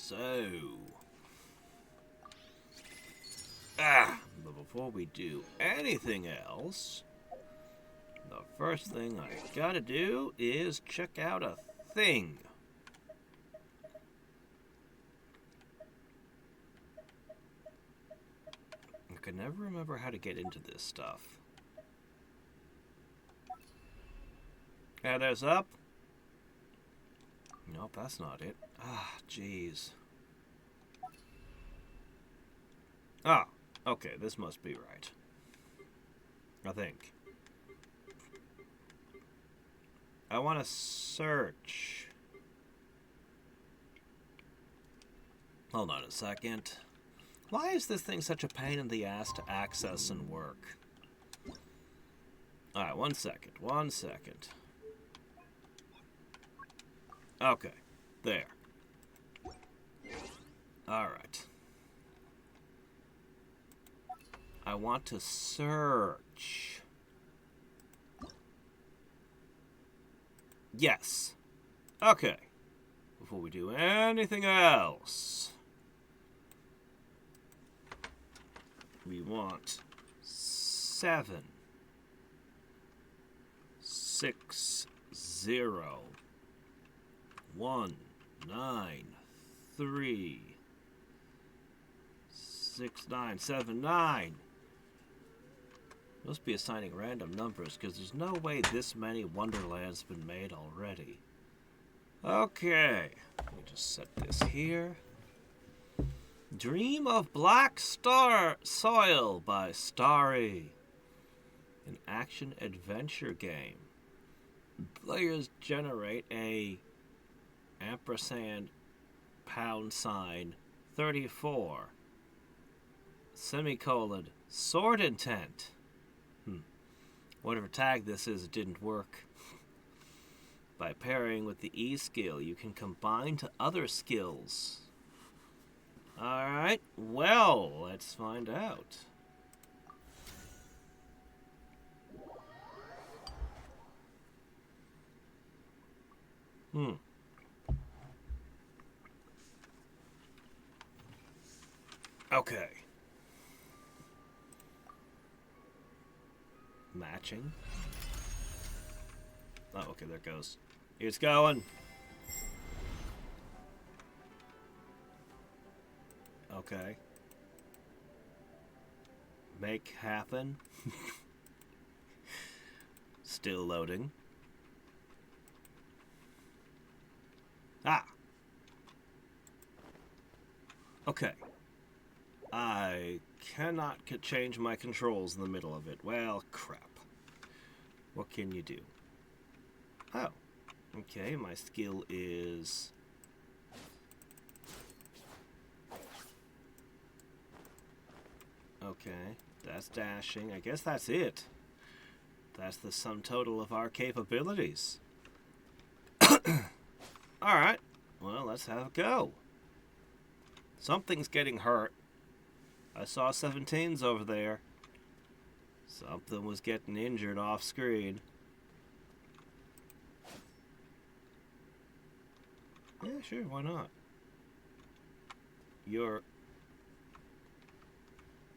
So... but before we do anything else, the first thing I gotta do is check out a thing. I can never remember how to get into this stuff. There's up. Nope, that's not it. Jeez. Okay, this must be right. I think. I want to search. Hold on a second. Why is this thing such a pain in the ass to access and work? Alright, one second. Okay, there. Alright. I want to search. Yes. Okay. Before we do anything else, we want 7, 6, 0, 1, 9, 3, 6, 9, 7, 9. Must be assigning random numbers, because there's no way this many Wonderlands have been made already. Okay, let me just set this here. Dream of Black Star Soil by Starry. An action-adventure game. Players generate a ampersand # 34 semicolon sword intent. Whatever tag this is, it didn't work. By pairing with the E skill, you can combine to other skills. Alright, well, let's find out. Okay. Matching. Oh, okay, there it goes. It's going. Okay. Make happen. Still loading. Okay. I cannot change my controls in the middle of it. Well, crap. What can you do? Oh. Okay, my skill is... Okay, that's dashing. I guess that's it. That's the sum total of our capabilities. Alright, well, let's have a go. Something's getting hurt. I saw 17s over there. Something was getting injured off screen. Yeah, sure, why not?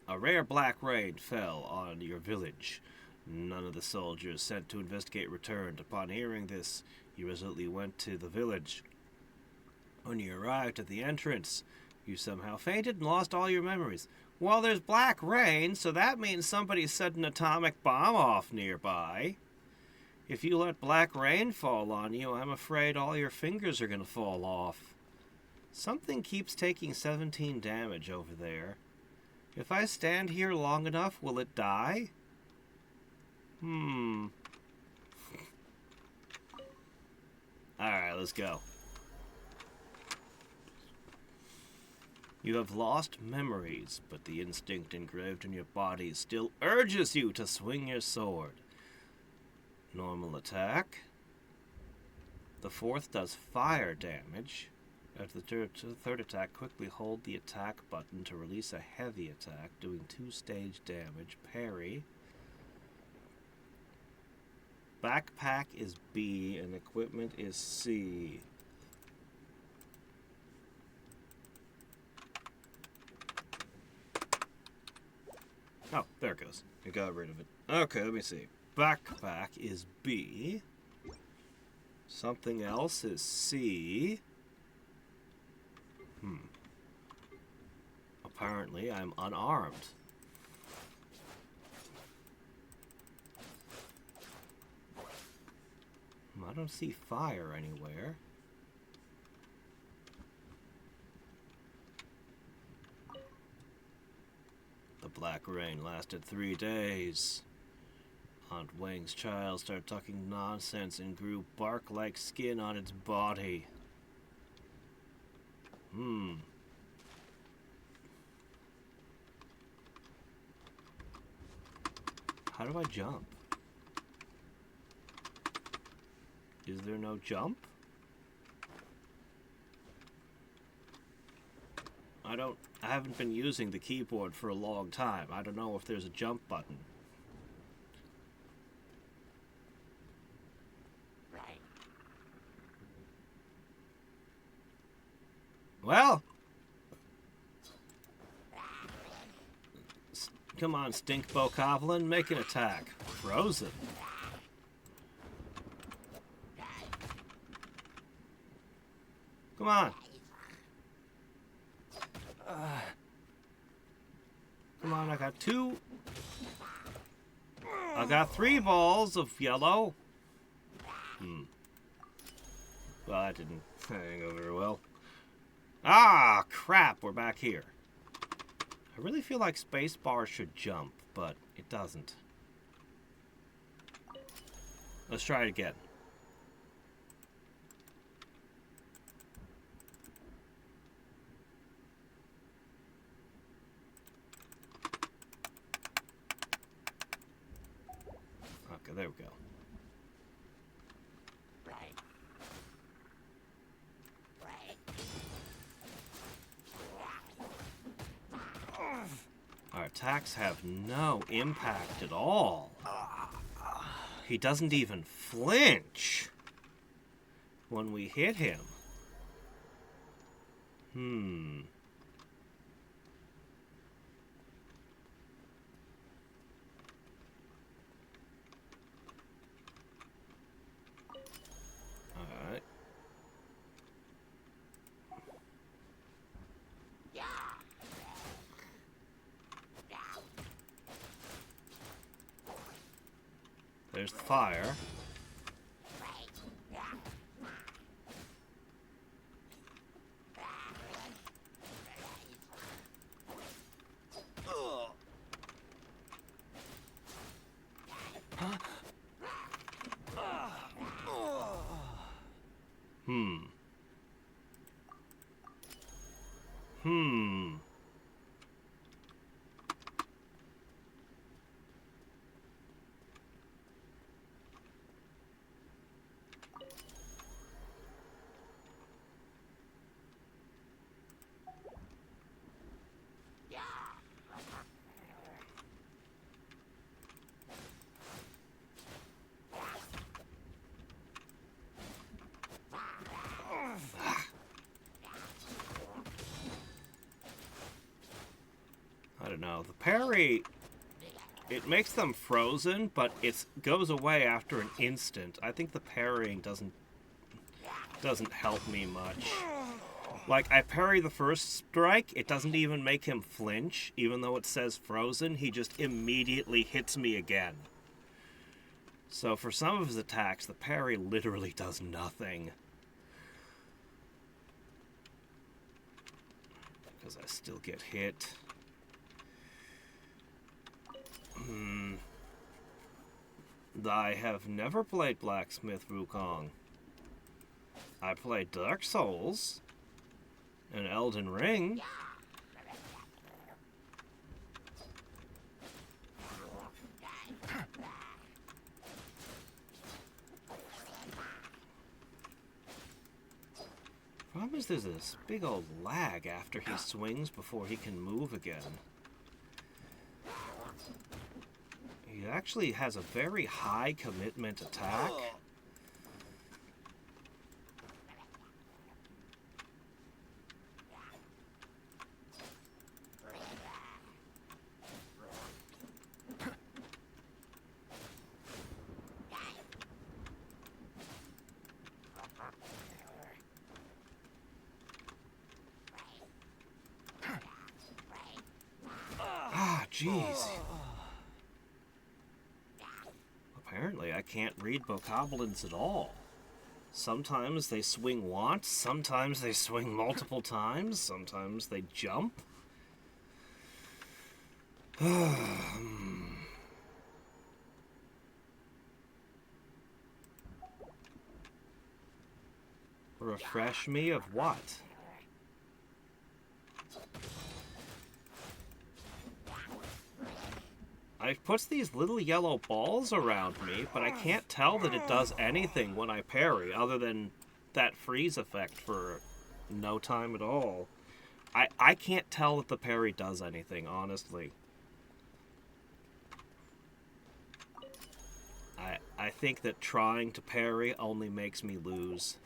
A rare black rain fell on your village. None of the soldiers sent to investigate returned. Upon hearing this, you resolutely went to the village. When you arrived at the entrance, you somehow fainted and lost all your memories. Well, there's black rain, so that means somebody set an atomic bomb off nearby. If you let black rain fall on you, I'm afraid all your fingers are going to fall off. Something keeps taking 17 damage over there. If I stand here long enough, will it die? Alright, let's go. You have lost memories, but the instinct engraved in your body still urges you to swing your sword. Normal attack. The fourth does fire damage. After the third attack, quickly hold the attack button to release a heavy attack, doing 2-stage damage. Parry. Backpack is B, and equipment is C. Oh, there it goes. You got rid of it. Okay, let me see. Backpack is B. Something else is C. Apparently, I'm unarmed. I don't see fire anywhere. The black rain lasted 3 days. Aunt Wang's child started talking nonsense and grew bark-like skin on its body. How do I jump? Is there no jump? I haven't been using the keyboard for a long time. I don't know if there's a jump button. Well, come on, Stink Bokoblin, make an attack. Frozen. Come on. Come on, I got 2. I got 3 balls of yellow. Well, that didn't go very well. Ah, crap, we're back here. I really feel like spacebar should jump, but it doesn't. Let's try it again. Okay, there we go. Our attacks have no impact at all. He doesn't even flinch when we hit him. Alright. There's the fire. I don't know. The parry, it makes them frozen, but it goes away after an instant. I think the parrying doesn't help me much. Like, I parry the first strike, it doesn't even make him flinch, even though it says frozen, he just immediately hits me again. So for some of his attacks, the parry literally does nothing. Because I still get hit. I have never played Blacksmith Wukong. I played Dark Souls and Elden Ring. Problem is there's this big old lag after he swings before he can move again. He actually has a very high commitment attack. Jeez. Apparently, I can't read bokoblins at all. Sometimes they swing once, sometimes they swing multiple times, sometimes they jump. Refresh me of what? It puts these little yellow balls around me, but I can't tell that it does anything when I parry, other than that freeze effect for no time at all. I can't tell that the parry does anything, honestly. I think that trying to parry only makes me lose.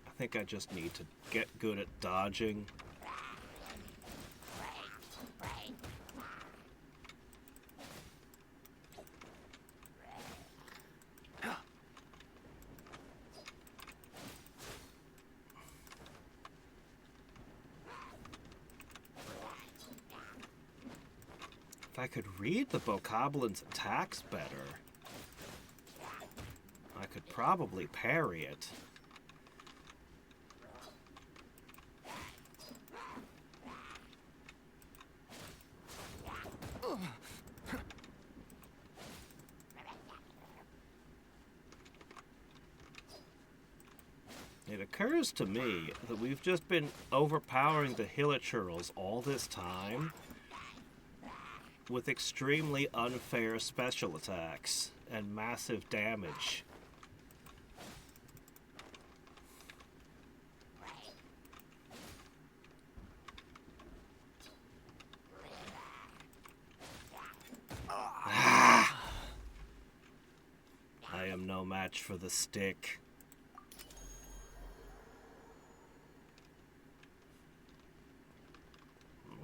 I think I just need to get good at dodging. If I could read the bokoblin's attacks better, I could probably parry it. It occurs to me that we've just been overpowering the Hilichurls all this time with extremely unfair special attacks and massive damage. Ah! I am no match for the stick.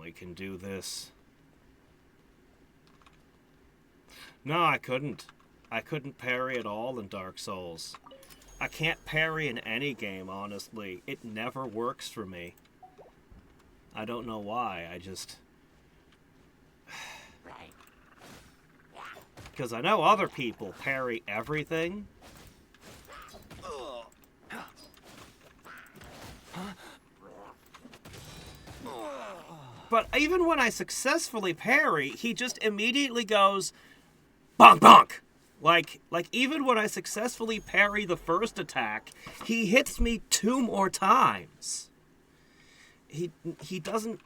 We can do this. No, I couldn't. I couldn't parry at all in Dark Souls. I can't parry in any game, honestly. It never works for me. I don't know why, I just... Because I know other people parry everything. But even when I successfully parry, he just immediately goes... bonk, bonk! Like even when I successfully parry the first attack, he hits me 2 more times. He doesn't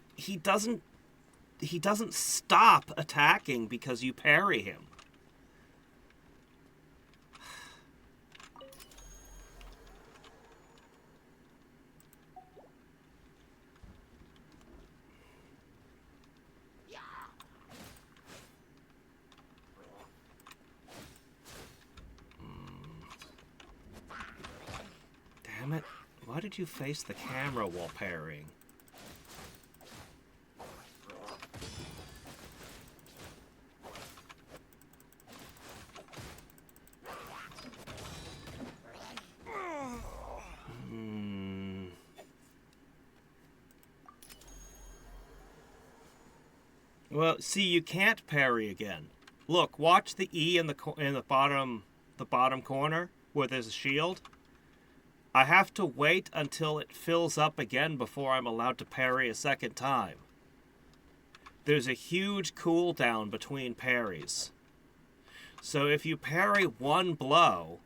stop attacking because you parry him. Damn it. Why did you face the camera while parrying? Well, see, you can't parry again. Look, watch the E in the bottom corner where there's a shield. I have to wait until it fills up again before I'm allowed to parry a second time. There's a huge cooldown between parries. So if you parry one blow,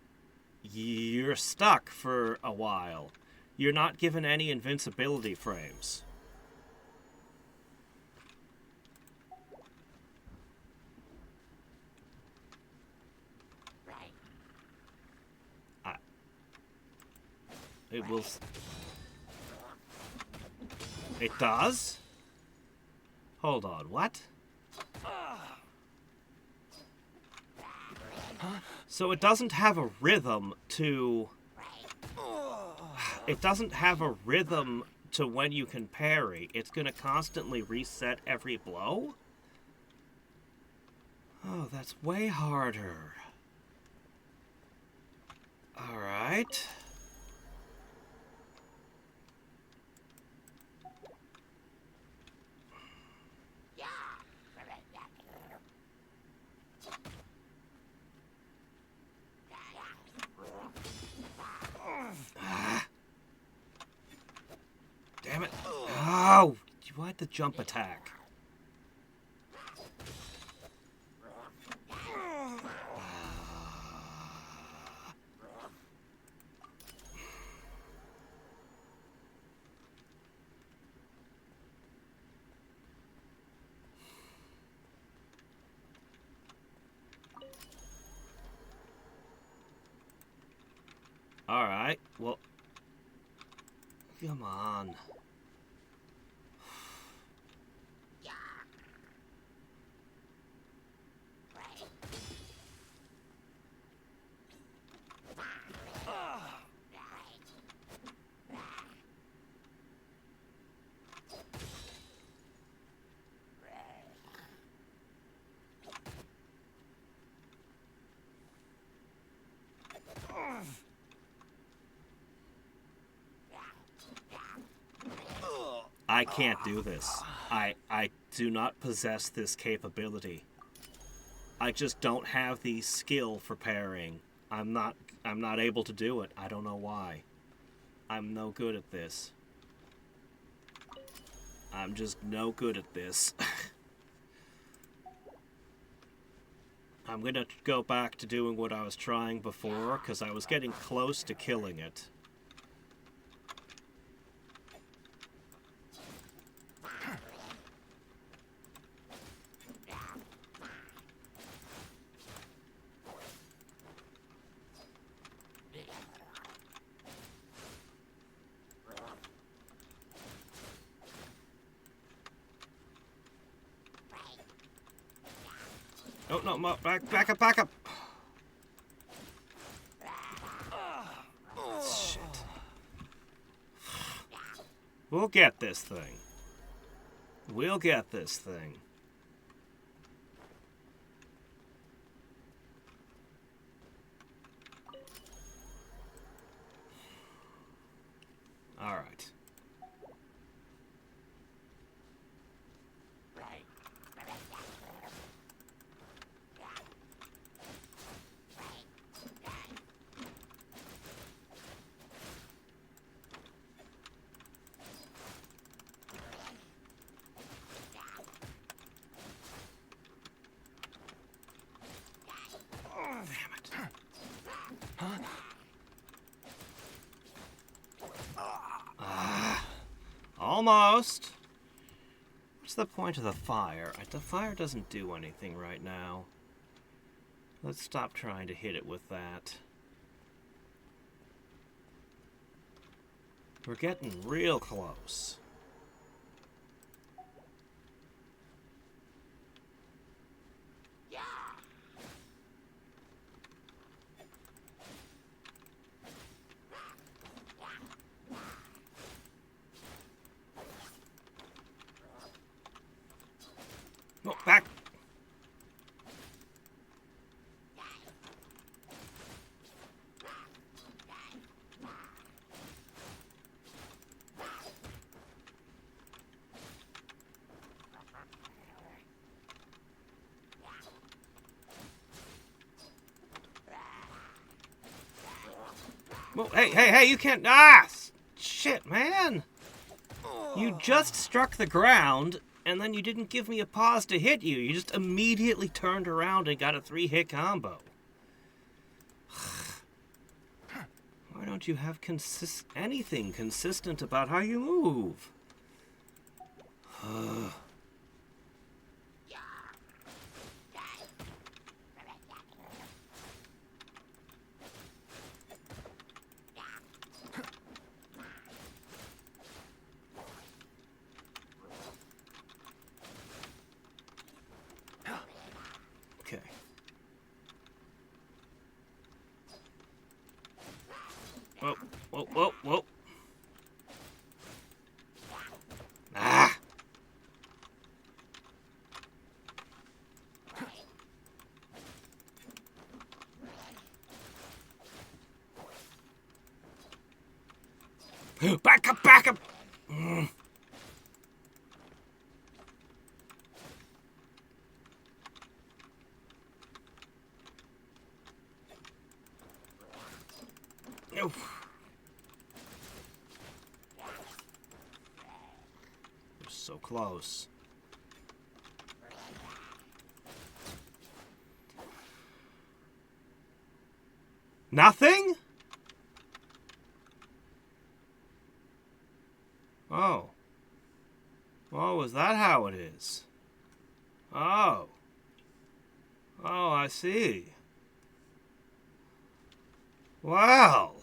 you're stuck for a while. You're not given any invincibility frames. It will... It does? Hold on, what? So it doesn't have a rhythm to... It doesn't have a rhythm to when you can parry. It's gonna constantly reset every blow? Oh, that's way harder. Alright. why'd the jump attack? Alright, well... Come on. I can't do this. I do not possess this capability. I just don't have the skill for parrying. I'm not able to do it. I don't know why. I'm no good at this. I'm just no good at this. I'm gonna go back to doing what I was trying before, because I was getting close to killing it. Oh, no, back up! Shit. We'll get this thing. We'll get this thing. Alright. Almost. What's the point of the fire? The fire doesn't do anything right now. Let's stop trying to hit it with that. We're getting real close. Oh, back! Well, hey, you can't... Ah! Shit, man! You just struck the ground, and then you didn't give me a pause to hit you. You just immediately turned around and got a 3-hit combo. Why don't you have anything consistent about how you move? Okay. Whoa. Ah! Back up! Oof. So close. Nothing? Oh. Oh, is that how it is? Oh. Oh, I see. Well.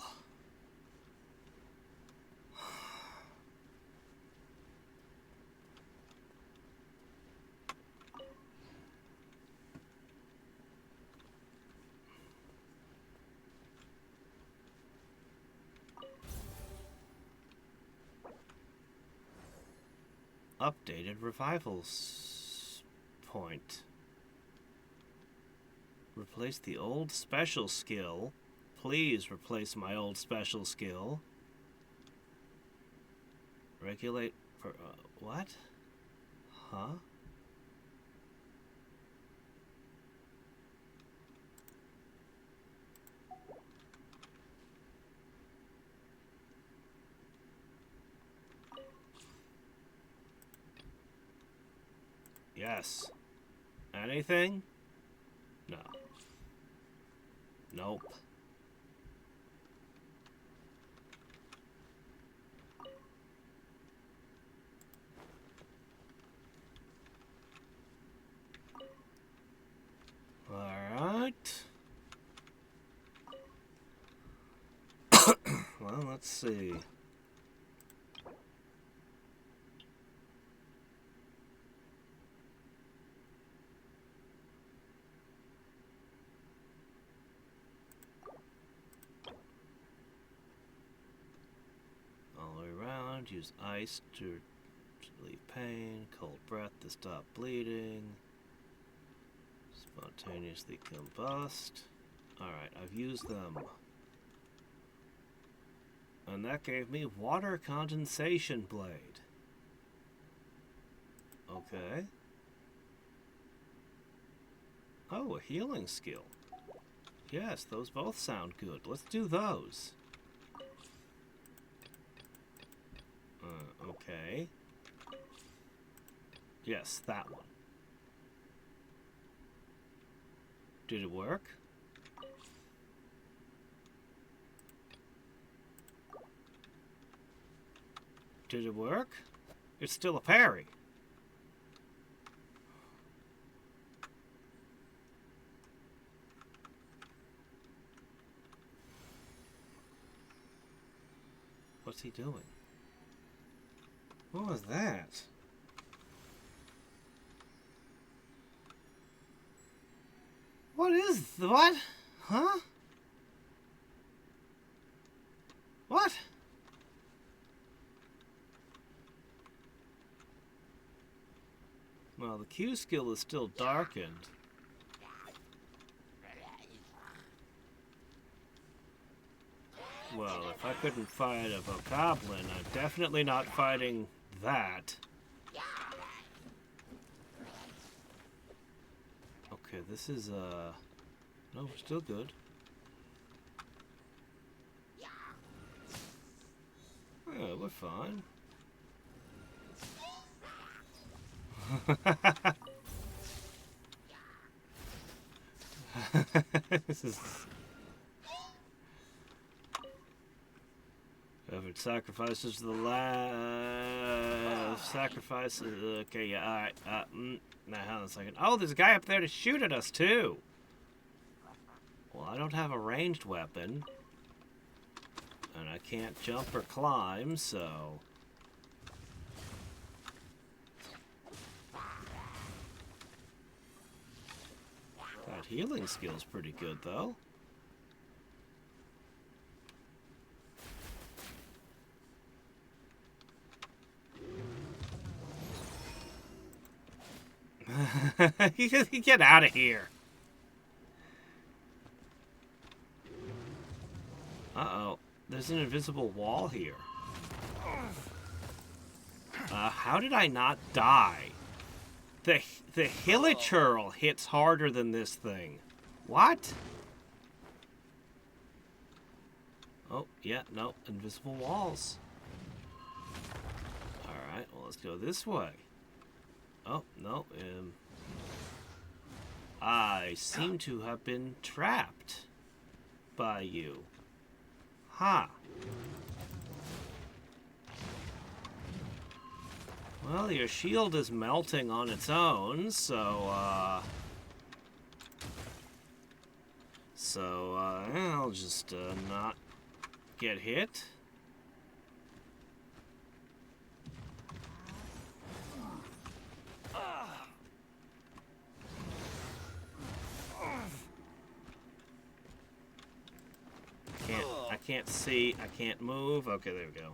Updated point. Replace the old special skill. Please replace my old special skill. Regulate for what? Huh? Yes. Anything? No. Nope. Alright. Well, let's see. All the way around, use ice to relieve pain, cold breath to stop bleeding, spontaneously combust. Alright, I've used them. And that gave me water condensation blade. Okay. Oh, a healing skill. Yes, those both sound good. Let's do those. Okay. Yes, that one. Did it work? Did it work? It's still a parry. What's he doing? What was that? What? Huh? What? Well, the Q skill is still darkened. Well, if I couldn't fight a Bokoblin, I'm definitely not fighting that. Okay, this is, no, still good. Yeah, we're fine. This is... Effort sacrifices to the last... Sacrifices... Okay, yeah, alright. Now, hold on a second. Oh, there's a guy up there to shoot at us, too! Well, I don't have a ranged weapon. And I can't jump or climb, so... That healing skill's pretty good, though. Get out of here. Uh-oh. There's an invisible wall here. How did I not die? The Hilichurl hits harder than this thing. What? Oh, yeah, no. Invisible walls. Alright, well, let's go this way. Oh, no. I seem to have been trapped by you. Ha! Well, your shield is melting on its own, so, I'll just, not get hit. I can't see, I can't move. Okay, there we go.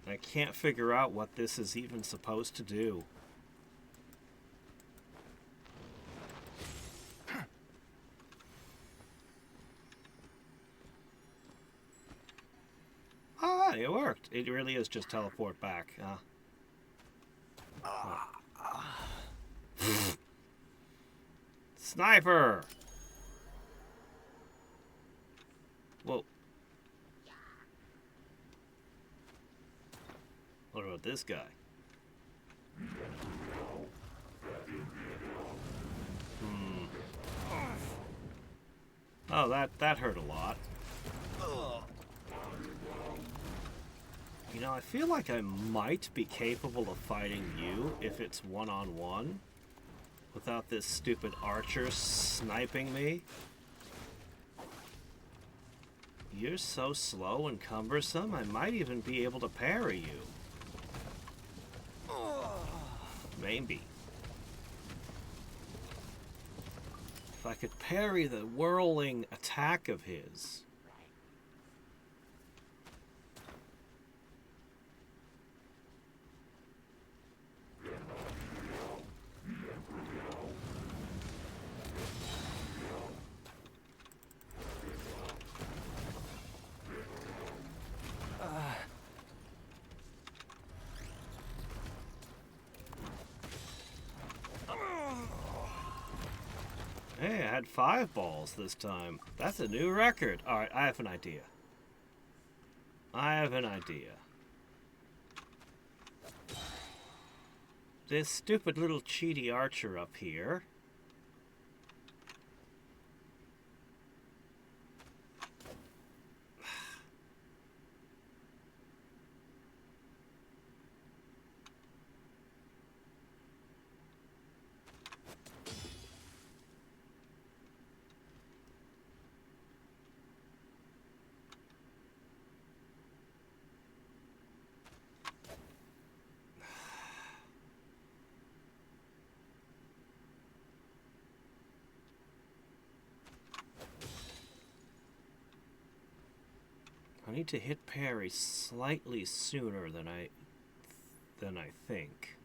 I can't figure out what this is even supposed to do. Ah, it worked. It really is just teleport back. Sniper! Whoa. What about this guy? Oh, that hurt a lot. You know, I feel like I might be capable of fighting you if it's one-on-one without this stupid archer sniping me. You're so slow and cumbersome, I might even be able to parry you. Maybe. If I could parry the whirling attack of his. Hey, I had 5 balls this time. That's a new record. Alright, I have an idea. This stupid little cheaty archer up here. I need to hit parry slightly sooner than I think.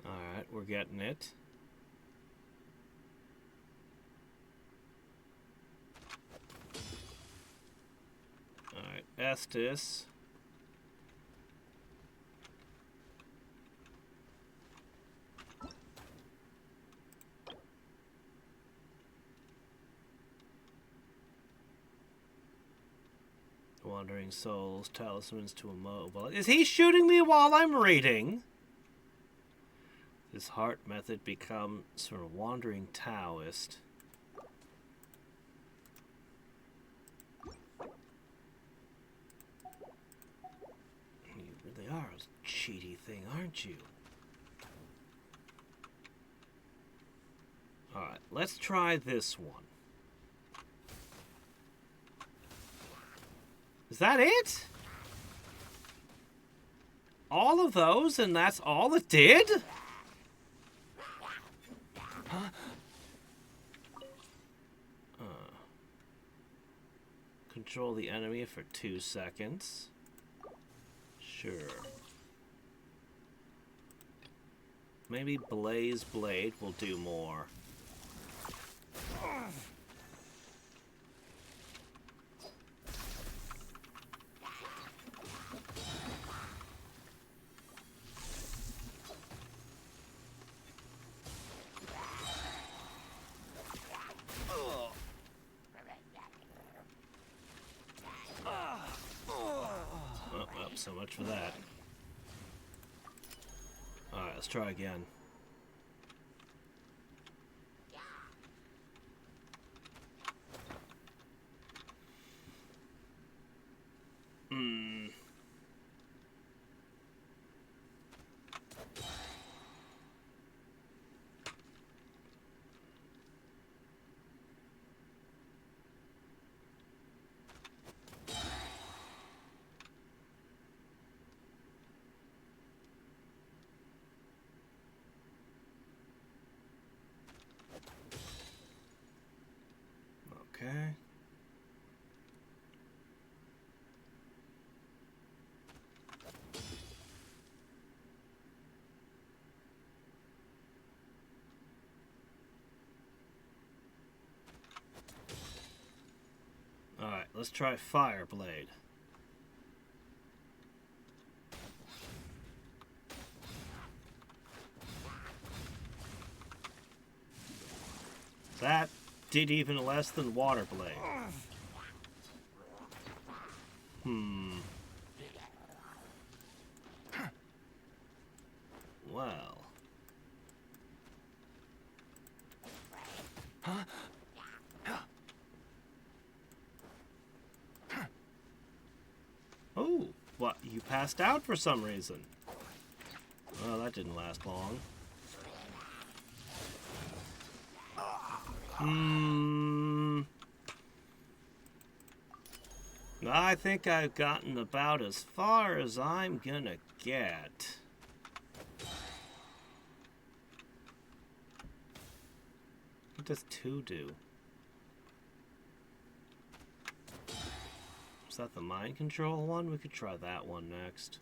All right, we're getting it. All right, Estes. Wandering souls, talismans to immobile. Is he shooting me while I'm reading? This heart method becomes sort of wandering Taoist. You really are a cheaty thing, aren't you? Alright, let's try this one. Is that it? All of those, and that's all it did? Huh? Control the enemy for 2 seconds. Sure. Maybe Blaze Blade will do more. so much for that. Alright, let's try again. Okay. Alright, let's try Fire Blade. That did even less than Water Blade. Well. Oh, what? You passed out for some reason. Well, that didn't last long. I think I've gotten about as far as I'm gonna get. What does 2 do? Is that the mind control one? We could try that one next.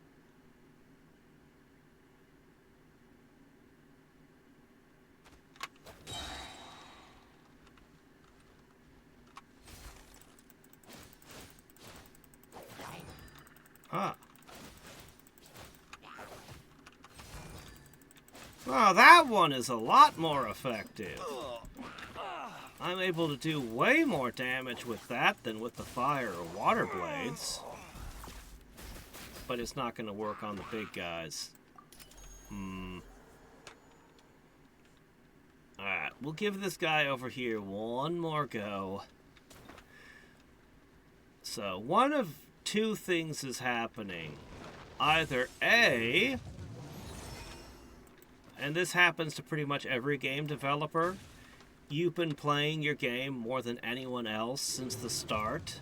Huh. Oh, that one is a lot more effective. I'm able to do way more damage with that than with the fire or water blades. But it's not going to work on the big guys. Alright, we'll give this guy over here one more go. So, one of two things is happening. Either A, and this happens to pretty much every game developer, you've been playing your game more than anyone else since the start.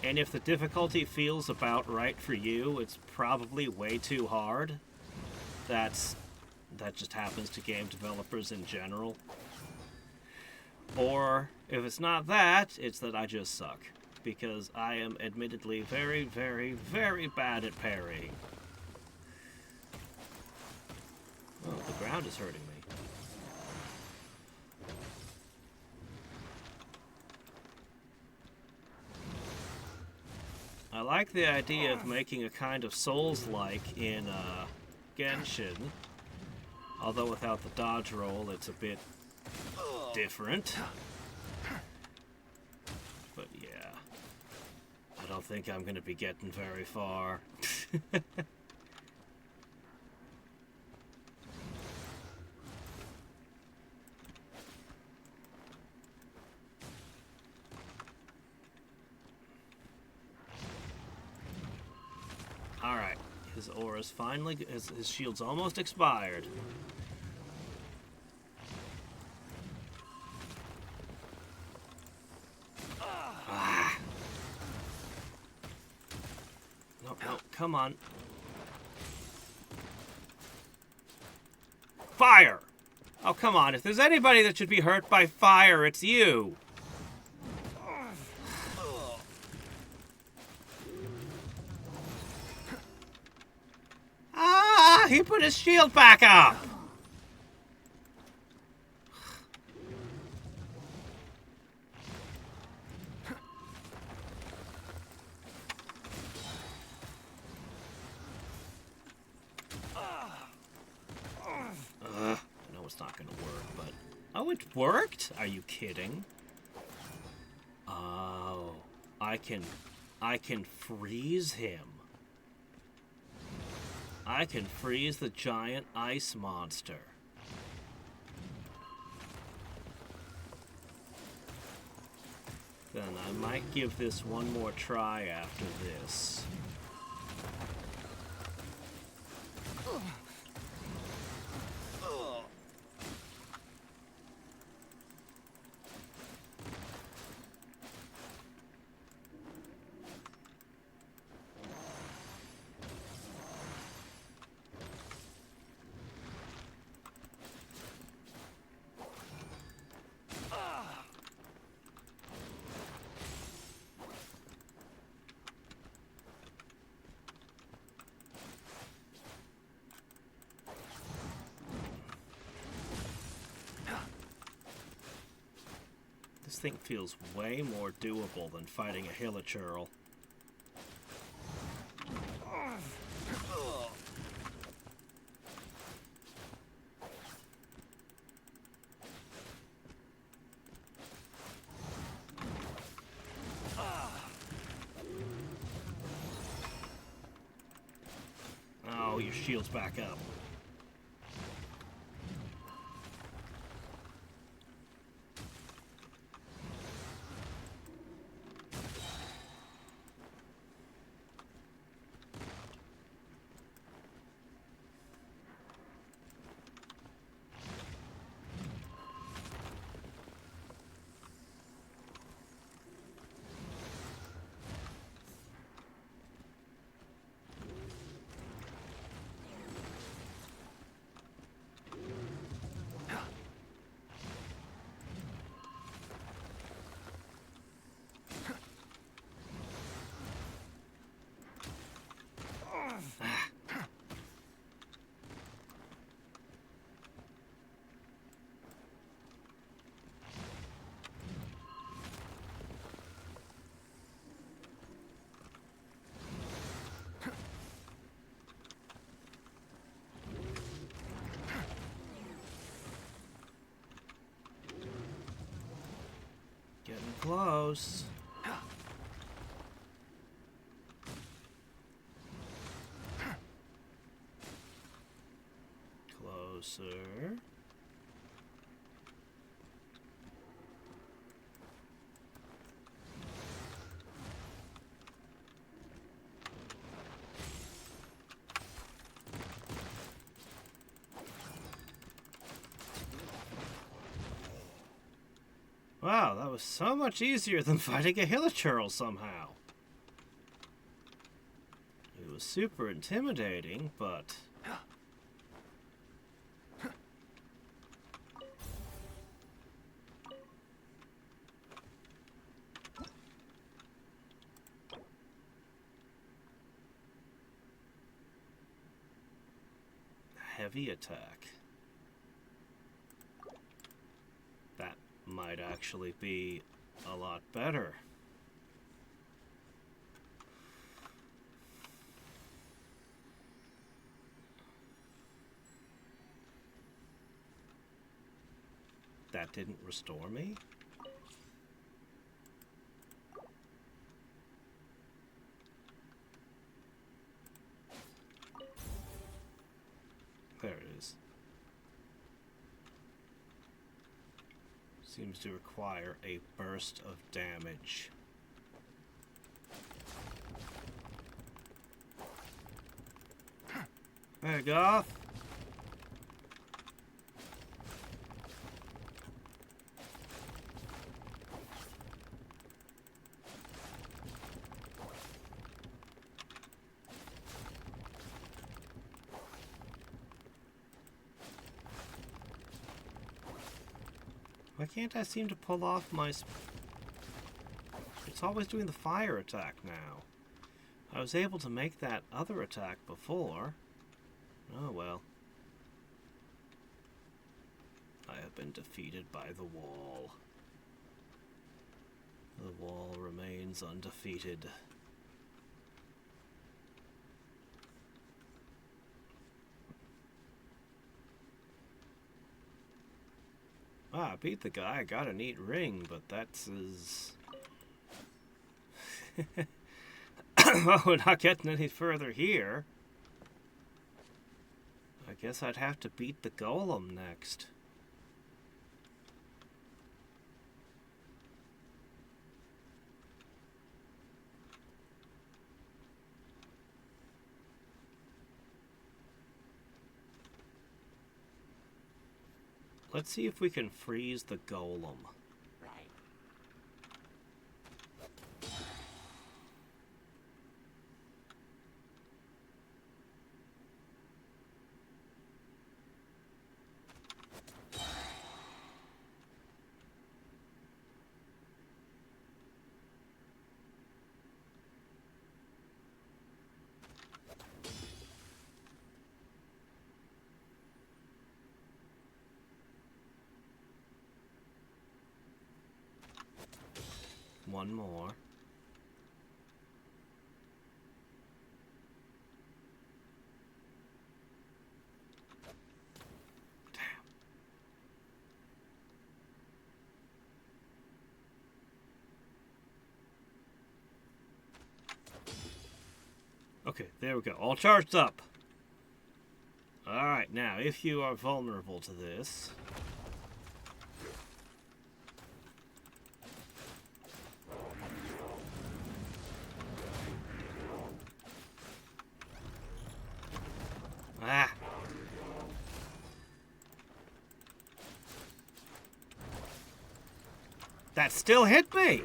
And if the difficulty feels about right for you, it's probably way too hard. That just happens to game developers in general. Or, if it's not that, it's that I just suck. Because I am admittedly very, very, very bad at parrying. Oh, the ground is hurting me. I like the idea of making a kind of Souls-like in Genshin. Although without the dodge roll, it's a bit different. But yeah. I don't think I'm going to be getting very far. Alright, his aura's finally, his shield's almost expired. No, come on. Fire! Oh, come on, if there's anybody that should be hurt by fire, it's you! He put his shield back up! I know it's not gonna work, but... Oh, it worked? Are you kidding? Oh, I can freeze him. I can freeze the giant ice monster. Then I might give this one more try after this. This thing feels way more doable than fighting a hilichurl. Oh, your shield's back up. Getting close. Closer. Wow, that was so much easier than fighting a hilichurl somehow. It was super intimidating, but... heavy attack. That might actually be a lot better. That didn't restore me? There it is. Seems to require a burst of damage. Hey, Goth! Why can't I seem to pull off my... It's always doing the fire attack now. I was able to make that other attack before. Oh well. I have been defeated by the wall. The wall remains undefeated. Ah, I beat the guy, I got a neat ring, but that's his... Well, we're not getting any further here. I guess I'd have to beat the golem next. Let's see if we can freeze the golem. One more. Damn. Okay, there we go. All charged up. Alright, now, if you are vulnerable to this... Ah! That still hit me!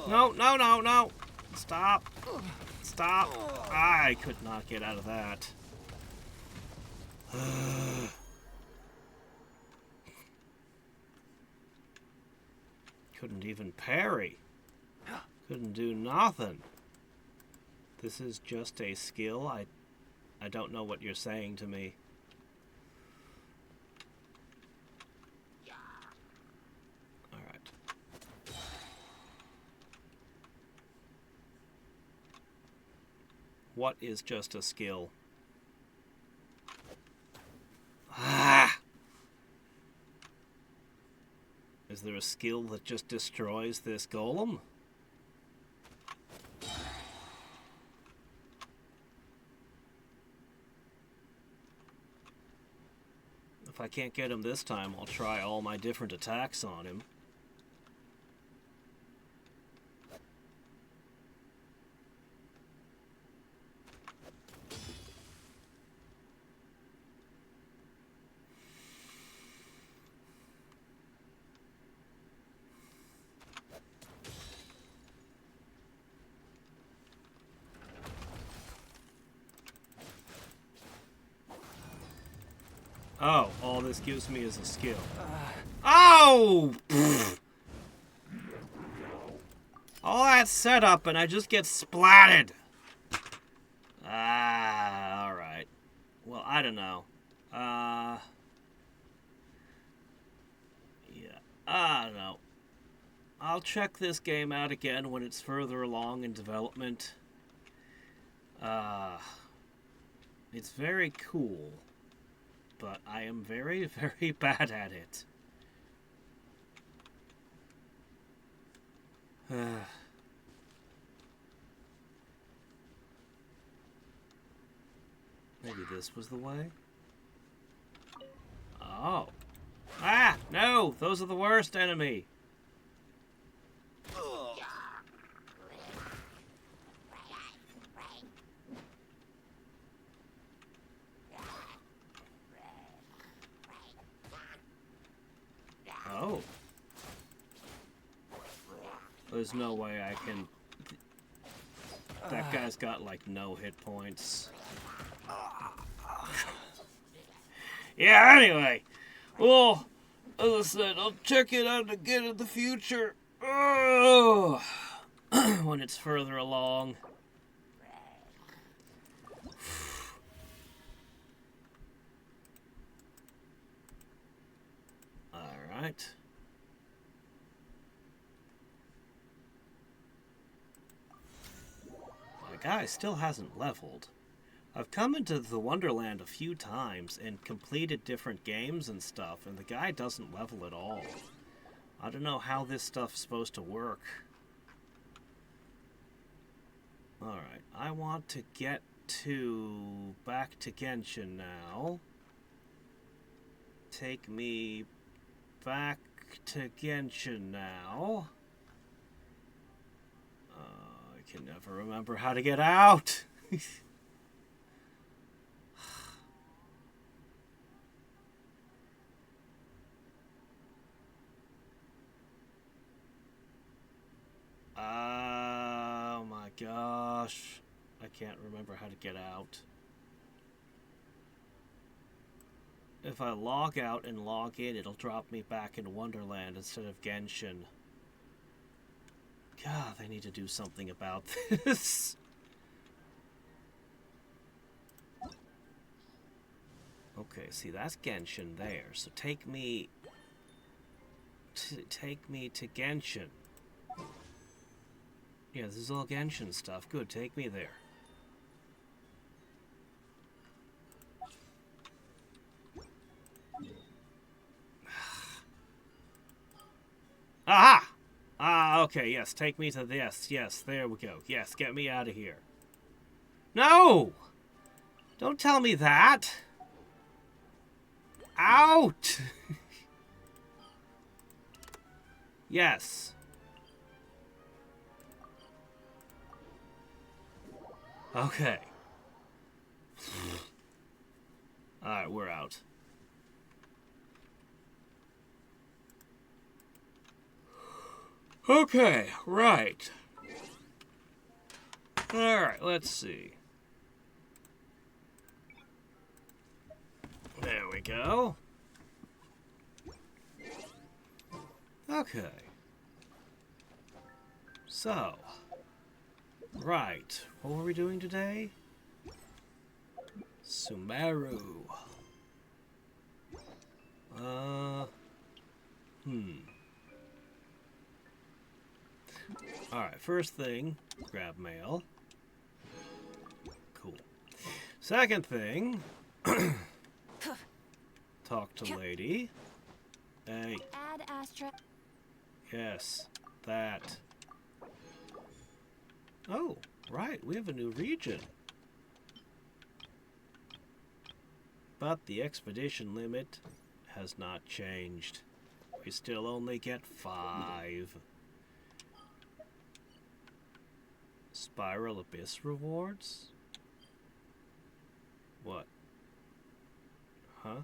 No, no, no, no! Stop! Stop! I could not get out of that. Couldn't even parry. Couldn't do nothing. This is just a skill. I don't know what you're saying to me. Alright. What is just a skill? Ah! Is there a skill that just destroys this golem? If I can't get him this time, I'll try all my different attacks on him. Oh, all this gives me is a skill. Oh! Pfft. All that setup and I just get splatted. Ah, alright. Well, I don't know. Yeah, I don't know. I'll check this game out again when it's further along in development. It's very cool. But I am very, very bad at it. Maybe this was the way? Oh. Ah! No! Those are the worst enemy! Oh. There's no way I can... That guy's got, like, no hit points. Yeah, anyway. Well, as I said, I'll check it out again in the future. Oh, when it's further along. Alright. My guy still hasn't leveled. I've come into the Wonderland a few times and completed different games and stuff, and the guy doesn't level at all. I don't know how this stuff's supposed to work. Alright, I want to get back to Genshin now. Take me back to Genshin now. I can never remember how to get out. Oh my gosh. I can't remember how to get out. If I log out and log in, it'll drop me back in Wonderland instead of Genshin. God, they need to do something about this. Okay, see, that's Genshin there. So take me to Genshin. Yeah, this is all Genshin stuff. Good, take me there. Aha! Ah, okay, yes, take me to this. Yes, there we go. Yes, get me out of here. No! Don't tell me that! Out! Yes. Okay. Alright, we're out. Okay, right. Alright, let's see. There we go. Okay. So. Right. What were we doing today? Sumeru. Alright, first thing, grab mail. Cool. Second thing, talk to lady. Hey. Add Astra. Yes, that. Oh, right, we have a new region. But the expedition limit has not changed. We still only get 5. Spiral Abyss rewards? What? Huh?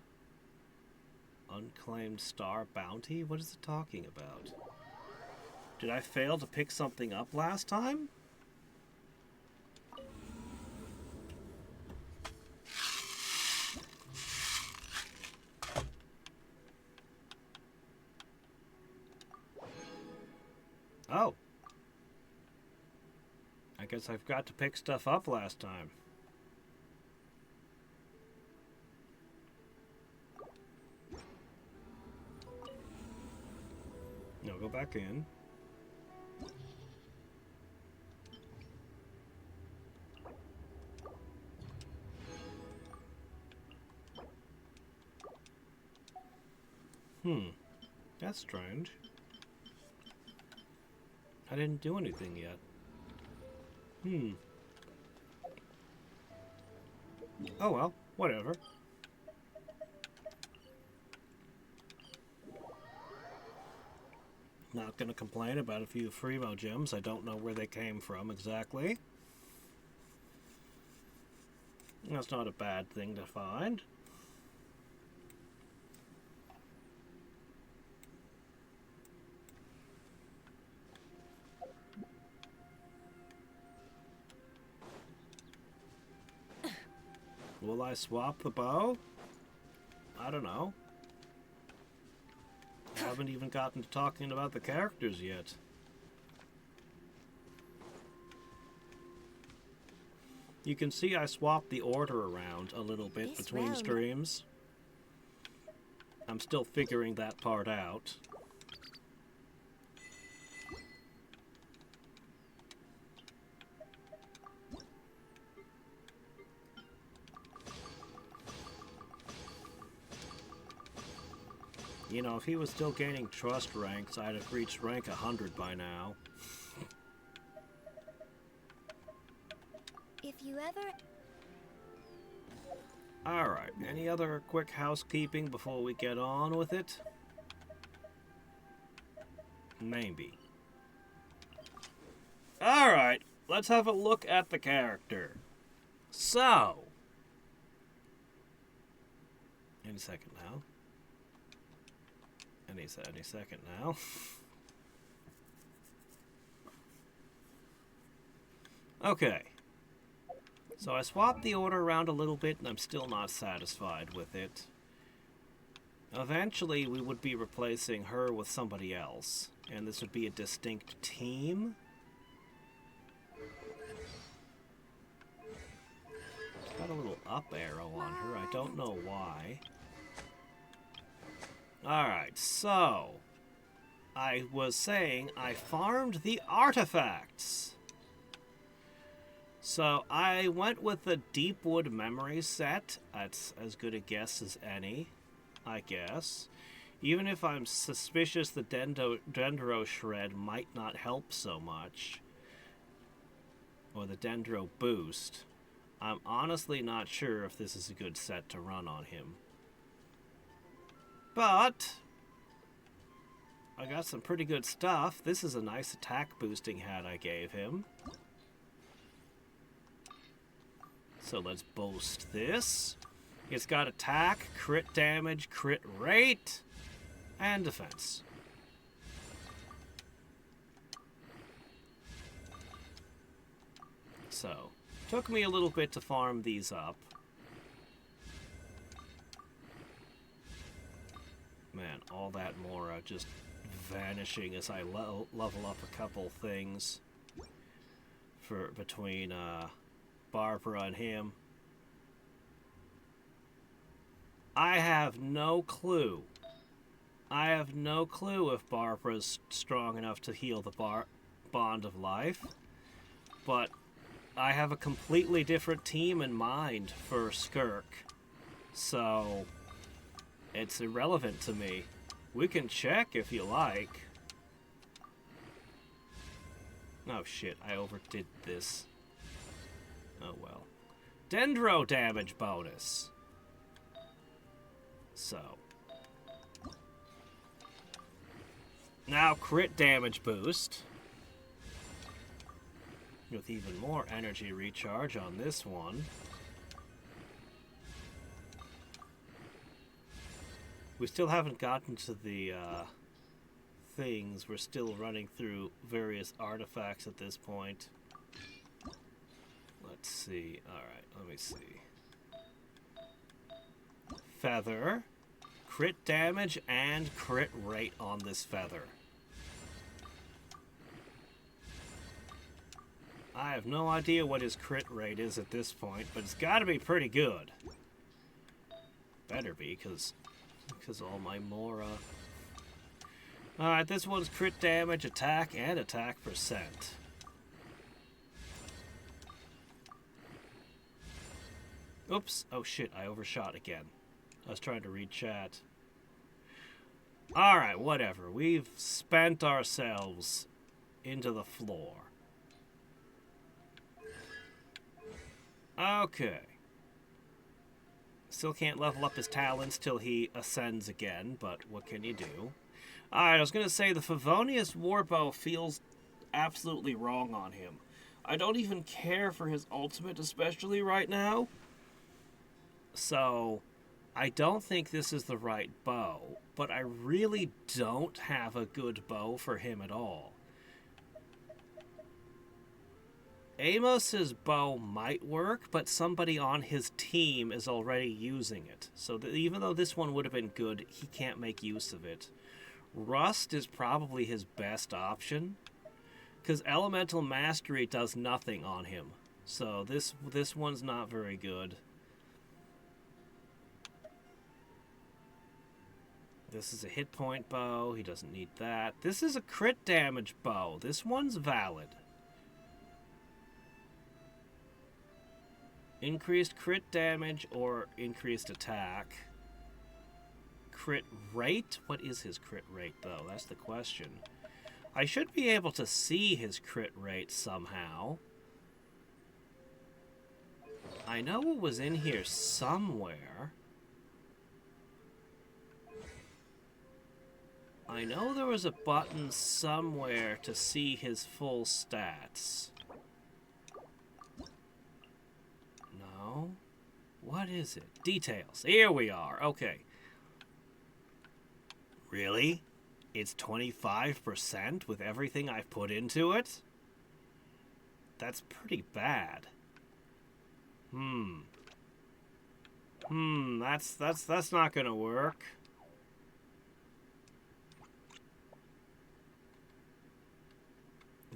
Unclaimed star bounty? What is it talking about? Did I fail to pick something up last time? Oh. I guess I've got to pick stuff up last time. No, go back in. That's strange. I didn't do anything yet. Oh well, whatever. Not gonna complain about a few Freemo gems. I don't know where they came from exactly. That's not a bad thing to find. Will I swap the bow? I don't know. I haven't even gotten to talking about the characters yet. You can see I swapped the order around a little bit between streams. I'm still figuring that part out. You know, if he was still gaining trust ranks, I'd have reached rank 100 by now. If you ever... Alright, any other quick housekeeping before we get on with it? Maybe. Alright, let's have a look at the character. So, any second now. Any second now. Okay. So I swapped the order around a little bit, and I'm still not satisfied with it. Eventually, we would be replacing her with somebody else, and this would be a distinct team. It's got a little up arrow on her. I don't know why. Alright, so I was saying I farmed the artifacts. So I went with the Deepwood Memory set. That's as good a guess as any, I guess. Even if I'm suspicious the Dendro Shred might not help so much, or the Dendro Boost, I'm honestly not sure if this is a good set to run on him. But I got some pretty good stuff. This is a nice attack boosting hat I gave him. So let's boost this. It's got attack, crit damage, crit rate, and defense. So, took me a little bit to farm these up. Man, all that Mora just vanishing as I level up a couple things for between Barbara and him. I have no clue. I have no clue if Barbara's strong enough to heal the Bond of Life, but I have a completely different team in mind for Skirk, so it's irrelevant to me. We can check if you like. Oh shit, I overdid this. Oh well. Dendro damage bonus. So. Now crit damage boost. With even more energy recharge on this one. We still haven't gotten to the things. We're still running through various artifacts at this point. Let's see. Alright, let me see. Feather. Crit damage and crit rate on this feather. I have no idea what his crit rate is at this point, but it's got to be pretty good. Better be, because all my Mora. Alright, this one's crit damage, attack, and attack percent. Oops. Oh shit, I overshot again. I was trying to read chat. Alright, whatever. We've spent ourselves into the floor. Okay. Still can't level up his talents till he ascends again, but what can you do? Alright, I was going to say the Favonius Warbow feels absolutely wrong on him. I don't even care for his ultimate, especially right now. So, I don't think this is the right bow, but I really don't have a good bow for him at all. Amos's bow might work, but somebody on his team is already using it. So even though this one would have been good, he can't make use of it. Rust is probably his best option, because Elemental Mastery does nothing on him. So this one's not very good. This is a hit point bow. He doesn't need that. This is a crit damage bow. This one's valid. Increased crit damage or increased attack. Crit rate? What is his crit rate, though? That's the question. I should be able to see his crit rate somehow. I know it was in here somewhere. I know there was a button somewhere to see his full stats. No? What is it? Details. Here we are. Okay. Really? It's 25% with everything I've put into it? That's pretty bad. That's not gonna work.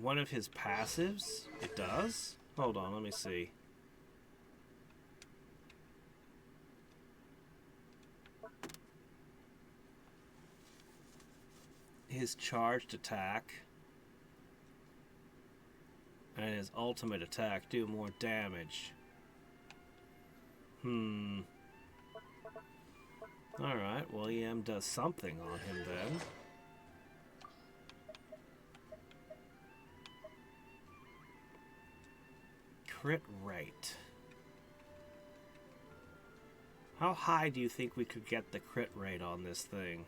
One of his passives? It does? Hold on, let me see. His charged attack and his ultimate attack do more damage. Alright, well EM does something on him then. Crit rate. How high do you think we could get the crit rate on this thing?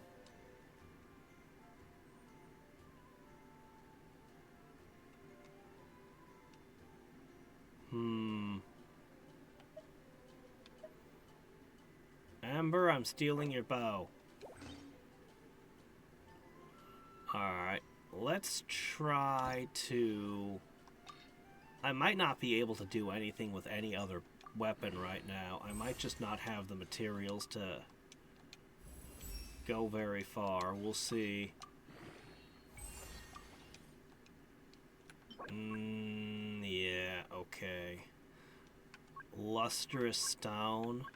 Amber, I'm stealing your bow. Alright, let's try to... I might not be able to do anything with any other weapon right now. I might just not have the materials to go very far. We'll see. Yeah, okay. Lustrous stone.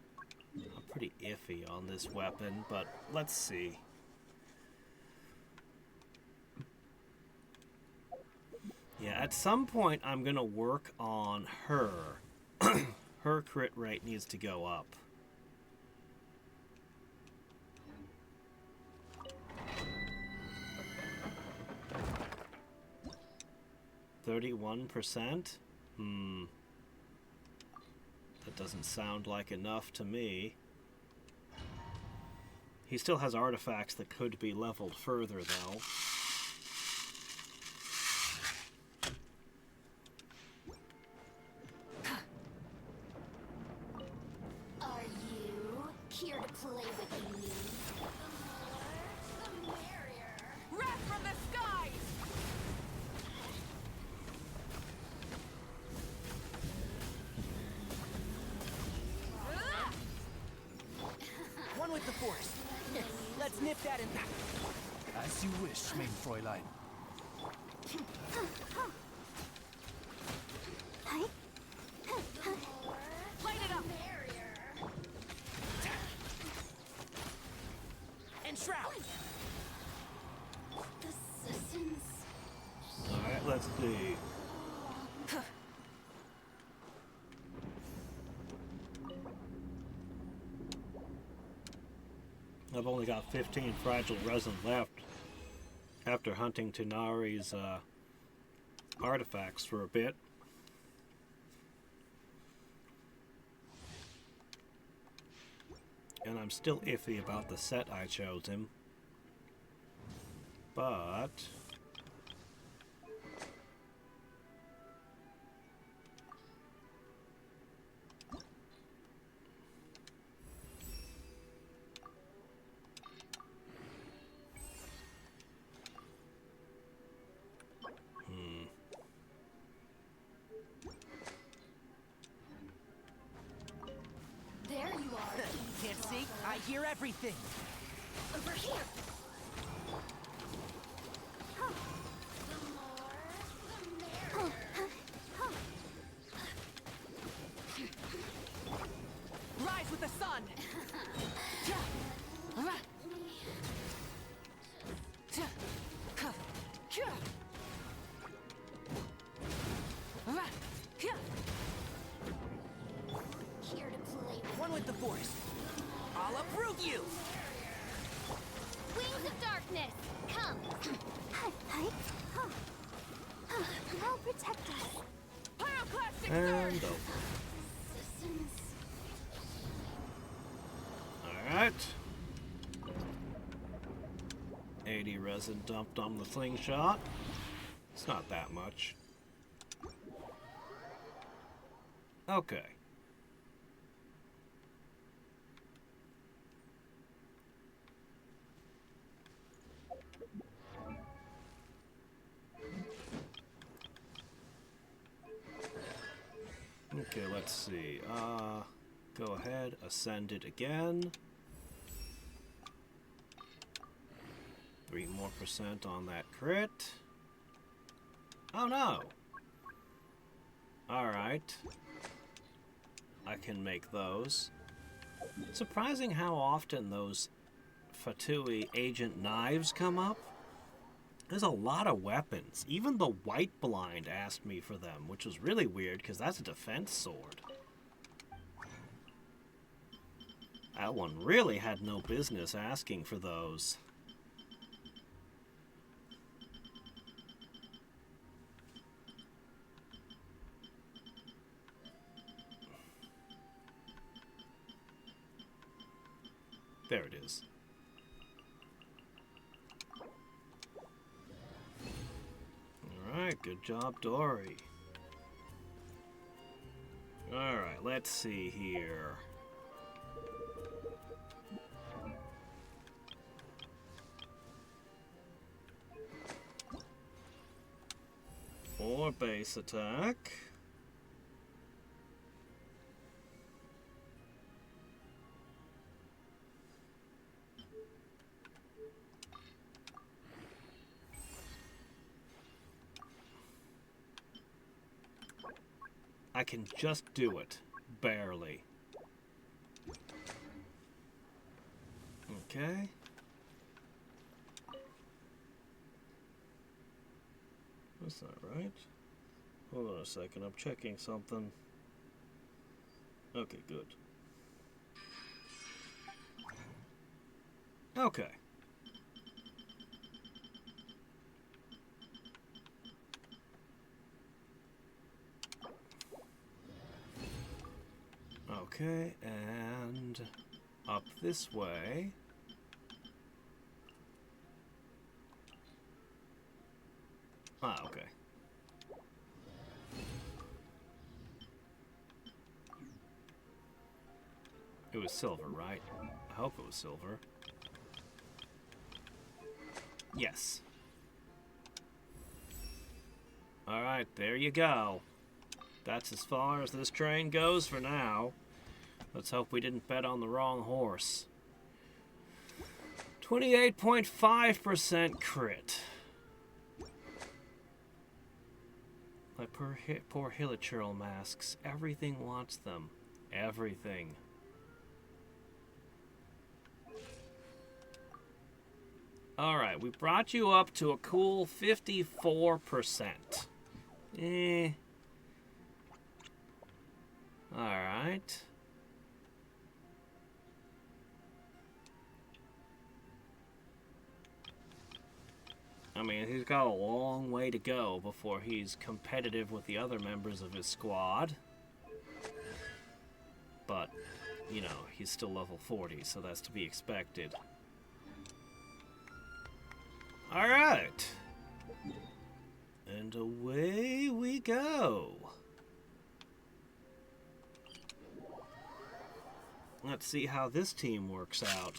I'm pretty iffy on this weapon, but let's see. Yeah, at some point I'm gonna work on her. Her crit rate needs to go up. 31%? That doesn't sound like enough to me. He still has artifacts that could be leveled further, though. Are you here to play with me? The barrier. Wrath from the skies! One with the Force. Let's nip that impact. As you wish, main Fräulein. Light it up! And Shroud. Assistance. Alright, let's see. I've only got 15 fragile resin left after hunting Tanari's artifacts for a bit. And I'm still iffy about the set I chose him. But... There you are. Can't see? I hear everything. Over here. Rise with the sun. Here to play. One with the Force. I'll approve you. Wings of darkness, come. I'll protect us. Pyroclastic And Assistance. Alright. 80 resin dumped on the slingshot. It's not that much. Okay. Okay, let's see. Go ahead, ascend it again. 3% more on that crit. Oh no! Alright. I can make those. Surprising how often those Fatui agent knives come up. There's a lot of weapons. Even the White Blind asked me for them, which was really weird because that's a defense sword. That one really had no business asking for those. There it is. Alright, good job, Dory. Alright, let's see here. More base attack. I can just do it. Barely. Okay. That's not right. Hold on a second, I'm checking something. Okay, good. Okay. Okay, and up this way. Ah, okay. It was silver, right? I hope it was silver. Yes. Alright, there you go. That's as far as this train goes for now. Let's hope we didn't bet on the wrong horse. 28.5% crit. My poor Hilichurl masks. Everything wants them. Everything. Alright, we brought you up to a cool 54%. Alright. I mean, he's got a long way to go before he's competitive with the other members of his squad. But, you know, he's still level 40, so that's to be expected. Alright. And away we go. Let's see how this team works out.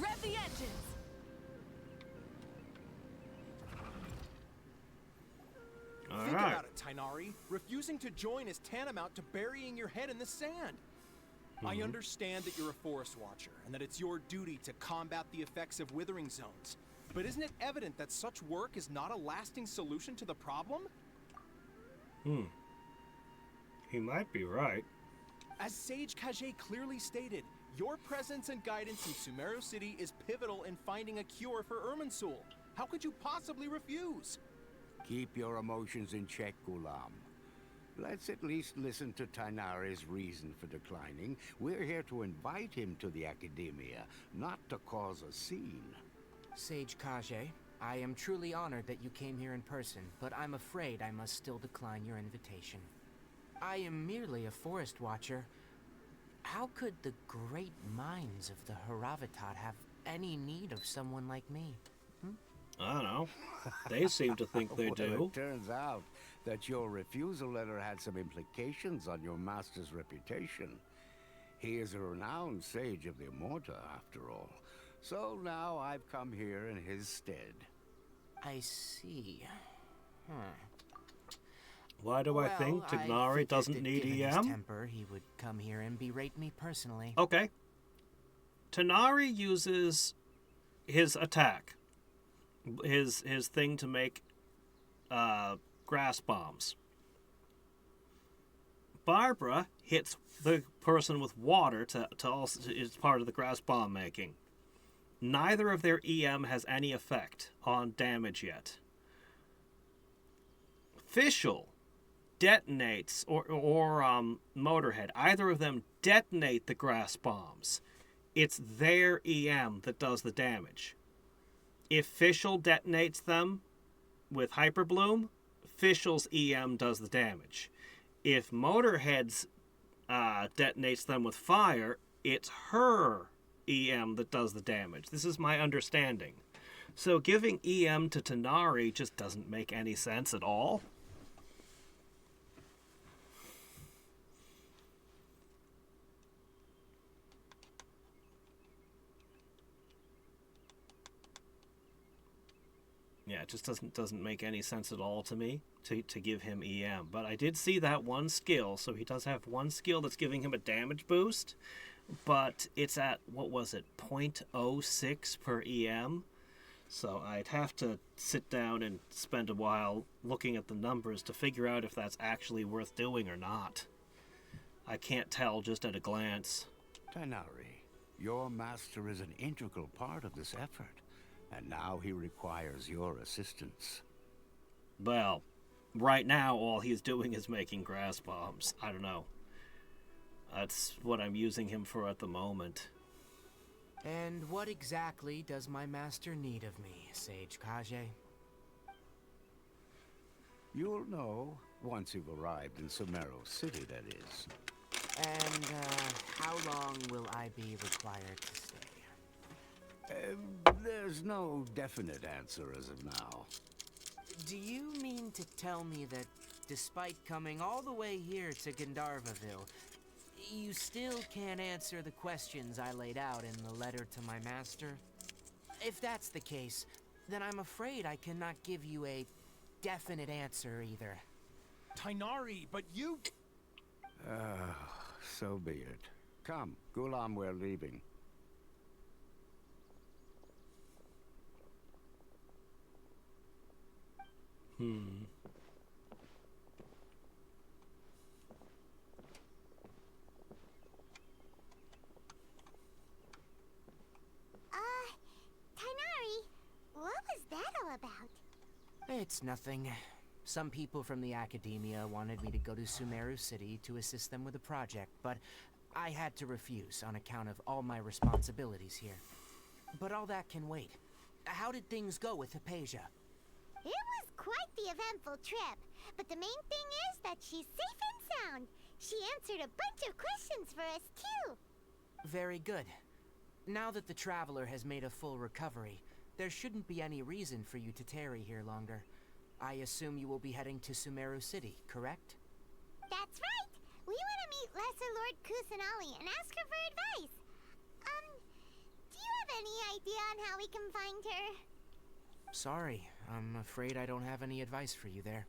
Rev the engines! Think about it, Tainari. Refusing to join is tantamount to burying your head in the sand. I understand that you're a forest watcher, and that it's your duty to combat the effects of withering zones. But isn't it evident that such work is not a lasting solution to the problem? He might be right. As Sage Kage clearly stated, your presence and guidance in Sumeru City is pivotal in finding a cure for Irminsul. How could you possibly refuse? Keep your emotions in check, Gulam. Let's at least listen to Tainari's reason for declining. We're here to invite him to the Academia, not to cause a scene. Sage Kage, I am truly honored that you came here in person, but I'm afraid I must still decline your invitation. I am merely a forest watcher. How could the great minds of the Haravatat have any need of someone like me? I don't know. They seem to think they Well, do. it turns out that your refusal letter had some implications on your master's reputation. He is a renowned sage of the Immorta, after all. So now I've come here in his stead. I see. Why do I think Tignari figured doesn't that need given his EM? temper, he would come here and berate me personally. Okay. Tignari uses his attack, his thing to make grass bombs. Barbara hits the person with water to also is part of the grass bomb making. Neither of their EM has any effect on damage yet. Fischl detonates or Motorhead. Either of them detonate the grass bombs. It's their EM that does the damage. If Fischl detonates them with Hyperbloom, Fischl's EM does the damage. If Motorhead's detonates them with fire, it's her EM that does the damage. This is my understanding. So giving EM to Tignari just doesn't make any sense at all. Yeah, it just doesn't make any sense at all to me to give him EM. But I did see that one skill, so he does have one skill that's giving him a damage boost, but it's at, what was it, 0.06 per EM? So I'd have to sit down and spend a while looking at the numbers to figure out if that's actually worth doing or not. I can't tell just at a glance. Tainari, your master is an integral part of this effort. And now he requires your assistance. Well, right now all he's doing is making grass bombs. I don't know. That's what I'm using him for at the moment. And what exactly does my master need of me, Sage Kage? You'll know once you've arrived in Sumeru City, that is. And how long will I be required to stay? There's no definite answer as of now. Do you mean to tell me that despite coming all the way here to Gandharvaville, you still can't answer the questions I laid out in the letter to my master? If that's the case, then I'm afraid I cannot give you a definite answer either. Tainari, but you... So be it. Come, Gulam, we're leaving. Tainari, what was that all about? It's nothing. Some people from the Academia wanted me to go to Sumeru City to assist them with a project, but I had to refuse on account of all my responsibilities here. But all that can wait. How did things go with Hypatia? It was quite the eventful trip, but the main thing is that she's safe and sound. She answered a bunch of questions for us, too. Very good. Now that the Traveler has made a full recovery, there shouldn't be any reason for you to tarry here longer. I assume you will be heading to Sumeru City, correct? That's right. We want to meet Lesser Lord Kusanali and ask her for advice. Do you have any idea on how we can find her? Sorry, I'm afraid I don't have any advice for you there.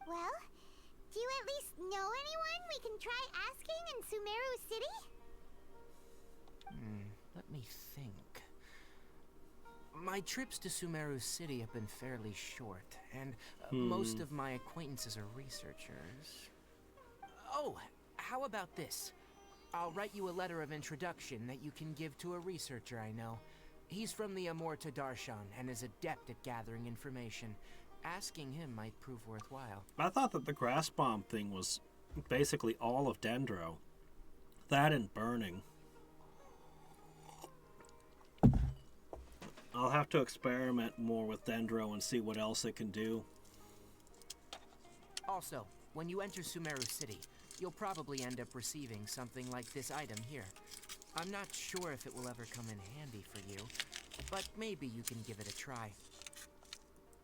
Well, do you at least know anyone we can try asking in Sumeru City? Let me think. My trips to Sumeru City have been fairly short, and most of my acquaintances are researchers. Oh, how about this? I'll write you a letter of introduction that you can give to a researcher I know. He's from the Amorta Darshan and is adept at gathering information. Asking him might prove worthwhile. I thought that the grass bomb thing was basically all of Dendro. That and burning. I'll have to experiment more with Dendro and see what else it can do. Also, when you enter Sumeru City, you'll probably end up receiving something like this item here. I'm not sure if it will ever come in handy for you, but maybe you can give it a try.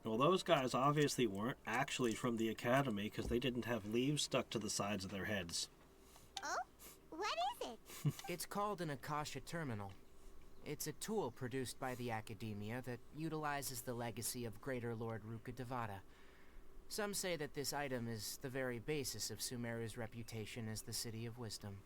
Well, those guys obviously weren't actually from the Academy because they didn't have leaves stuck to the sides of their heads. Oh? What is it? It's called an Akasha Terminal. It's a tool produced by the Academia that utilizes the legacy of Greater Lord Rukkhadevata. Some say that this item is the very basis of Sumeru's reputation as the City of Wisdom.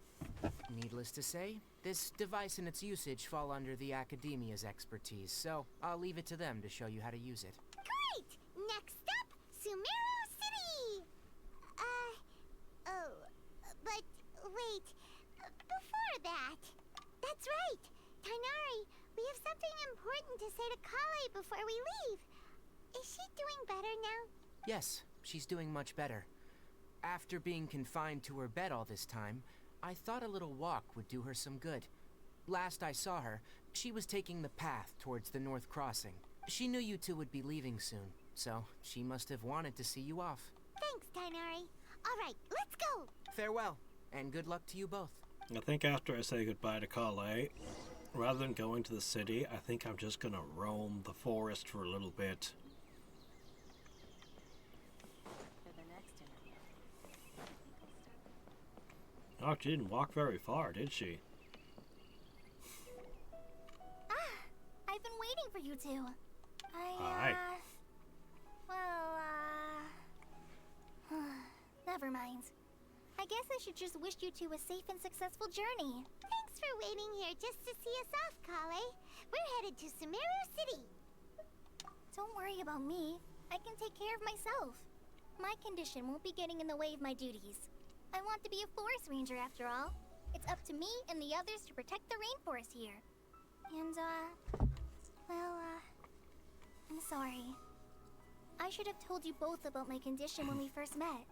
Needless to say, this device and its usage fall under the Academia's expertise, so I'll leave it to them to show you how to use it. Great! Next up, Sumeru City! But wait, before that, that's right! Tainari, we have something important to say to Kale before we leave. Is she doing better now? Yes, she's doing much better. After being confined to her bed all this time, I thought a little walk would do her some good. Last I saw her, she was taking the path towards the North Crossing. She knew you two would be leaving soon, so she must have wanted to see you off. Thanks, Tainari. All right, let's go! Farewell, and good luck to you both. I think after I say goodbye to Kale, rather than going to the city, I think I'm just gonna roam the forest for a little bit. Oh, she didn't walk very far, did she? I've been waiting for you two. Hi. Never mind. I guess I should just wish you two a safe and successful journey. Thanks for waiting here just to see us off, Kale. We're headed to Sumeru City. Don't worry about me. I can take care of myself. My condition won't be getting in the way of my duties. I want to be a forest ranger after all. It's up to me and the others to protect the rainforest here. And, I'm sorry. I should have told you both about my condition when we first met.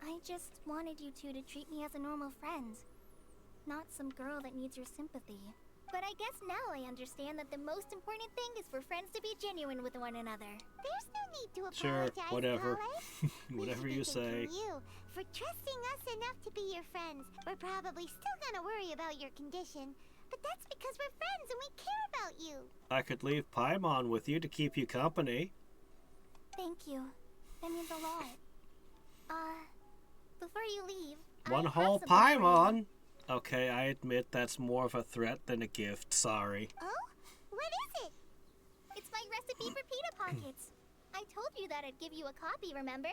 I just wanted you two to treat me as a normal friend, not some girl that needs your sympathy. But I guess now I understand that the most important thing is for friends to be genuine with one another. There's no need to apologize, Sure, whatever. Kale. Whatever you say. You for trusting us enough to be your friends. We're probably still gonna worry about your condition, but that's because we're friends and we care about you. I could leave Paimon with you to keep you company. Thank you. That means a lot. Before you leave, One I have whole something for you. Paimon? Okay, I admit that's more of a threat than a gift, sorry. Oh? What is it? It's my recipe for pita pockets. I told you that I'd give you a copy, remember?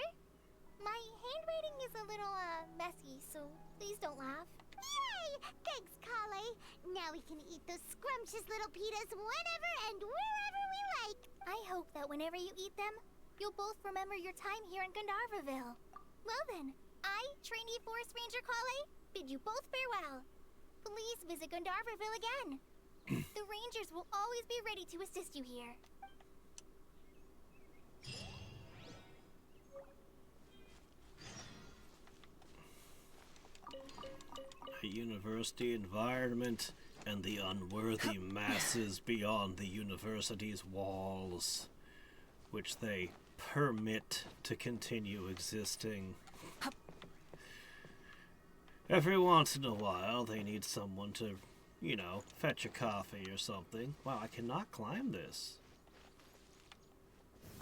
My handwriting is a little, messy, so please don't laugh. Yay! Thanks, Kale. Now we can eat those scrumptious little pitas whenever and wherever we like. I hope that whenever you eat them, you'll both remember your time here in Gandharvaville. Well then, I, trainee Forest Ranger Kale, bid you both farewell. Please visit Gandharvaville again. The Rangers will always be ready to assist you here. A university environment and the unworthy masses beyond the university's walls, which they permit to continue existing. Every once in a while, they need someone to, you know, fetch a coffee or something. Wow, I cannot climb this.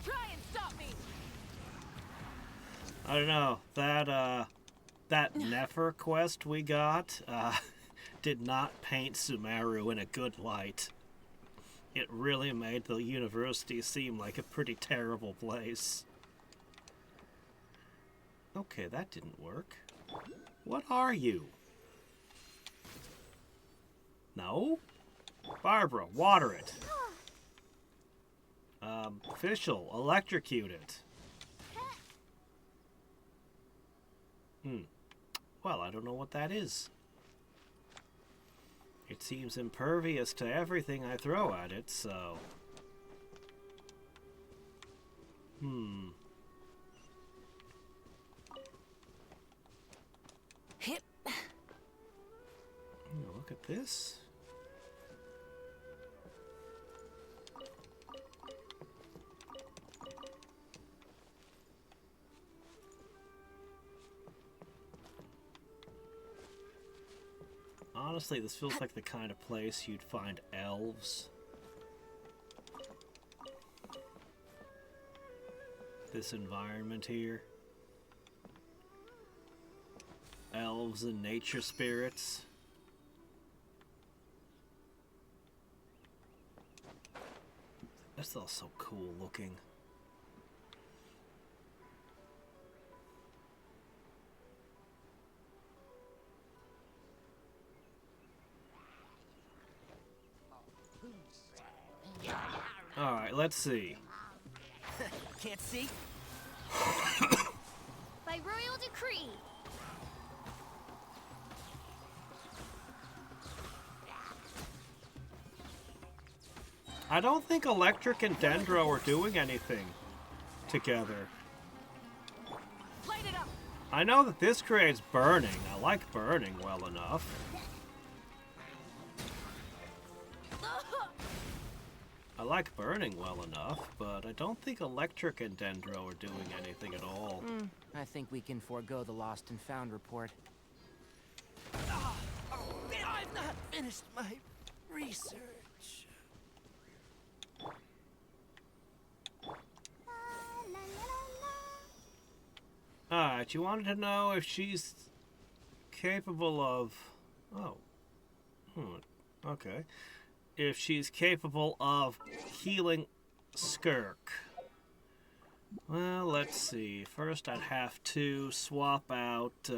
Try and stop me! I don't know, that Nefer quest we got, did not paint Sumeru in a good light. It really made the university seem like a pretty terrible place. Okay, that didn't work. What are you? No? Barbara, water it. Official, electrocute it. well, I don't know what that is. It seems impervious to everything I throw at it, so... Hit. Look at this. Honestly, this feels like the kind of place you'd find elves. This environment here. Elves and nature spirits. That's all so cool looking. Alright, let's see. Can't see? By royal decree. I don't think Electric and Dendro are doing anything together. Light it up. I know that this creates burning. I like burning well enough. I like burning well enough, but I don't think Electric and Dendro are doing anything at all. I think we can forego the lost and found report. I've not finished my research. Alright, you wanted to know if she's capable of... Oh. Okay. If she's capable of healing Skirk. Well, let's see. First, I'd have to swap out...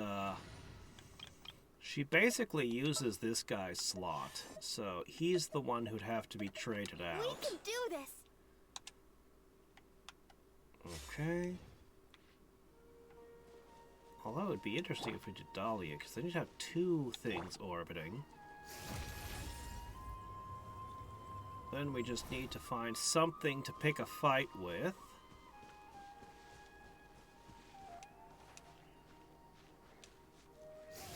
She basically uses this guy's slot, so he's the one who'd have to be traded out. We can do this. Okay. Although it'd be interesting if we did Dahlia, because then you'd have two things orbiting. Then we just need to find something to pick a fight with.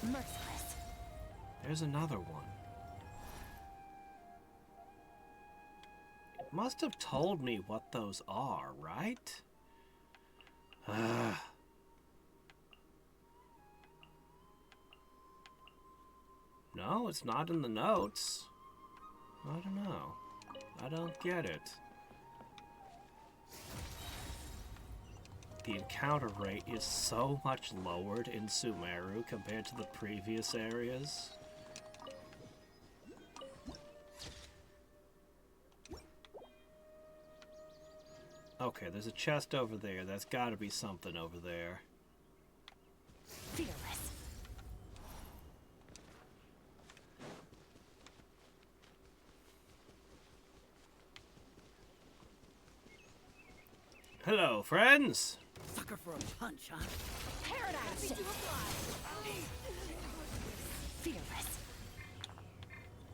Merciless. There's another one. It must have told me what those are, right? No, it's not in the notes. I don't know. I don't get it. The encounter rate is so much lowered in Sumeru compared to the previous areas. Okay, there's a chest over there. That's gotta be something over there. Fearless. Hello, friends! Sucker for a punch, huh? Paradise. Fearless.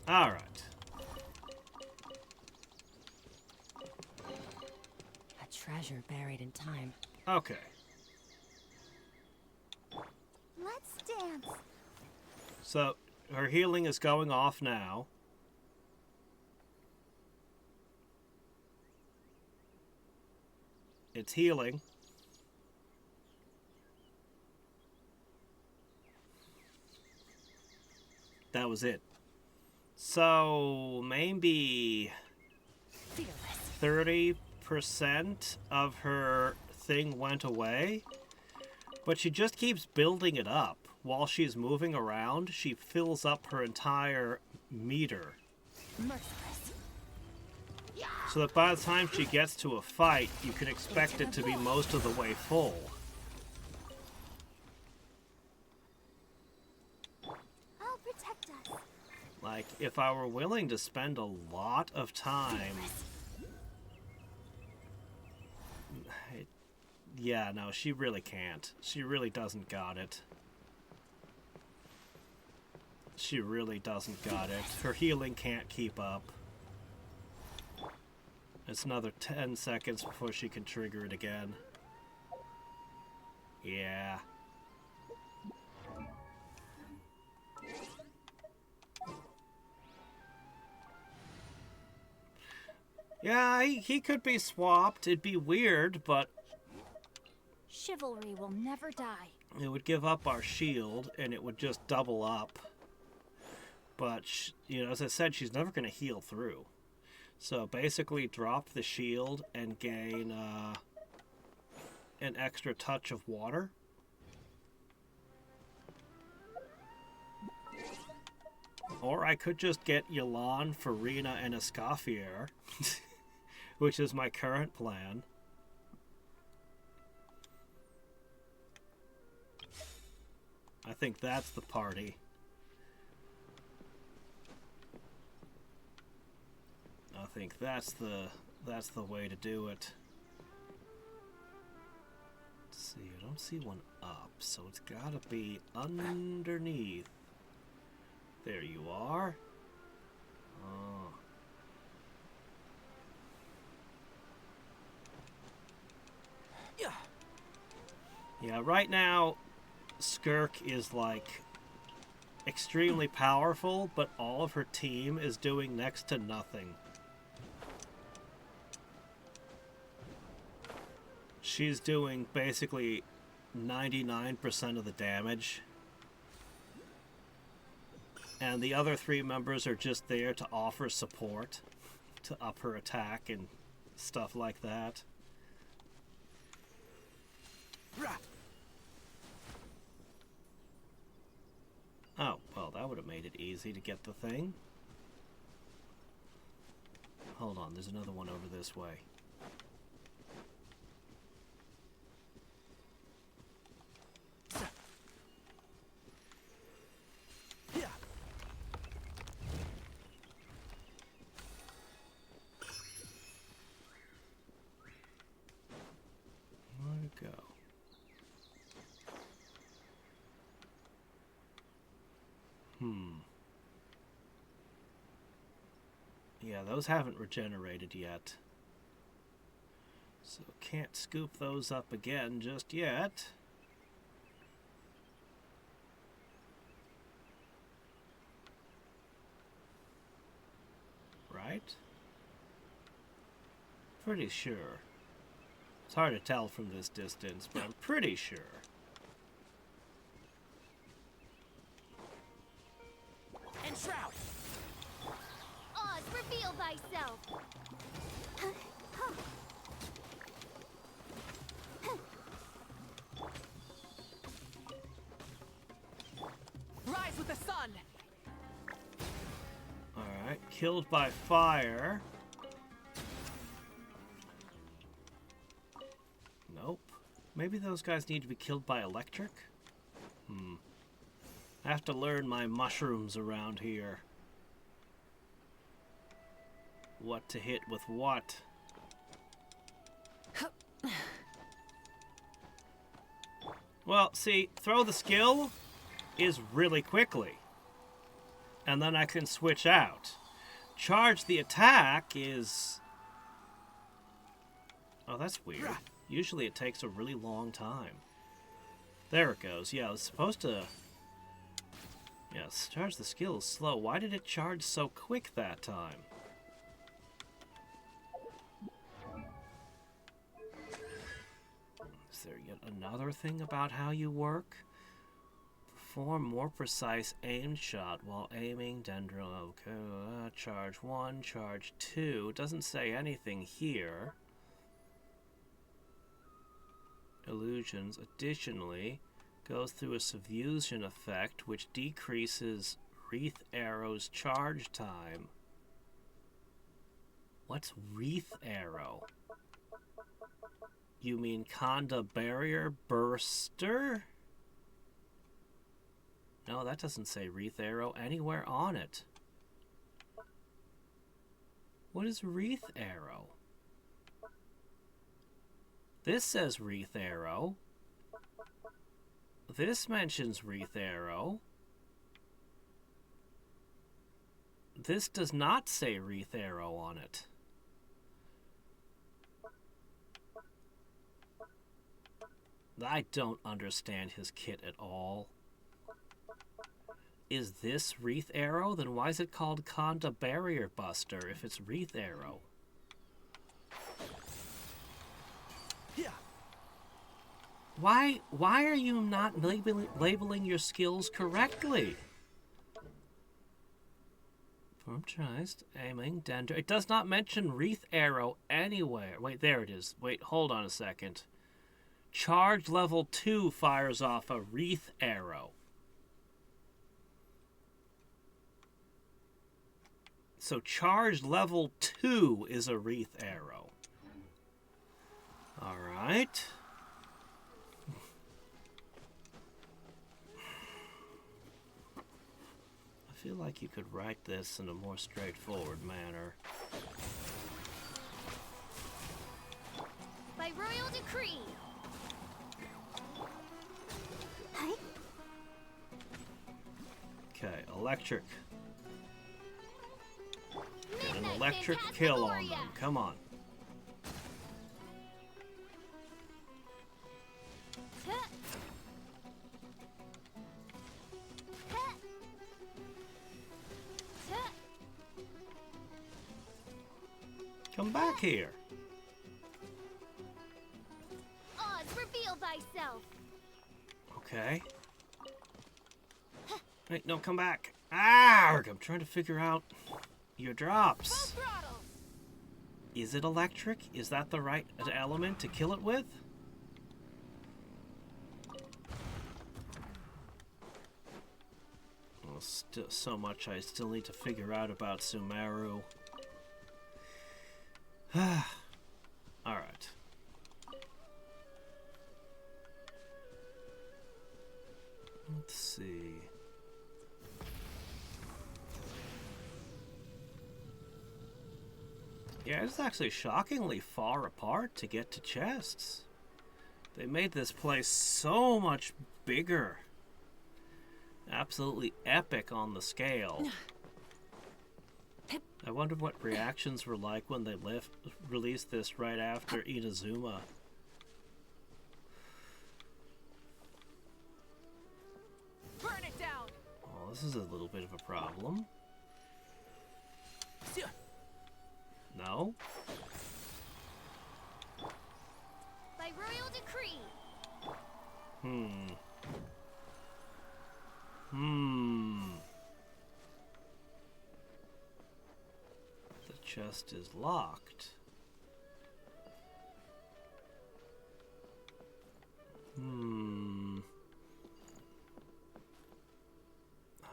Alright. A treasure buried in time. Okay. Let's dance. So, her healing is going off now. It's healing. That was it. So, maybe 30% of her thing went away. But she just keeps building it up. While she's moving around, she fills up her entire meter. Merciless. So that by the time she gets to a fight, you can expect it to be most of the way full. I'll protect us. Like, if I were willing to spend a lot of time... Yeah, no, she really can't. She really doesn't got it. She really doesn't got it. Her healing can't keep up. It's another 10 seconds before she can trigger it again. Yeah. Yeah, he could be swapped. It'd be weird, but Chivalry will never die. it would give up our shield, and it would just double up. But, you know, as I said, she's never going to heal through. So basically drop the shield and gain an extra touch of water. Or I could just get Yelan, Farina, and Escoffier, which is my current plan. I think that's the party. I think that's the way to do it. Let's see, I don't see one up, so it's gotta be underneath. There you are. Oh. Yeah, right now, Skirk is like extremely powerful, but all of her team is doing next to nothing. She's doing basically 99% of the damage. And the other 3 members are just there to offer support, to up her attack and stuff like that. Oh, well, that would have made it easy to get the thing. Hold on, there's another one over this way. Where'd it go? Yeah, those haven't regenerated yet. So can't scoop those up again just yet. Right? Pretty sure. It's hard to tell from this distance, but I'm pretty sure. Enshroud! Oz, reveal thyself! Rise with the sun! Alright, killed by fire. Nope. Maybe those guys need to be killed by electric? I have to learn my mushrooms around here. What to hit with what. Well, see, throw the skill is really quickly. And then I can switch out. Charge the attack is... Oh, that's weird. Usually it takes a really long time. There it goes. Yeah, it's supposed to... Yeah, charge the skill is slow. Why did it charge so quick that time? Is there yet another thing about how you work? Perform more precise aim shot while aiming Dendron. Okay, charge 1, charge 2. It doesn't say anything here. Illusions. Additionally, goes through a subfusion effect which decreases Wreath Arrow's charge time. What's Wreath Arrow? You mean Conda Barrier Burster? No, that doesn't say Wreath Arrow anywhere on it. What is Wreath Arrow? This says Wreath Arrow. This mentions Wreath Arrow. this does not say Wreath Arrow on it. I don't understand his kit at all. Is this Wreath Arrow? Then why is it called Conda Barrier Buster if it's Wreath Arrow? Yeah. Why are you not labeling your skills correctly? Formalized, aiming, dender. It does not mention Wreath Arrow anywhere. Wait, there it is. Wait, hold on a second. Charge level 2 fires off a Wreath Arrow. So charge level 2 is a Wreath Arrow. Alright. I feel like you could write this in a more straightforward manner. By royal decree. Okay, electric. Get an Midnight electric kill on Phantasmagoria. them. Come on. Huh. Huh. Huh. Come back here. Oz, reveal thyself. Okay. Wait, no, come back. Ah! I'm trying to figure out your drops. Full throttle. Is it electric? Is that the right element to kill it with? Well, still so much I still need to figure out about Sumeru. Alright. Let's see. Yeah, it's actually shockingly far apart to get to chests. They made this place so much bigger. Absolutely epic on the scale. I wonder what reactions were like when they released this right after Inazuma. Burn it down! Oh, this is a little bit of a problem. No? By royal decree. The chest is locked.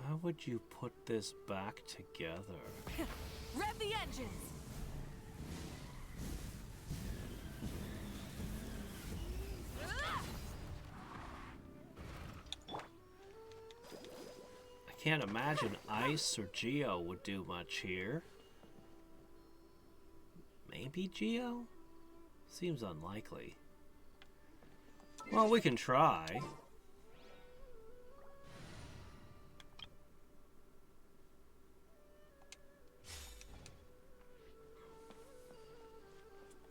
How would you put this back together? Rev the engines! I can't imagine Ice or Geo would do much here. Maybe Geo? Seems unlikely. Well, we can try.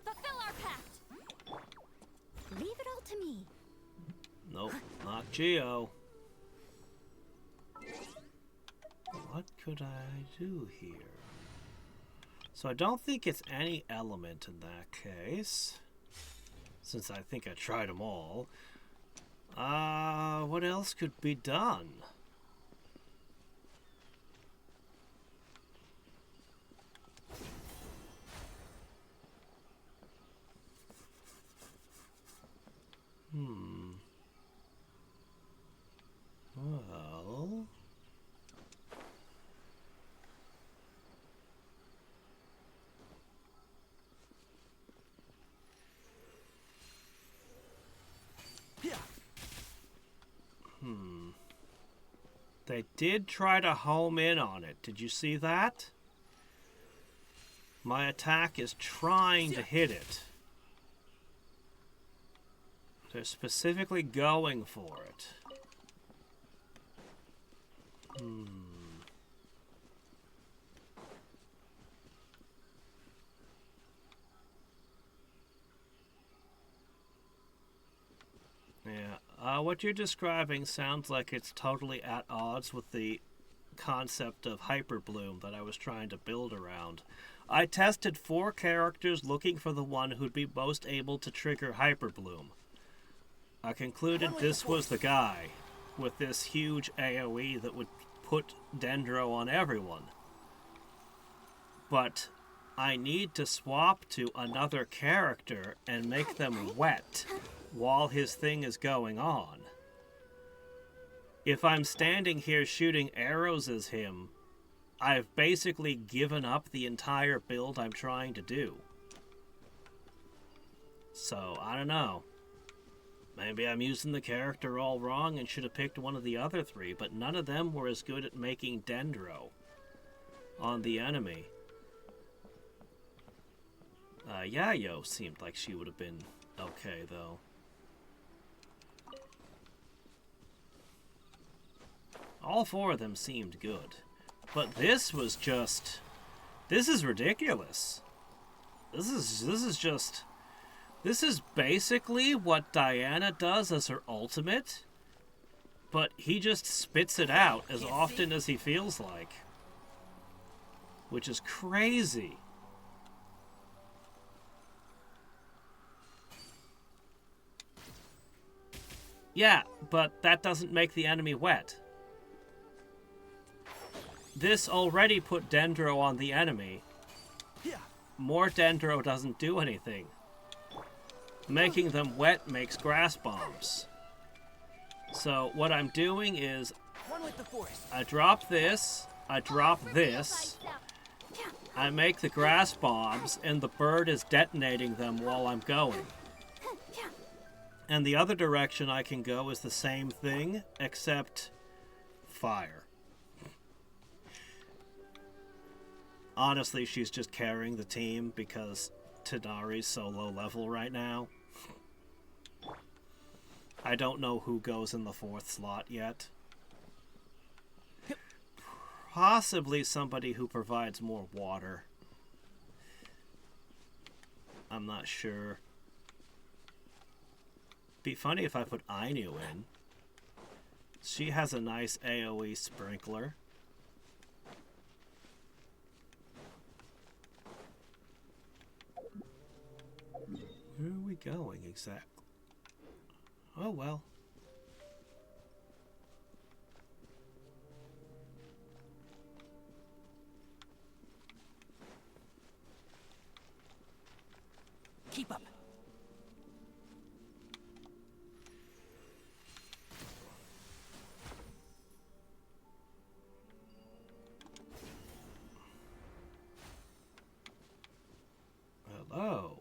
Fulfill our pact. Leave it all to me. Nope, not Geo. What could I do here? So I don't think it's any element in that case, since I think I tried them all. What else could be done? Well... They did try to home in on it. Did you see that? My attack is trying to hit it. They're specifically going for it. Now, what you're describing sounds like it's totally at odds with the concept of hyperbloom that I was trying to build around. I tested 4 characters looking for the one who'd be most able to trigger hyperbloom. I concluded this was the guy with this huge AoE that would put Dendro on everyone. But I need to swap to another character and make them wet while his thing is going on. If I'm standing here shooting arrows as him, I've basically given up the entire build I'm trying to do. So, I don't know. Maybe I'm using the character all wrong and should have picked one of the other 3, but none of them were as good at making Dendro on the enemy. Yayo seemed like she would have been okay, though. All 4 of them seemed good. But this was just... This is ridiculous. This is basically what Diana does as her ultimate, but he just spits it out as often as he feels like. Which is crazy. Yeah, but that doesn't make the enemy wet. This already put Dendro on the enemy. More Dendro doesn't do anything. Making them wet makes grass bombs. So what I'm doing is I drop this, I drop this, I make the grass bombs, and the bird is detonating them while I'm going. And the other direction I can go is the same thing, except fire. Honestly, she's just carrying the team because Tighnari's so low level right now. I don't know who goes in the 4th slot yet. Possibly somebody who provides more water. I'm not sure. Be funny if I put Ainu in. She has a nice AoE sprinkler. Where are we going exactly? Oh well. Keep up. Hello.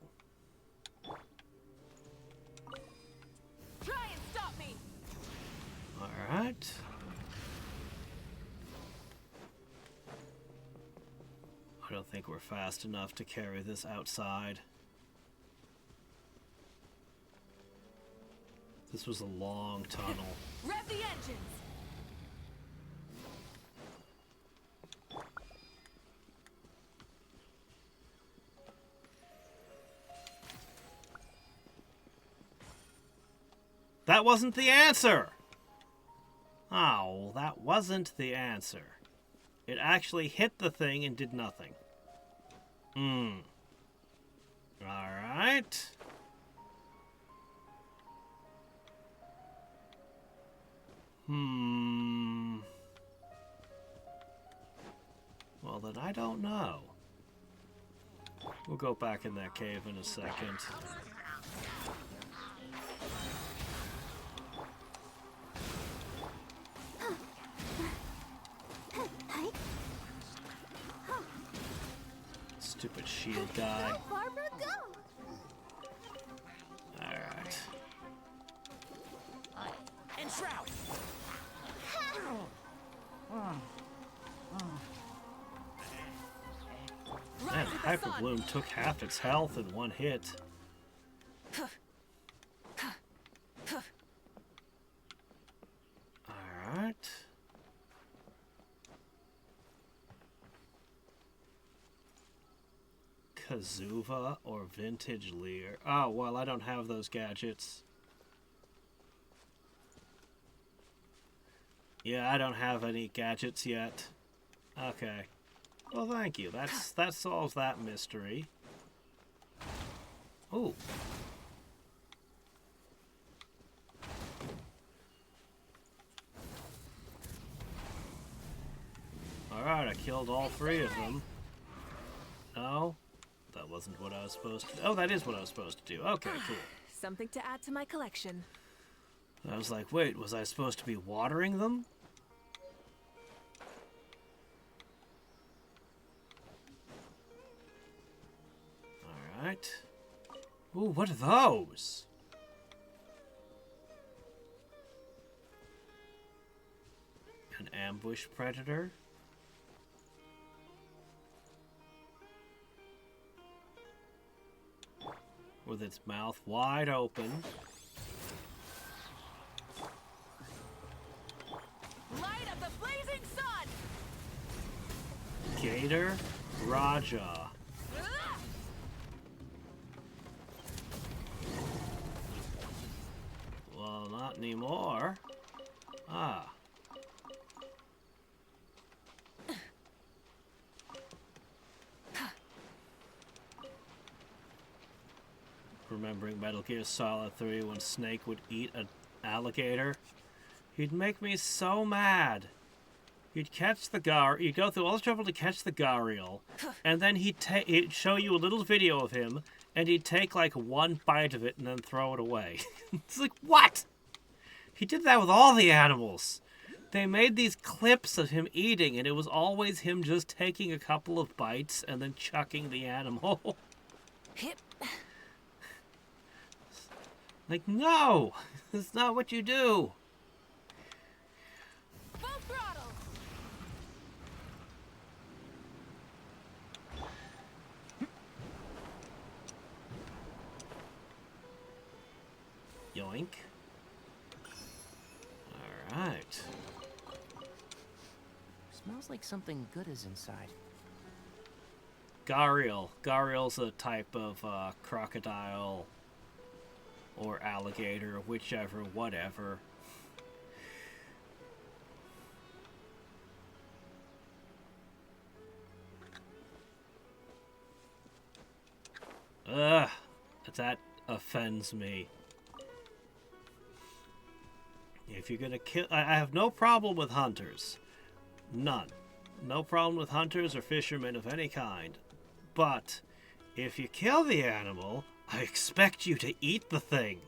Try and stop me. All right. I don't think we're fast enough to carry this outside. This was a long tunnel. Rev the engines. That wasn't the answer! Oh, that wasn't the answer. It actually hit the thing and did nothing. Alright. Well, then I don't know. We'll go back in that cave in a second. Stupid shield guy. Barbara, go! Alright. And shroud. Man, Hyper Bloom took half its health in one hit. Alright. Kazuva or Vintage Lear. Oh, well, I don't have those gadgets. Yeah, I don't have any gadgets yet. Okay. Well, thank you. That solves that mystery. Ooh. Alright, I killed all 3 of them. No? That wasn't what I was supposed to do. Oh, that is what I was supposed to do. Okay, cool. Something to add to my collection. I was like, wait, was I supposed to be watering them? Alright. Ooh, what are those? An ambush predator? With its mouth wide open. Light of the blazing sun! Gator Raja. Well, not anymore. Ah. Remembering Metal Gear Solid 3 when Snake would eat an alligator. He'd make me so mad. You'd catch the you'd go through all the trouble to catch the gharial, and then he'd show you a little video of him, and he'd take like one bite of it and then throw it away. It's like, what? He did that with all the animals. They made these clips of him eating, and it was always him just taking a couple of bites and then chucking the animal. Like, no! That's not what you do! Full throttle! Yoink. Alright. Smells like something good is inside. Gharial. Gharial's a type of crocodile or alligator, whichever, whatever. Ugh, that offends me. If you're gonna kill... I have no problem with hunters. None. No problem with hunters or fishermen of any kind. But if you kill the animal, I expect you to eat the thing.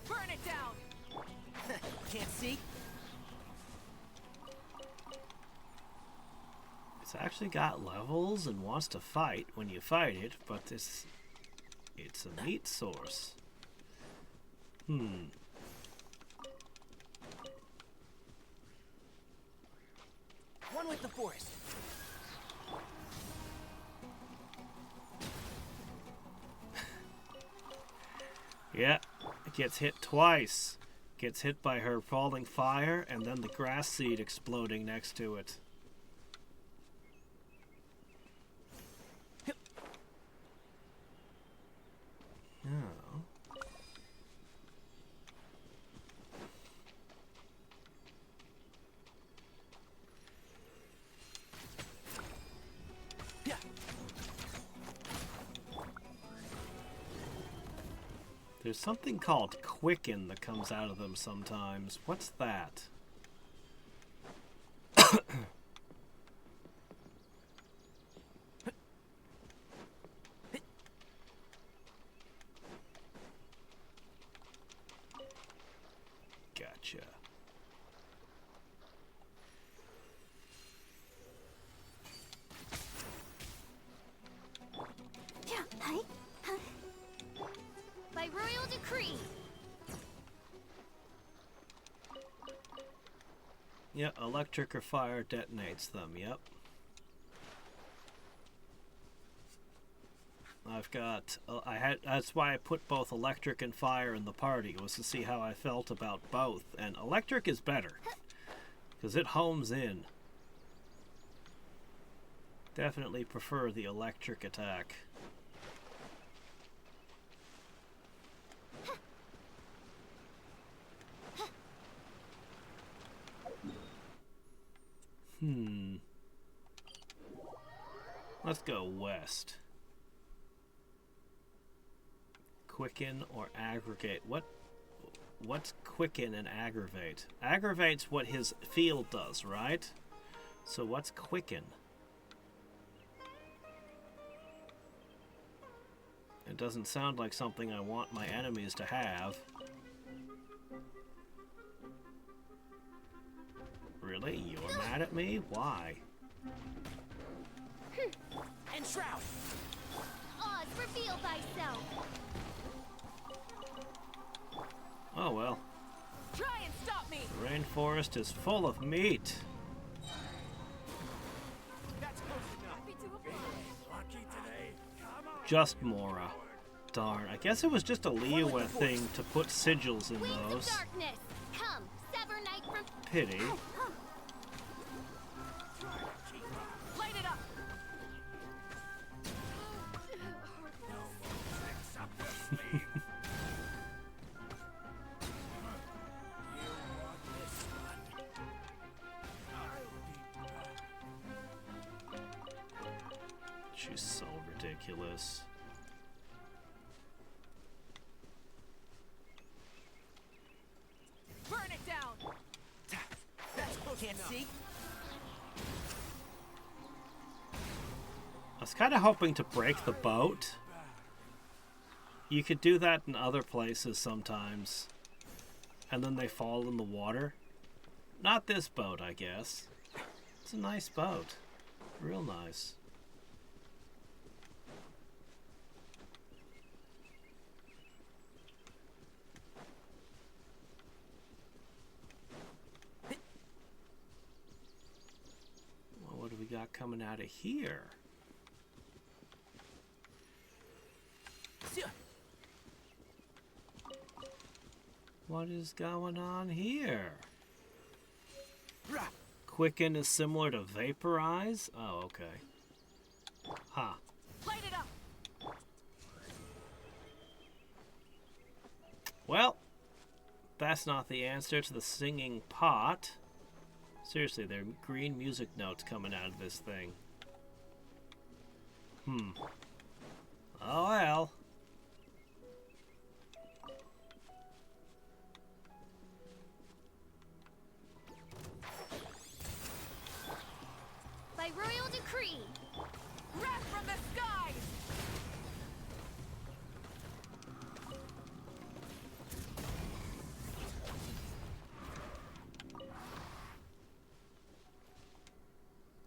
Burn it down! Can't see? It's actually got levels and wants to fight when you fight it, but it's a meat source. One with the forest. Yeah, it gets hit twice. Gets hit by her falling fire, and then the grass seed exploding next to it. Oh. Yeah. There's something called Quicken that comes out of them sometimes. What's that? Gotcha. By royal decree. Yeah, electric or fire detonates them, yep. I've got, that's why I put both electric and fire in the party, was to see how I felt about both. And electric is better, because it homes in. Definitely prefer the electric attack. Let's go west. Quicken or aggravate. What's quicken and aggravate? Aggravate's what his field does, right? So what's quicken? It doesn't sound like something I want my enemies to have. Really? You're mad at me? Why? And Shroud! Oz, reveal thyself! Oh well. Try and stop me! The rainforest is full of meat. That's close enough. Happy to oblige. Lucky today. Come on. Just Mora. Darn, I guess it was just a Liyue thing to put sigils in Wings those. of darkness! Come, sever night from... Pity. Light it up! Tricks up your sleeve. You want this one? I'll be back. She's so ridiculous. Burn it down! That's close Can't enough. see? I was kind of hoping to break the boat. You could do that in other places sometimes. And then they fall in the water. Not this boat, I guess. It's a nice boat. Real nice. Well, what do we got coming out of here? What is going on here? Quicken is similar to vaporize? Oh, okay. Huh. Light it up! Well, that's not the answer to the singing pot. Seriously, there are green music notes coming out of this thing. Oh well. By royal decree! Wrath from the skies!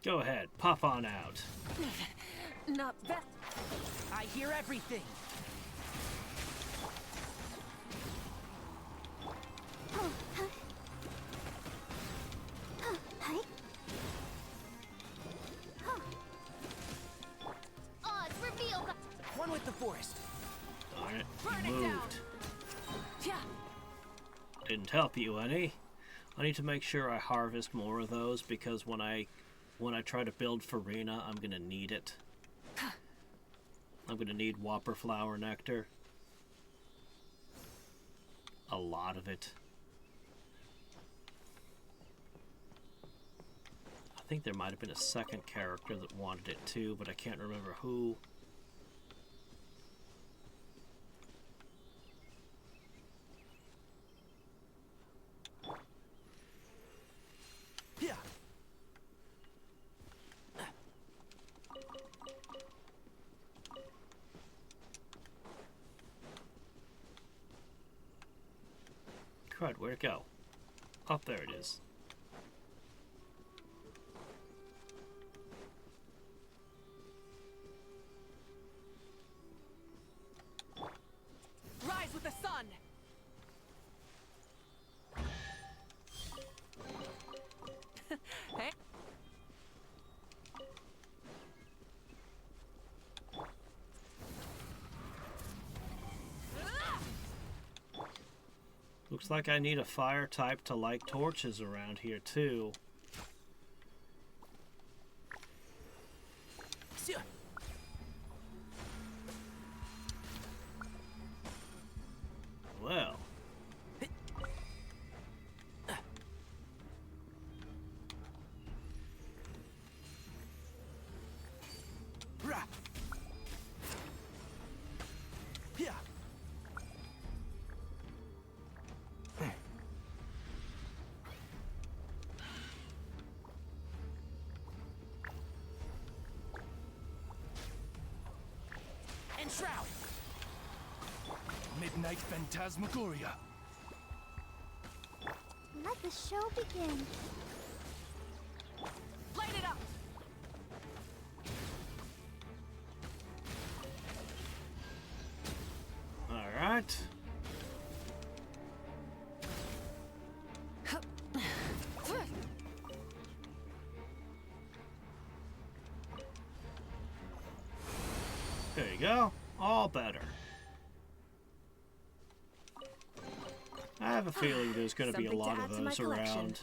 Go ahead, pop on out. Not that. I hear everything. Oz, reveal thy... One with the forest. Darn it, Burn you it down. moved. Yeah. Didn't help you any. I need to make sure I harvest more of those because when I try to build Farina, I'm gonna need it. I'm gonna need Whopper Flower Nectar. A lot of it. I think there might have been a second character that wanted it too, but I can't remember who. Yeah. Crud, where'd it go? Oh, there it is. Rise with the sun! Looks like I need a fire type to light torches around here too. Well. Shroud! Midnight Phantasmagoria. Let the show begin. Light it up! Alright. There you go. All better. I have a feeling there's going to be a Something to lot add of to my those collection. around.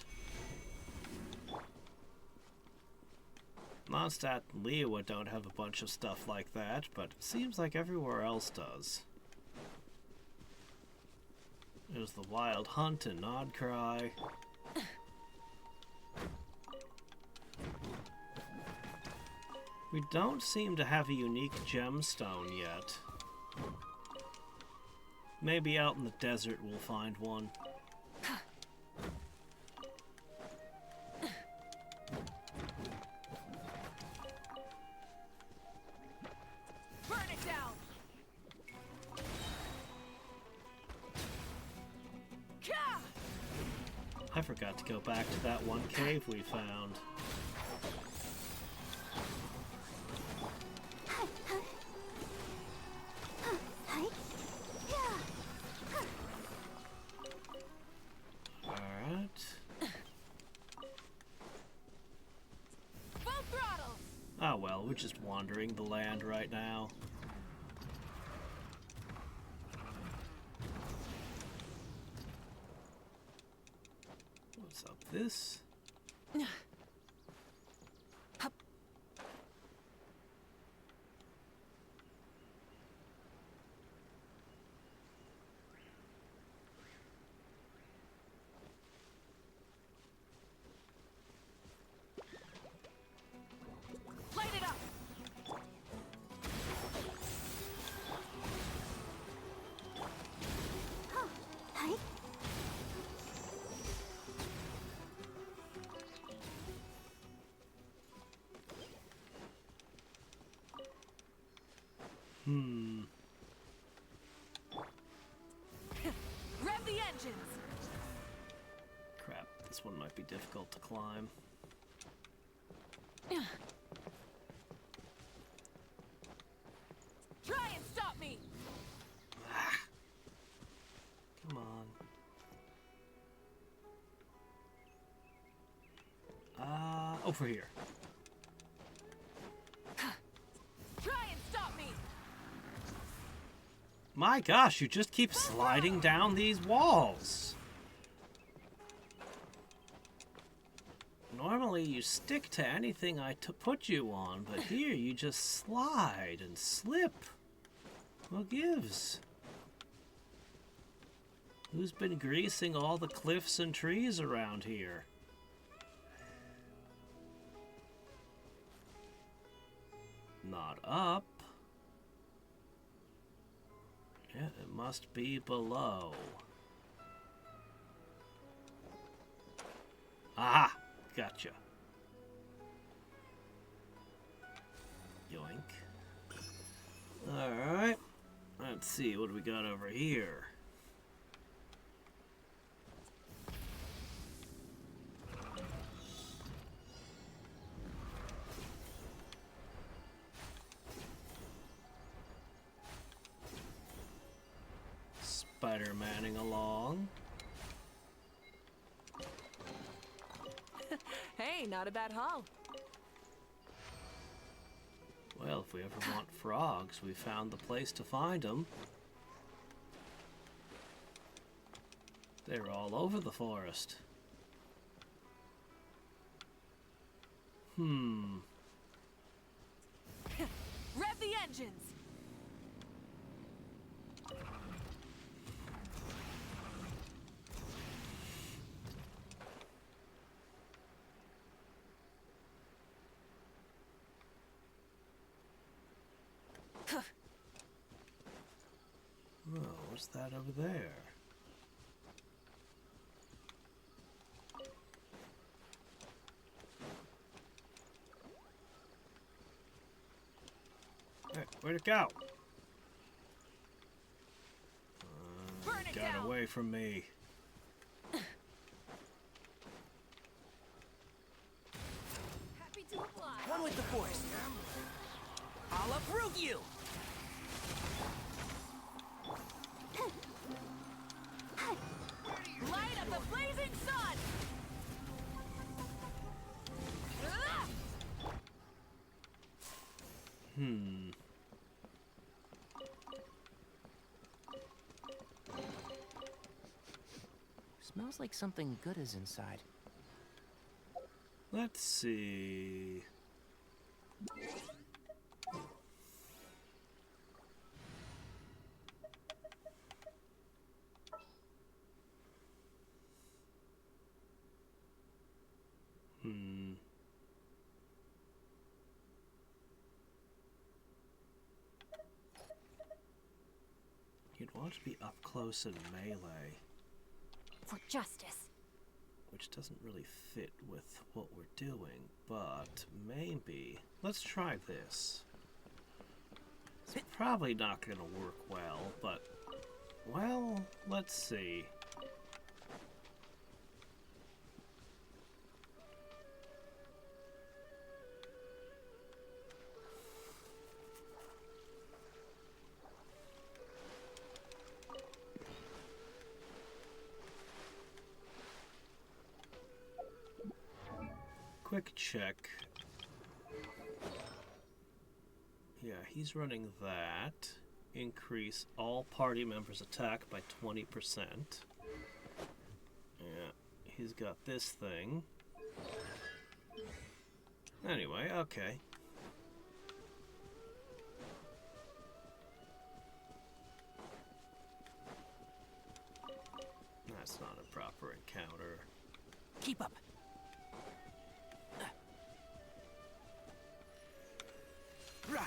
Mondstadt and Liyue don't have a bunch of stuff like that, but it seems like everywhere else does. There's the Wild Hunt and Nodcry. We don't seem to have a unique gemstone yet. Maybe out in the desert we'll find one. Burn it down! Ka! I forgot to go back to that one cave we found. Alright. Full throttle! Oh well, we're just wandering the land right now. What's up this? Light it up! Hi. Rev the engines! Crap, this one might be difficult to climb. Try and stop me! Come on. Over here. Try and stop me! My gosh, you just keep sliding down these walls. Normally you stick to anything I put you on, but here you just slide and slip. What gives? Who's been greasing all the cliffs and trees around here? Not up. Yeah, it must be below. Aha! Gotcha. Yoink. Alright. Let's see, what do we got over here? Spider-Manning along. Hey, not a bad haul. Well, if we ever want frogs, we found the place to find them. They're all over the forest. Rev the engines! Oh, what's that over there? Hey, where'd it go? Burn it Got down. away from me. Happy to oblige. One with the forest. I'll uproot you! Light up the blazing sun! Ah! Smells like something good is inside. Let's see. You'd want to be up close and melee, For justice. which doesn't really fit with what we're doing, but maybe. Let's try this. It's probably not going to work well, but, well, let's see. Quick check. Yeah, he's running that. Increase all party members' attack by 20%. Yeah, he's got this thing. Anyway, okay. That's not a proper encounter. Keep up. Rah!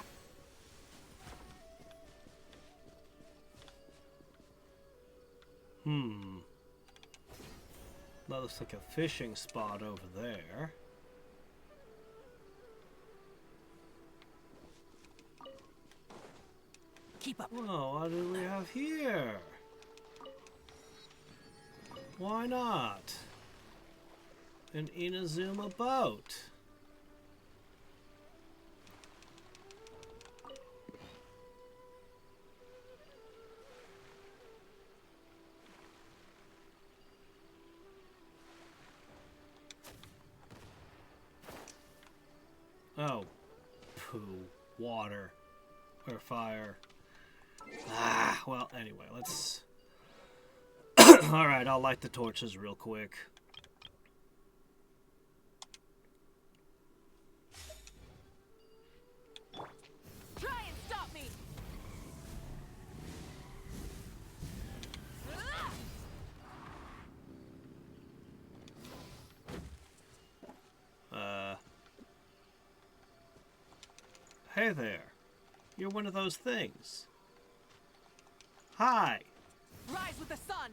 That looks like a fishing spot over there. Keep up. Whoa, what do we have here? Why not? An Inazuma boat. Oh, poo, water, or fire. Ah, well, anyway, let's... Alright, I'll light the torches real quick. Try and stop me! Ah! Hey there. You're one of those things. Hi. Rise with the sun!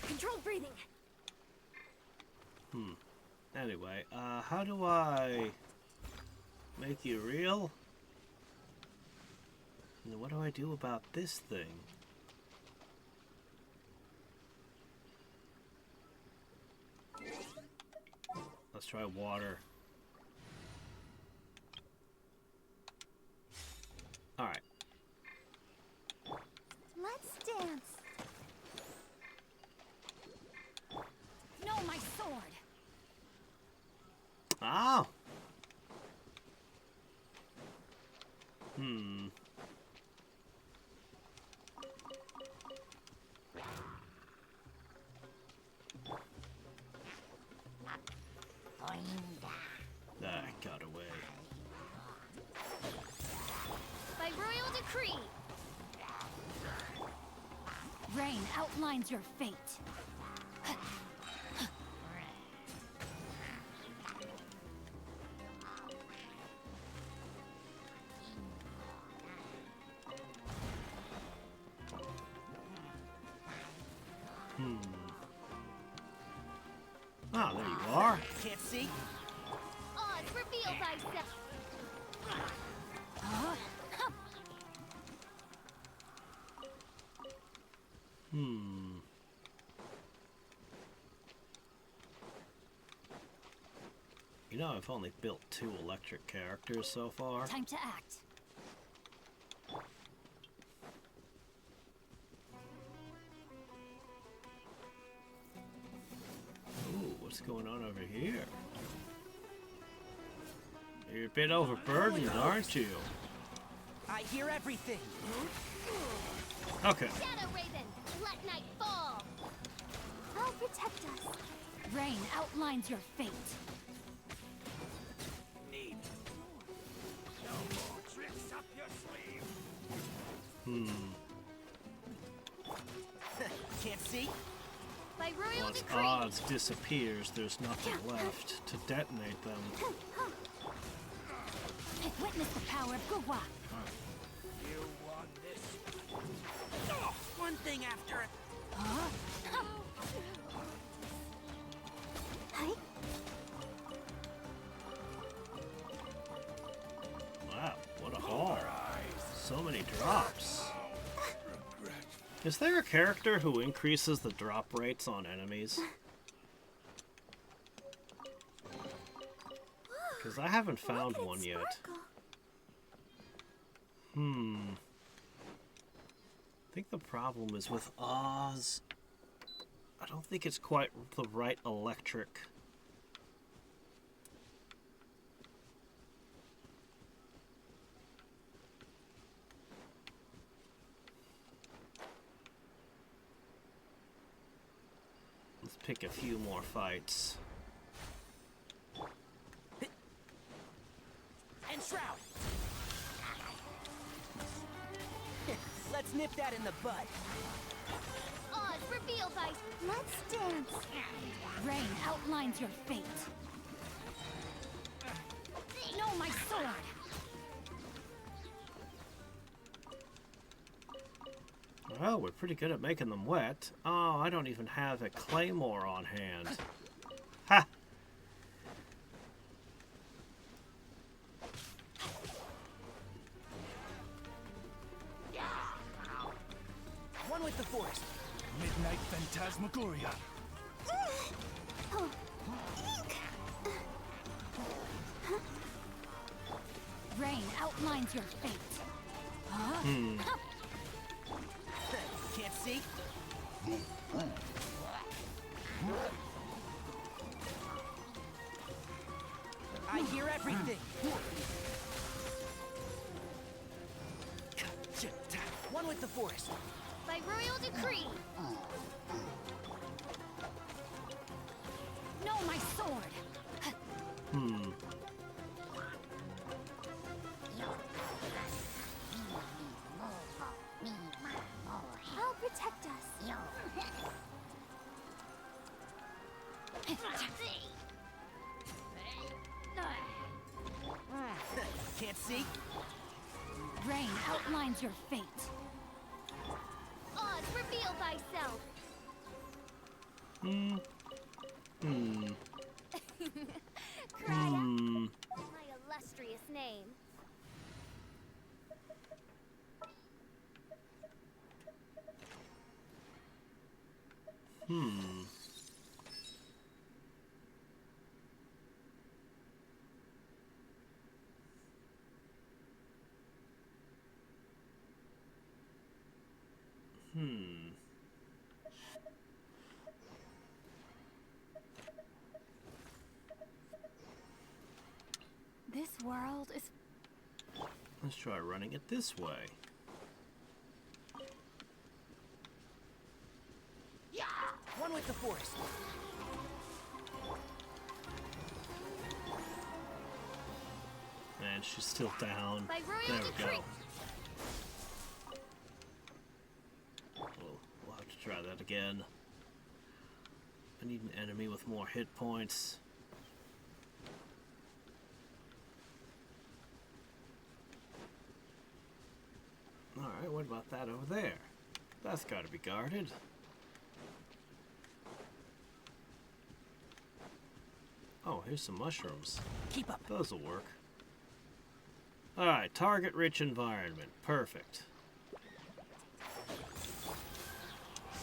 Controlled breathing. Anyway, how do I make you real? And what do I do about this thing? Let's try water. Alright. Let's dance. No, my sword. Ah! Rain outlines your fate. Ah, there you are. Can't see? Oz, reveal thyself. You know, I've only built 2 electric characters so far. Time to act. Ooh, what's going on over here? You're a bit overburdened, aren't you? I hear everything. Okay. Shadow Raven, let night fall. I'll protect us. Rain outlines your fate. Need. No more tricks up your sleeve. Can't see? By royal Once decree. Oz disappears, there's nothing left to detonate them. Witness the power of Gugwa. You want this? One thing after it. Hi. Wow, what a haul. So many drops. Is there a character who increases the drop rates on enemies? Because I haven't found Look at one yet. Sparkle. I think the problem is with Oz. I don't think it's quite the right electric. Let's pick a few more fights. And Shroud. Let's nip that in the bud. Oz, reveal thyself. Let's dance. Rain outlines your fate. No, my sword. Well, we're pretty good at making them wet. Oh, I don't even have a claymore on hand. Ha! One with the forest. Midnight Phantasmagoria. Rain outlines your fate. Can't see? I hear everything. One with the forest. By royal decree. No, my sword. I'll protect us. Can't see? Rain outlines your fate. Oz, reveal thyself. Kraya, my illustrious name. This world is Let's try running it this way. One with the forest. And she's still down. By royal There we decree. go. We'll have Try that again. I need an enemy with more hit points. Alright, what about that over there? That's gotta be guarded. Oh, here's some mushrooms. Keep up. Those'll work. Alright, target-rich environment. Perfect.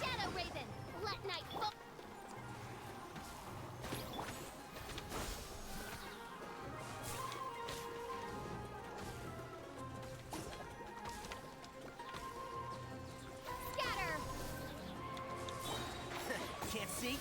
Shadow Raven, let night fall. Scatter. Can't see?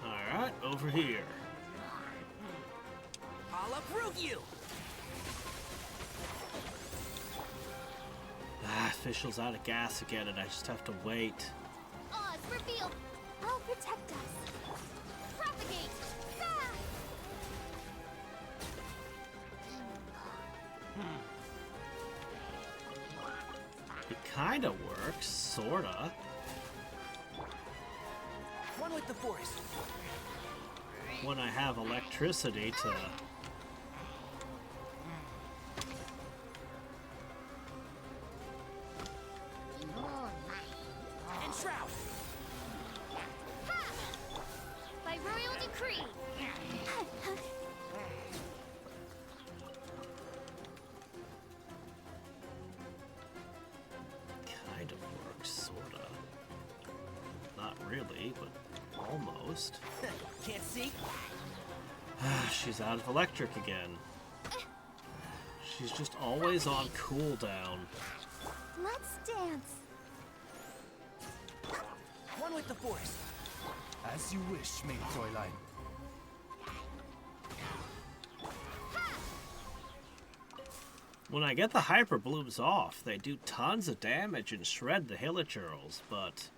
Alright, over here. I'll uproot you! Official's out of gas again and I just have to wait. Oz, reveal. I'll protect us. Propagate. Ah! It kinda works, sorta. One with the forest. When I have electricity to... And shroud. Ha! By royal decree. Kind of works, sorta. Not really, but almost. Can't see? She's out of electric again. She's just always on cooldown. Let's dance. One with the forest. As you wish, Maid Fräulein. When I get the hyper blooms off, they do tons of damage and shred the hilichurls, but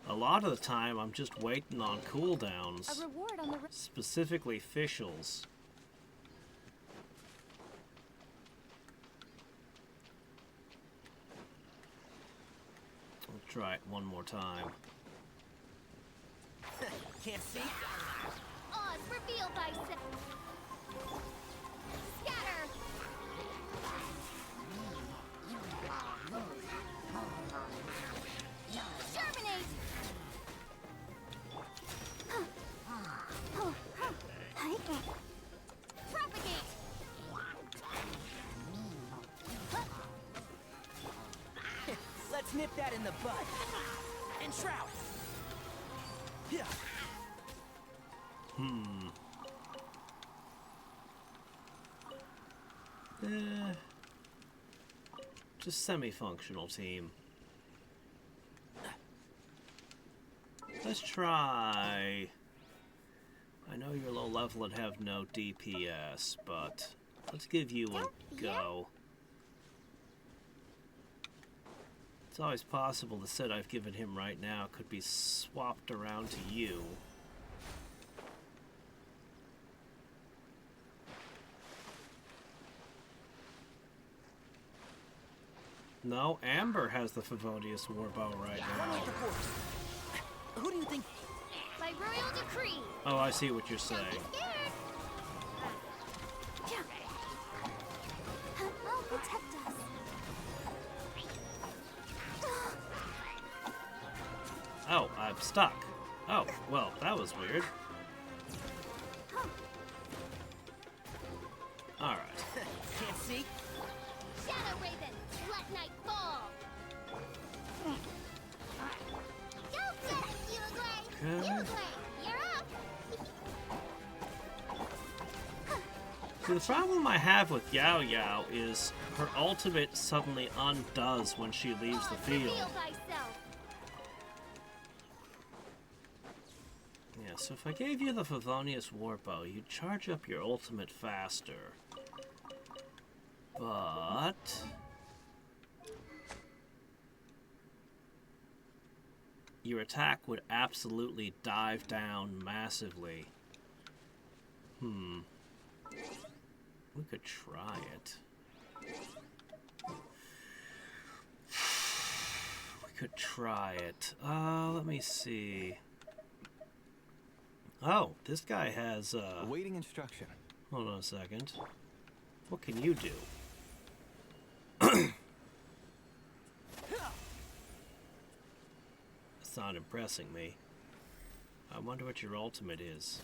a lot of the time I'm just waiting on cooldowns. A reward on the Specifically officials. I'll try it one more time. Can't see? Oz, reveal thyself. Scatter. Germinate. Propagate. Let's nip that in the bud. And shroud. Yeah. Just semi-functional team. Let's try... I know you're low level and have no DPS, but let's give you a go. It's always possible the set I've given him right now could be swapped around to you. No, Amber has the Favonius Warbow right One with the now. forest. Who do you think? By royal decree. Oh, I see what you're saying. Scared. I'll protect us. Oh, I'm stuck. Oh, well, that was weird. Alright. Can't see? Shadow Raven, let night fall. Go get it, Uruguay. Okay. Uruguay, you're up. See, the problem I have with Yao Yao is her ultimate suddenly undoes when she leaves the Oz, field. reveal thyself. Yeah, so if I gave you the Favonius Warbow, you'd charge up your ultimate faster. But... your attack would absolutely dive down massively. We could try it. We could try it. Let me see. Oh, this guy has, Awaiting instruction. Hold on a second. What can you do? It's not impressing me. I wonder what your ultimate is.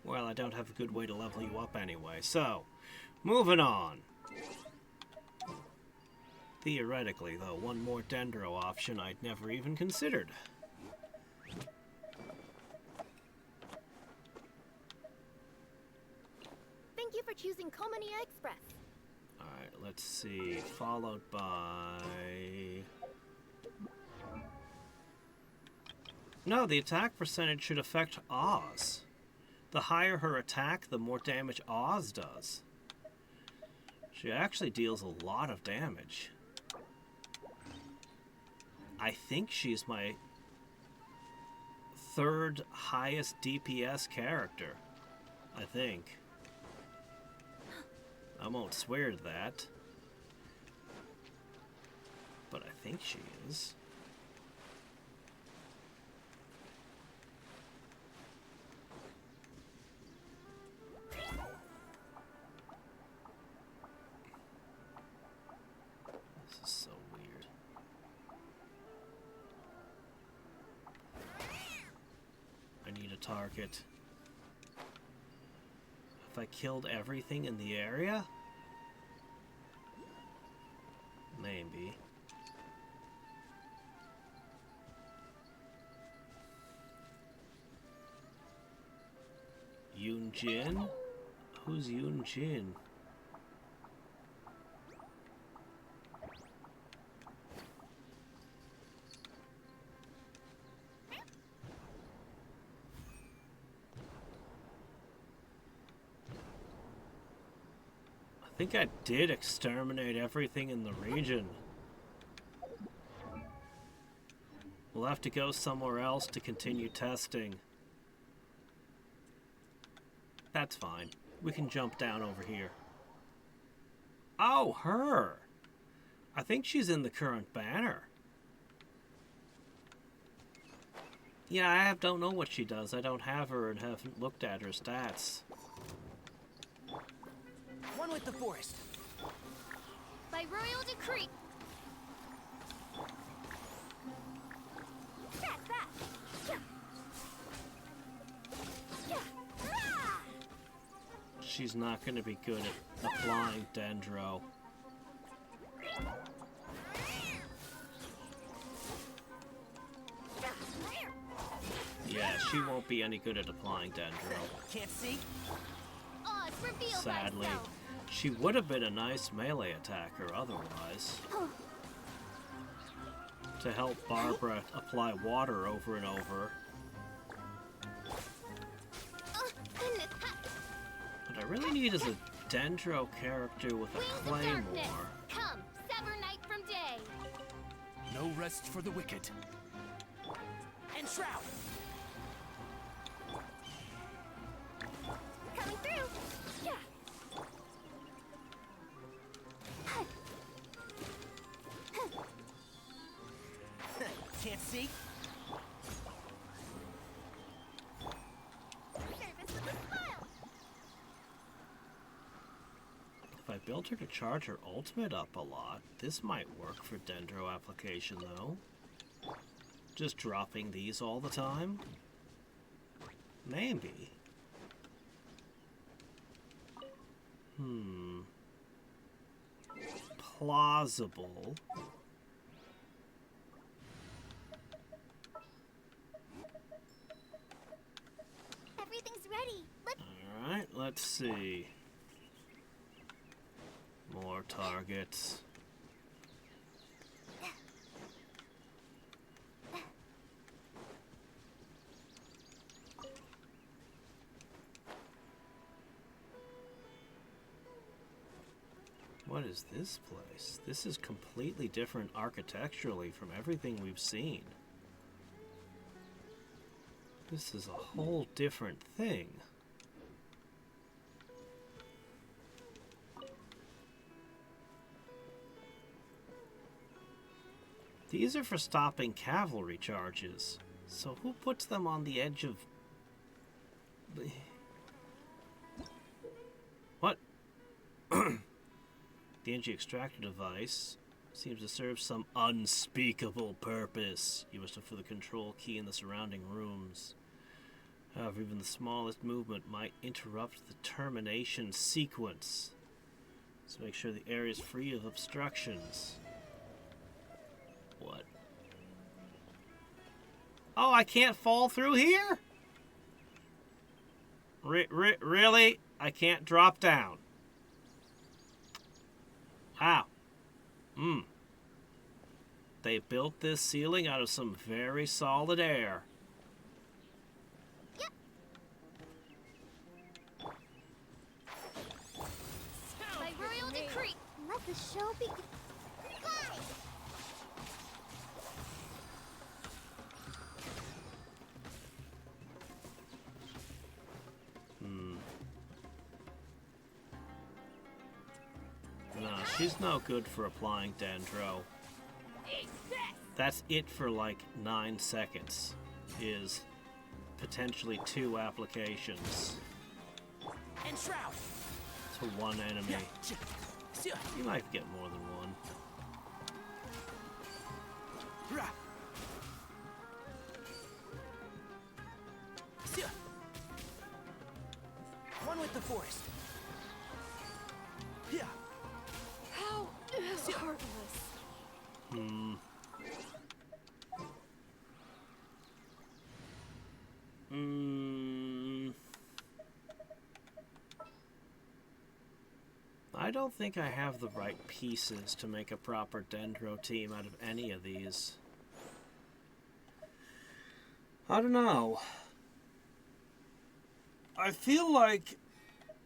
Well, I don't have a good way to level you up anyway, so moving on. Theoretically, though, one more Dendro option I'd never even considered. Thank you for choosing Komania Express. Alright, let's see. Followed by... No, the attack percentage should affect Oz. The higher her attack, the more damage Oz does. She actually deals a lot of damage. I think she's my third highest DPS character. I think. I won't swear to that. But I think she is. This is so weird. I need a target. Have I killed everything in the area? Maybe. Yoon-jin? Who's Yoon-jin? I think I did exterminate everything in the region. We'll have to go somewhere else to continue testing. That's fine. We can jump down over here. Oh, her! I think she's in the current banner. Yeah, don't know what she does. I don't have her and haven't looked at her stats. One with the forest. By royal decree. That's that. She's not going to be good at applying Dendro. Yeah, she won't be any good at applying Dendro. Can't see? Oz, reveal Sadly. thyself. She would have been a nice melee attacker otherwise. To help Barbara apply water over and over. Goodness. What I really need is a Dendro character with a Wings of darkness. claymore. Come, sever night from day. No rest for the wicked. And shroud. Coming through. Yeah. Can't see? Service with a smile. If I built her to charge her ultimate up a lot, this might work for Dendro application though. Just dropping these all the time? Maybe. Plausible. Everything's ready. Let's Alright, let's see. More targets. What What is this place? This is completely different architecturally from everything we've seen. This is a whole different thing. These are for stopping cavalry charges. So who puts them on the edge of... What? The energy extractor device seems to serve some unspeakable purpose. You must look for the control key in the surrounding rooms. However, even the smallest movement might interrupt the termination sequence. So make sure the area is free of obstructions. What? Oh, I can't fall through here? Really? I can't drop down. Wow. They built this ceiling out of some very solid air. Yep. By royal decree, let the show begin. Fly! Nah, she's no good for applying Dendro. That's it for like 9 seconds. Is potentially 2 applications And Shroud. to one enemy. You might get more than one. One with the forest. How heartless. I don't think I have the right pieces to make a proper Dendro team out of any of these. I don't know. I feel like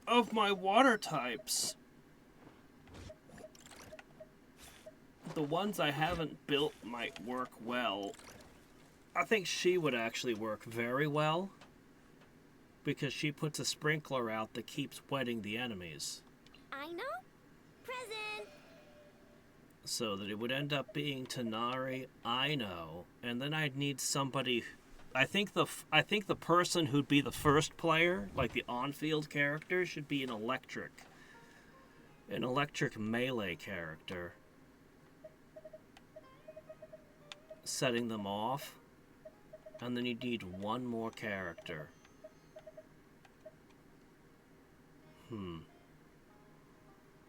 of my water types, the ones I haven't built might work well. I think she would actually work very well because she puts a sprinkler out that keeps wetting the enemies. I know. Present. So that it would end up being Tanari, Aino, and then I'd need somebody. I think the person who'd be the first player, like the on-field character, should be an electric melee character, setting them off, and then you'd need one more character.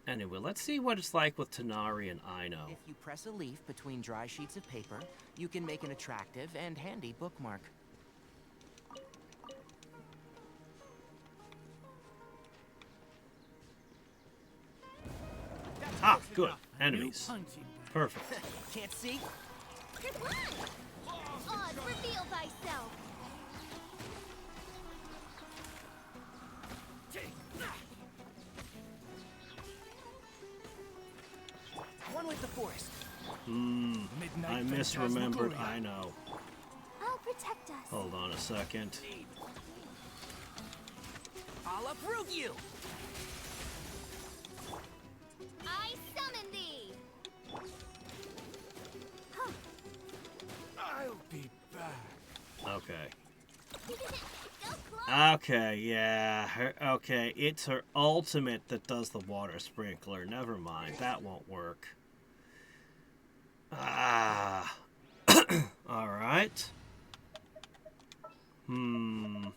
Anyway, let's see what it's like with Tanari and Aino. If you press a leaf between dry sheets of paper, you can make an attractive and handy bookmark. Ah, good. Enemies. Perfect. Can't see? Good one. Oz, reveal thyself. One with the forest. I misremembered Aino. I'll protect us. Hold on a second. I'll uproot you. I summon thee. I'll be back. Okay. Go close. Okay, yeah. Okay, it's her ultimate that does the water sprinkler. Never mind. That won't work. Ah. Alright. I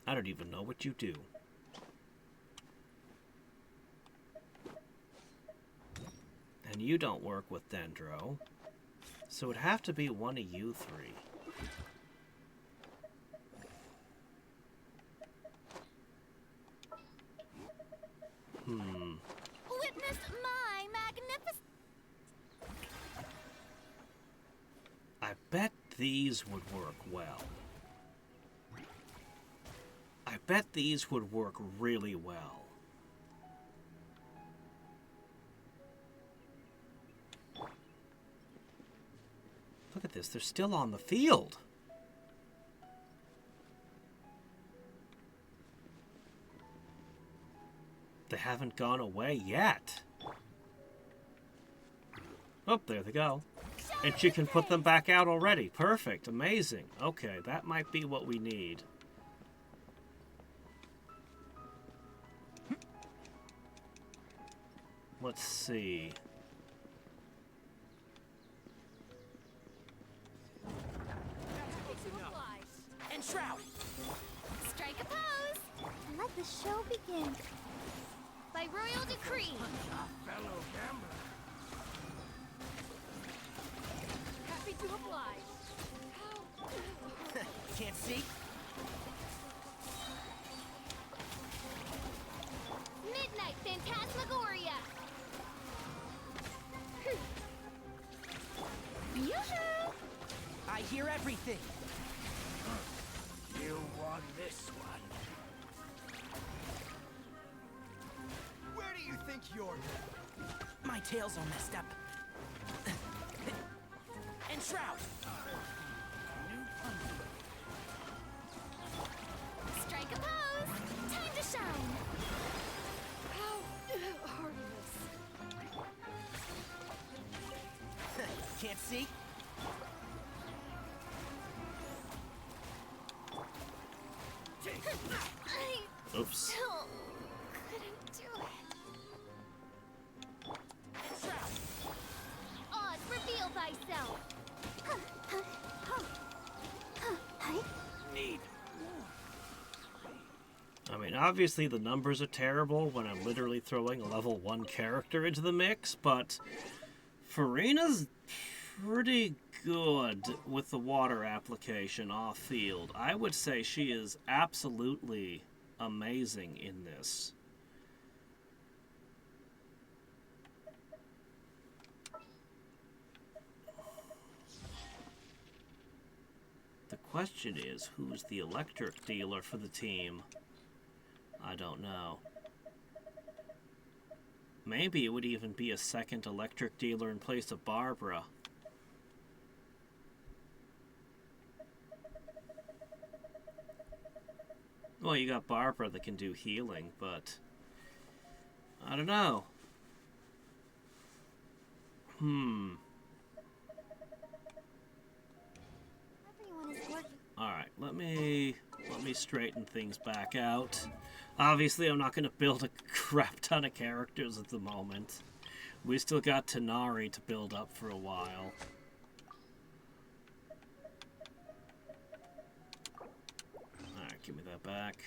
don't even know what you do. And you don't work with Dendro. So it'd have to be one of you three. Witness my magnificent. I bet these would work well. I bet these would work really well. at this. They're still on the field. They haven't gone away yet. Oh, there they go. And she can put them back out already. Perfect. Amazing. Okay, that might be what we need. Let's see. And Shroud! Strike a pose! And let the show begin. By royal decree. Fellow gambler. Happy to oblige. Can't see? Midnight Phantasmagoria. Yoo-hoo! I hear everything. You won this one. Where do you think you're going? My tail's all messed up. And Shroud! Strike a pose. Time to shine. How heartless. Can't see? I Oops. still couldn't do it. And Shroud! Oz, reveal thyself. Need. I mean, obviously the numbers are terrible when I'm literally throwing a level 1 character into the mix, but Farina's pretty good with the water application off-field. I would say she is absolutely amazing in this. The question is, who's the electric dealer for the team? I don't know. Maybe it would even be a second electric dealer in place of Barbara. Well, you got Barbara that can do healing, but I don't know. Everyone is working. Alright, let me straighten things back out. Obviously, I'm not going to build a crap ton of characters at the moment. We still got Tanari to build up for a while. Alright, give me that back.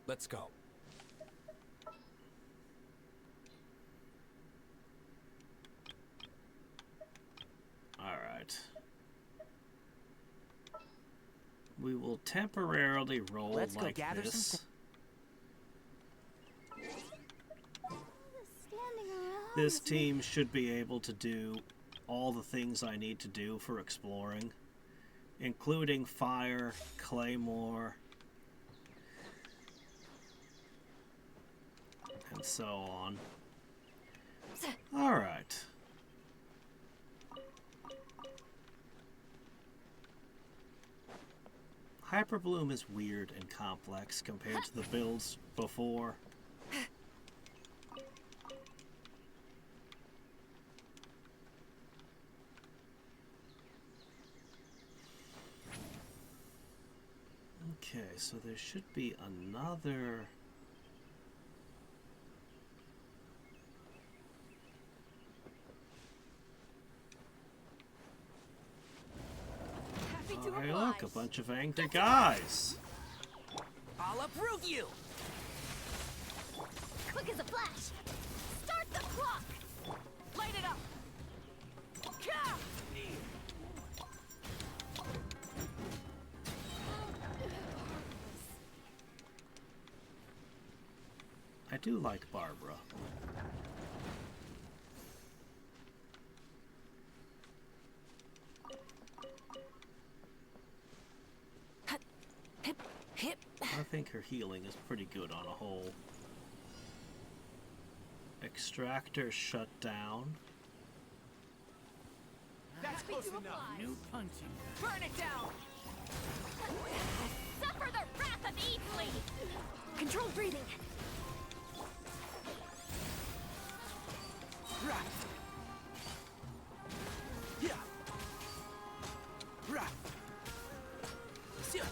Let's go. Alright. We will temporarily roll Let's go like gather this. Standing around. This team should be able to do all the things I need to do for exploring, including fire, claymore, and so on. Alright. Hyperbloom is weird and complex compared to the builds before. Okay, so there should be another... Happy to Oh, hey, oblige. look, a bunch of angry guys. I'll approve you! Quick as a flash. Start the clock. Light it up. Ka! I do like Barbara. I think her healing is pretty good on a whole. Extractor shut down. That's close enough. New punching. Burn it down! Suffer the wrath of Eatly! Control breathing. Right. Yeah. Right. See ya.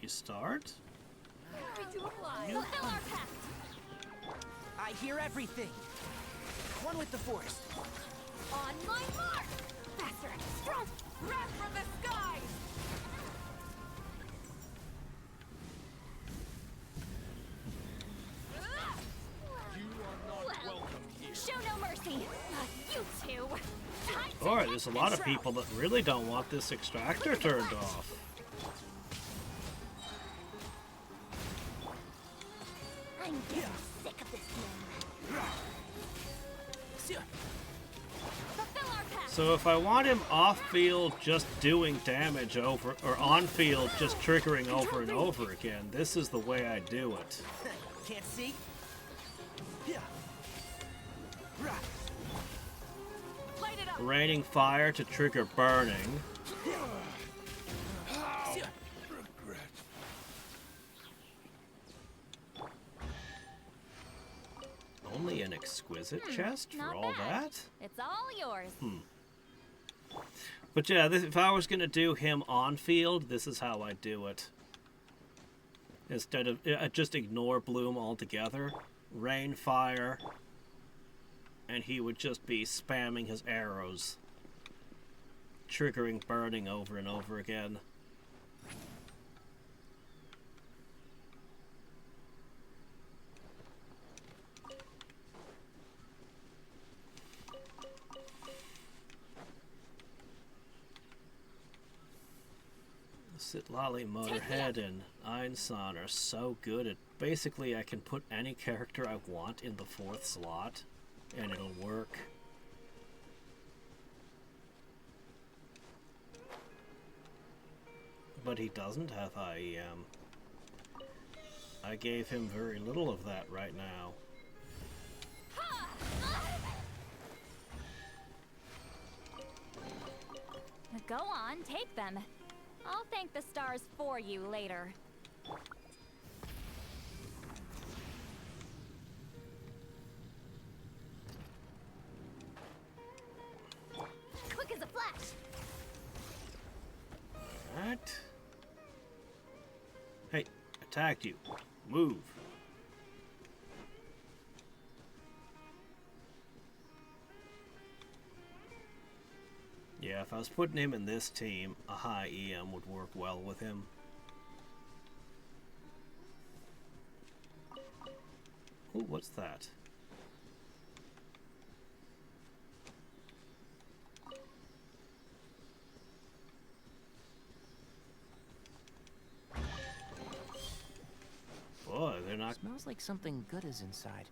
Restart? Happy to apply. Fulfill our pact! I hear everything. One with the forest. On my mark! Faster! Strong! Wrath from the skies! You are not welcome here. Show no mercy! You two! Time to Alright, there's a lot of people that really don't want this extractor turned off. I'm getting sick of this game. See ya. fulfill our pact! So if I want him off-field just doing damage over, or on-field just triggering over and over again, this is the way I do it. Can't see? Yeah. Right. Light it up! Raining fire to trigger burning. See ya. Only an exquisite chest for not all bad. that? It's all yours. But yeah, if I was going to do him on-field, this is how I do it. Instead of just ignore Bloom altogether, rain fire, and he would just be spamming his arrows, triggering burning over and over again. Sitlali, Motorhead, and Einsan are so good at basically I can put any character I want in the 4th slot and it'll work. But he doesn't have IEM. I gave him very little of that right now. Go on, take them. I'll thank the stars for you later. Quick as a flash. Alright. Hey, attacked you. Move. Yeah, if I was putting him in this team, a high EM would work well with him. Ooh, what's that? Boy, they're not Smells like something good is inside.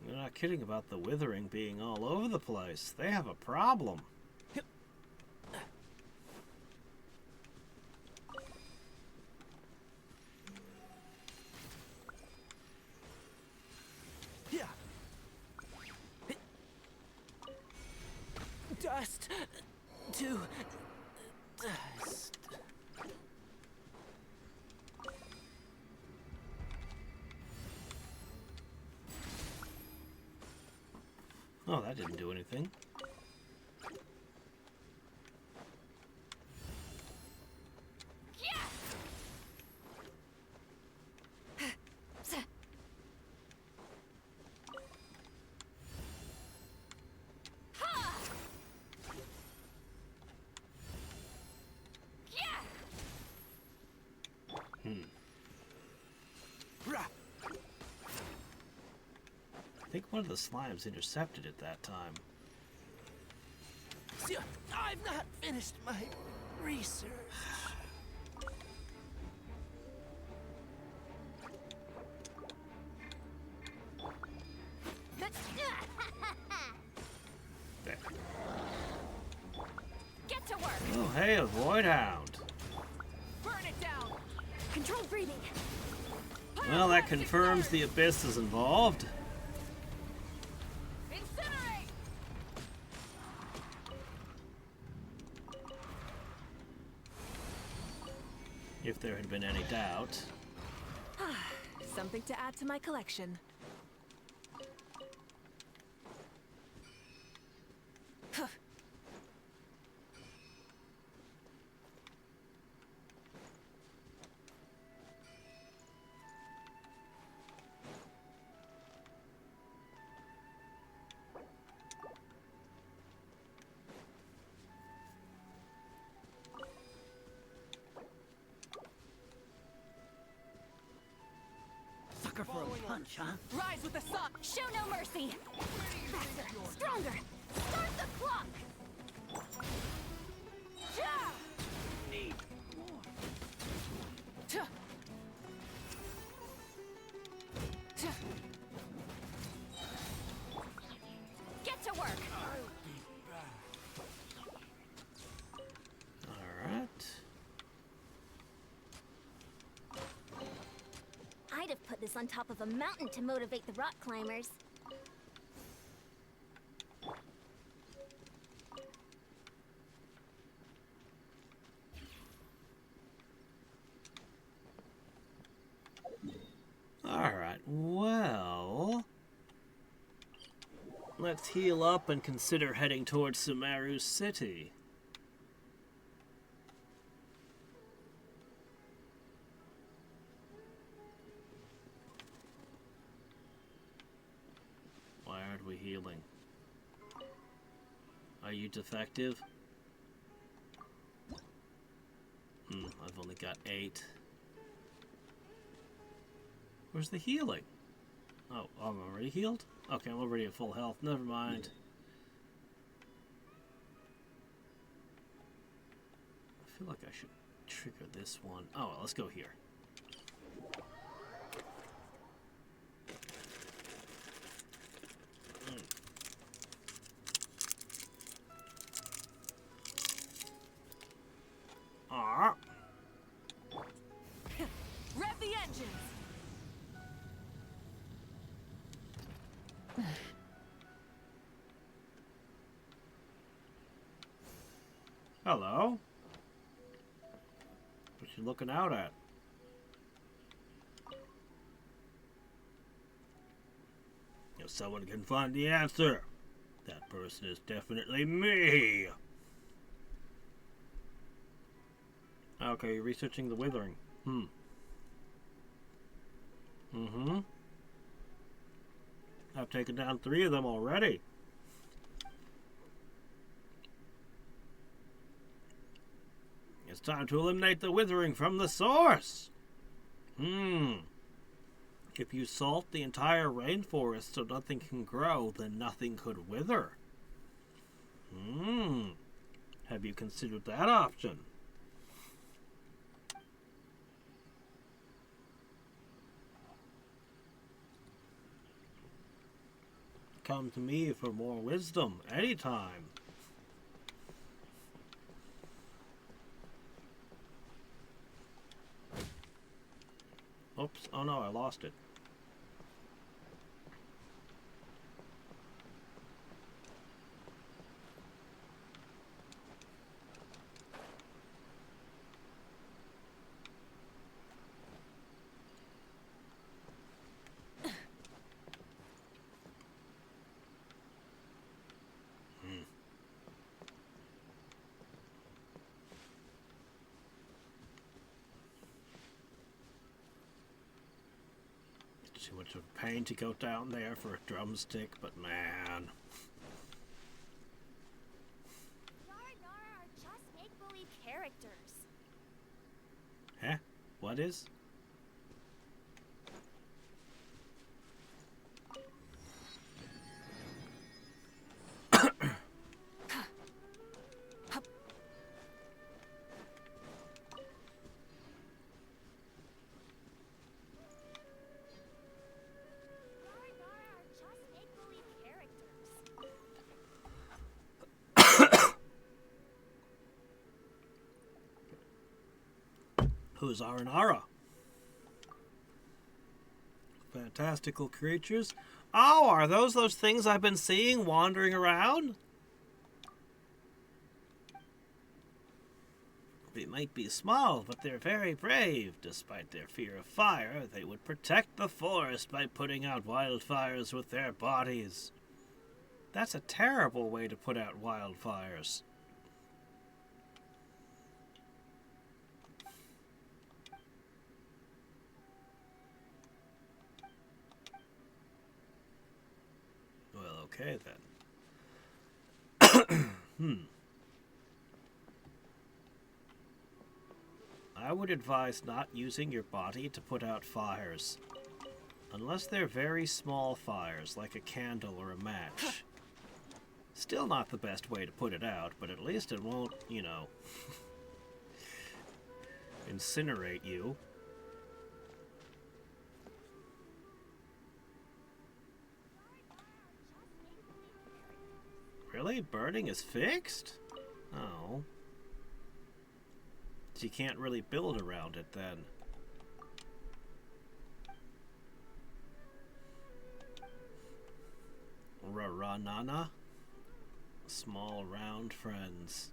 they're not kidding about the withering being all over the place. They have a problem. Yeah. Dust to dust. Oh, that didn't do anything. Rah. I think one of the slimes intercepted it that time. See, I've not finished my research. There. Get to work! hey, a Void Hound. Burn it down. Controlled breathing. Well, that confirms the Abyss is involved. Incinerate! If there had been any doubt. Something to add to my collection. Sucker for a punch, huh? Rise with the sun! Show no mercy! Faster! Stronger! Start the clock! Ja! Need more. Ja! Ja! Get to work! Alright. I'd have put this on top of a mountain to motivate the rock climbers. Alright, well... let's heal up and consider heading towards Sumeru City. Why aren't we healing? Are you defective? I've only got 8. Where's the healing? Oh, I'm already healed? Okay, I'm already at full health. Never mind. I feel like I should trigger this one. Oh, well, let's go here. Ah. Rev the engines! Hello? What you looking out at? If someone can find the answer, that person is definitely me. Okay, you're researching the withering. I've taken down 3 of them already. It's time to eliminate the withering from the source. If you salt the entire rainforest so nothing can grow, then nothing could wither. Have you considered that option? Come to me for more wisdom anytime. Oops, oh no, I lost it. Too much of a pain to go down there for a drumstick, but man. Nara Nara are just make-believe characters. Huh? What is? Nara Nara are just make-believe characters. Who's Aranara? Fantastical creatures. Oh, are those things I've been seeing wandering around? They might be small, but they're very brave. Despite their fear of fire, they would protect the forest by putting out wildfires with their bodies. That's a terrible way to put out wildfires. Well, okay then. I would advise not using your body to put out fires. Unless they're very small fires, like a candle or a match. Still not the best way to put it out, but at least it won't, you know, incinerate you. Really? Burning is fixed? Oh. So you can't really build around it then. Raranana? Small round friends.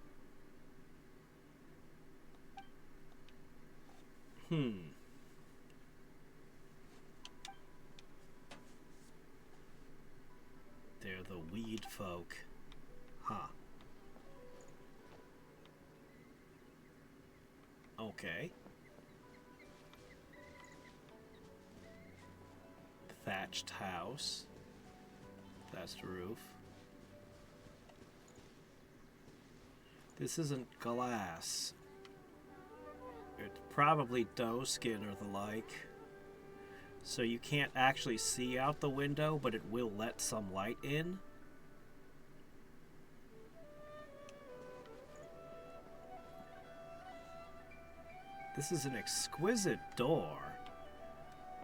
They're the weed folk. Huh. Okay. Thatched house. That's the roof. This isn't glass. It's probably doe skin or the like. So you can't actually see out the window, but it will let some light in. This is an exquisite door,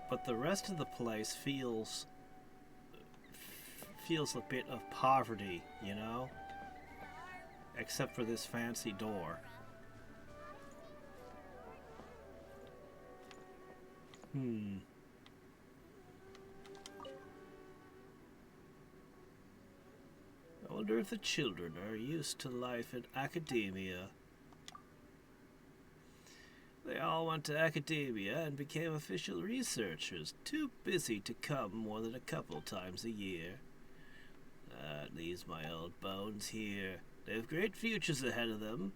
but the rest of the place feels a bit of poverty, you know? Except for this fancy door. I wonder if the children are used to life in academia. They all went to academia and became official researchers, too busy to come more than a couple times a year. That leaves my old bones here. They have great futures ahead of them.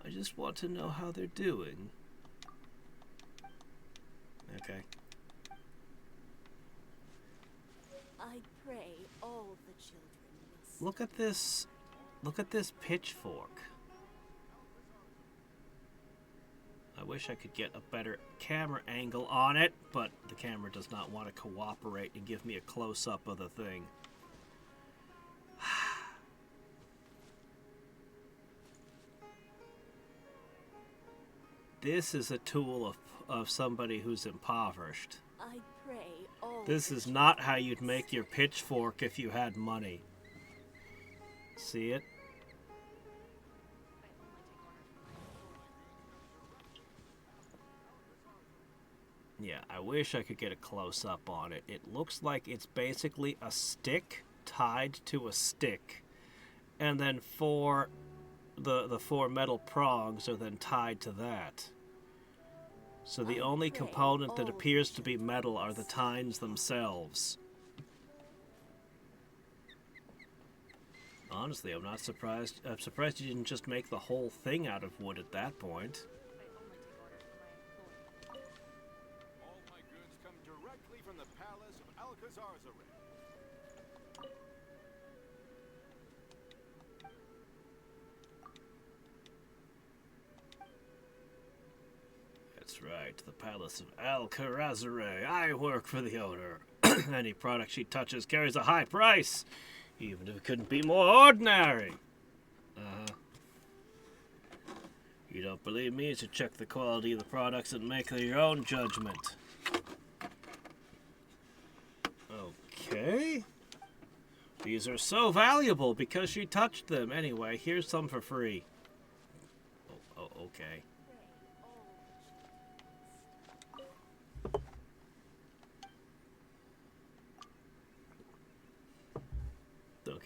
I just want to know how they're doing. Okay. I pray all the children will Look at this. Look at this pitchfork. I wish I could get a better camera angle on it, but the camera does not want to cooperate and give me a close-up of the thing. This is a tool of somebody who's impoverished. I pray all This is not how you'd make your pitchfork if you had money. See it? Yeah, I wish I could get a close-up on it. It looks like it's basically a stick tied to a stick. And then the four metal prongs are then tied to that. So the only component that appears to be metal are the tines themselves. Honestly, I'm not surprised. I'm surprised you didn't just make the whole thing out of wood at that point. All my goods come directly from the palace of Alcazarzaret. That's right, the palace of Alcazarzaret. I work for the owner. Any product she touches carries a high price, even if it couldn't be more ordinary. You don't believe me? You should check the quality of the products and make your own judgment. Okay. These are so valuable because she touched them. Anyway, here's some for free. Oh, okay.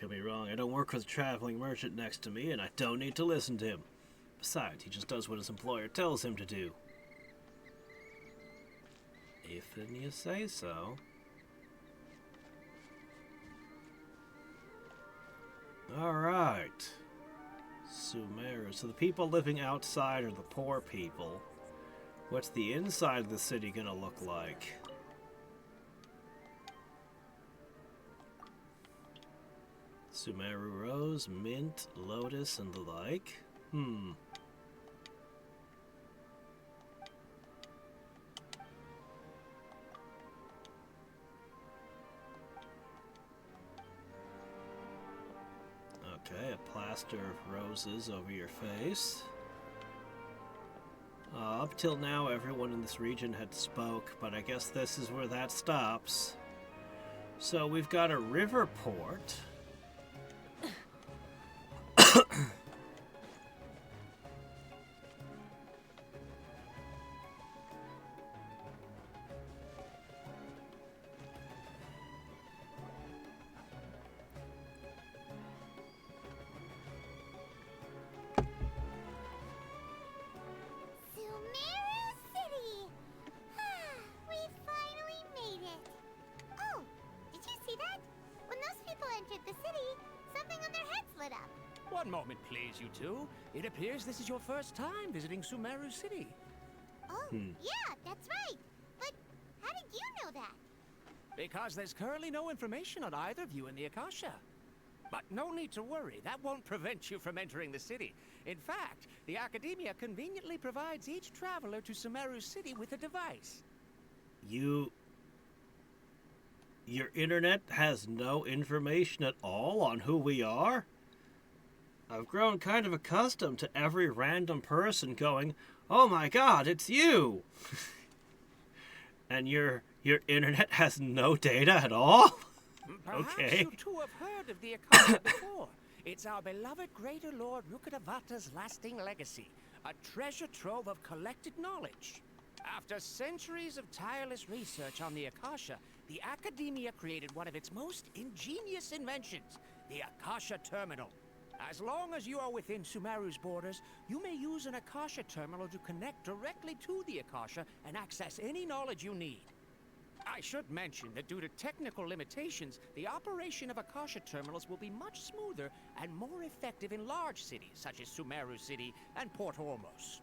get me wrong, I don't work with a traveling merchant next to me, and I don't need to listen to him. Besides, he just does what his employer tells him to do. If you say so. Alright. Sumeru. So the people living outside are the poor people. What's the inside of the city gonna look like? Sumeru Rose, Mint, Lotus, and the like. Okay, a plaster of roses over your face. Up till now, everyone in this region had spoke, but I guess this is where that stops. So we've got a river port. One moment, please, you two. It appears this is your first time visiting Sumeru City. Oh, yeah, that's right. But how did you know that? Because there's currently no information on either of you in the Akasha. But no need to worry, that won't prevent you from entering the city. In fact, the Academia conveniently provides each traveler to Sumeru City with a device. Your internet has no information at all on who we are? I've grown kind of accustomed to every random person going, "Oh my god, it's you!" And your internet has no data at all? Perhaps Okay. you two have heard of the Akasha before. It's our beloved Greater Lord Rukkhadevata's lasting legacy, a treasure trove of collected knowledge. After centuries of tireless research on the Akasha, the Academia created one of its most ingenious inventions, the Akasha Terminal. As long as you are within Sumeru's borders, you may use an Akasha terminal to connect directly to the Akasha and access any knowledge you need. I should mention that due to technical limitations, the operation of Akasha terminals will be much smoother and more effective in large cities such as Sumeru City and Port Ormos.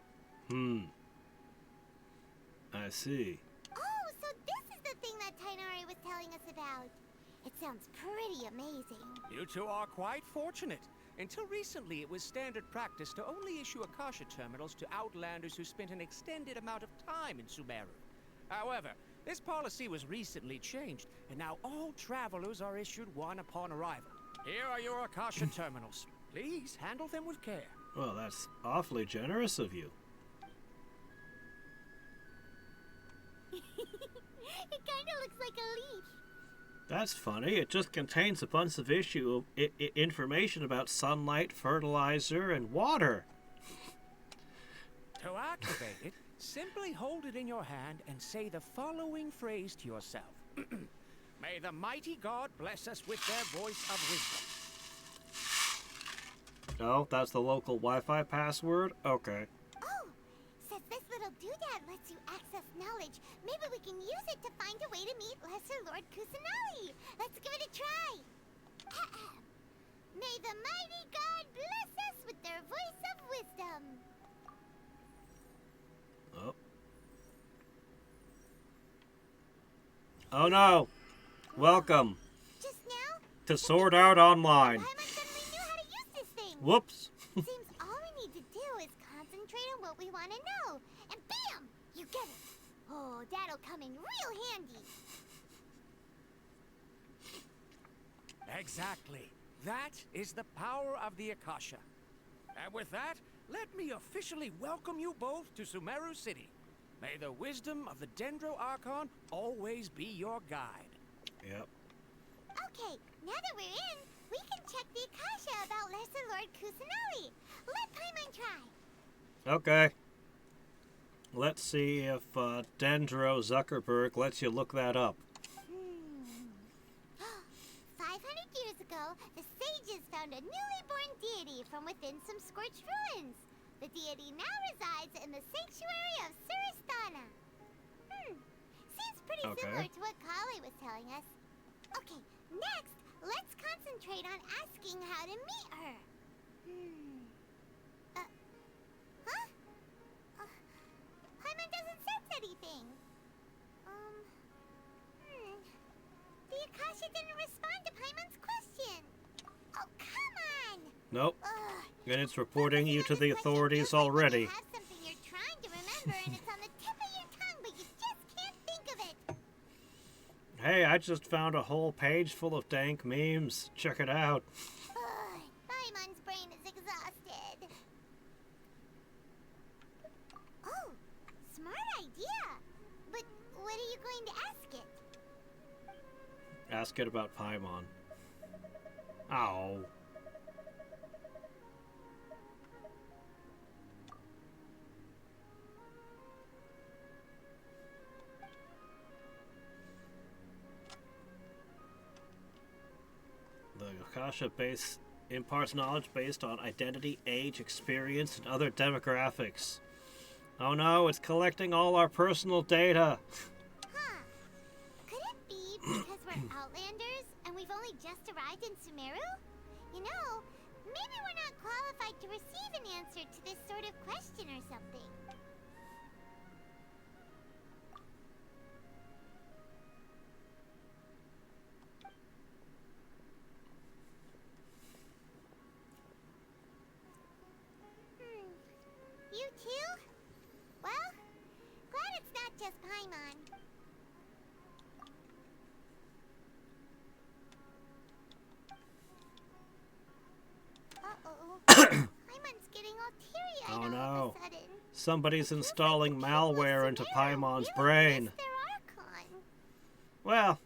I see. Oh, so this is the thing that Tainari was telling us about. It sounds pretty amazing. You two are quite fortunate. Until recently, it was standard practice to only issue Akasha terminals to outlanders who spent an extended amount of time in Sumeru. However, this policy was recently changed, and now all travelers are issued one upon arrival. Here are your Akasha terminals. Please handle them with care. Well, that's awfully generous of you. It kind of looks like a leaf. That's funny. It just contains a bunch of information about sunlight, fertilizer, and water. To activate it, simply hold it in your hand and say the following phrase to yourself. May the mighty God bless us with their voice of wisdom. Oh, that's the local Wi-Fi password? Okay. Oh, since this little doodad lets you access knowledge, maybe we can use it to find a way to meet Lesser Lord Kusanali. Let's give it a try. May the mighty God bless us with their voice of wisdom. Oh. Oh no! Welcome Just now? to Sword Art Online. Why am I suddenly knew how to use this thing? Whoops. Seems all we need to do is concentrate on what we want to know. And bam! You get it. Oh, that'll come in real handy. Exactly. That is the power of the Akasha. And with that, let me officially welcome you both to Sumeru City. May the wisdom of the Dendro Archon always be your guide. Yep. Okay, now that we're in, we can check the Akasha about Lesser Lord Kusanali. Let Paimon try. Okay. Let's see if Dendro Zuckerberg lets you look that up. 500 years ago, the sage found a newly born deity from within some scorched ruins. The deity now resides in the sanctuary of Suristana. Seems pretty similar to what Kali was telling us. Okay, next, let's concentrate on asking how to meet her. Paimon doesn't sense anything. The Akasha didn't respond to Paimon's question. Oh, come on! Nope. And it's reporting you to the authorities already. You have something you're trying to remember and it's on the tip of your tongue, but you just can't think of it. Hey, I just found a whole page full of dank memes. Check it out. Paimon's brain is exhausted. Oh, smart idea. But what are you going to ask it? Ask it about Paimon. Ow. The Akasha base imparts knowledge based on identity, age, experience, and other demographics. Oh no, it's collecting all our personal data. Could it be because we're Outlanders and we've only just arrived in Sumeru? You know, maybe we're not qualified to receive an answer to this sort of question or something. You too? Well, glad it's not just Paimon. Uh-oh. Paimon's getting all teary-eyed Oh all no. of a sudden. Somebody's installing malware into Paimon's brain. Well,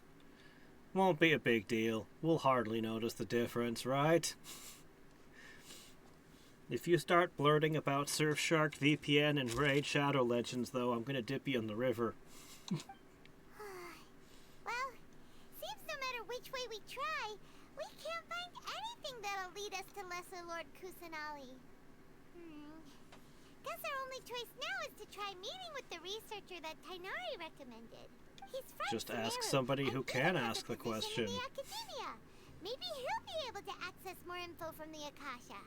won't be a big deal. We'll hardly notice the difference, right? If you start blurting about Surfshark, VPN, and Raid Shadow Legends, though, I'm gonna dip you in the river. Well, seems no matter which way we try, we can't find anything that'll lead us to Lesser Lord Kusanali. Guess our only choice now is to try meeting with the researcher that Tainari recommended. He's from Just ask Sumeru, somebody and who even can has ask a the position question. in the academia. Maybe he'll be able to access more info from the Akasha.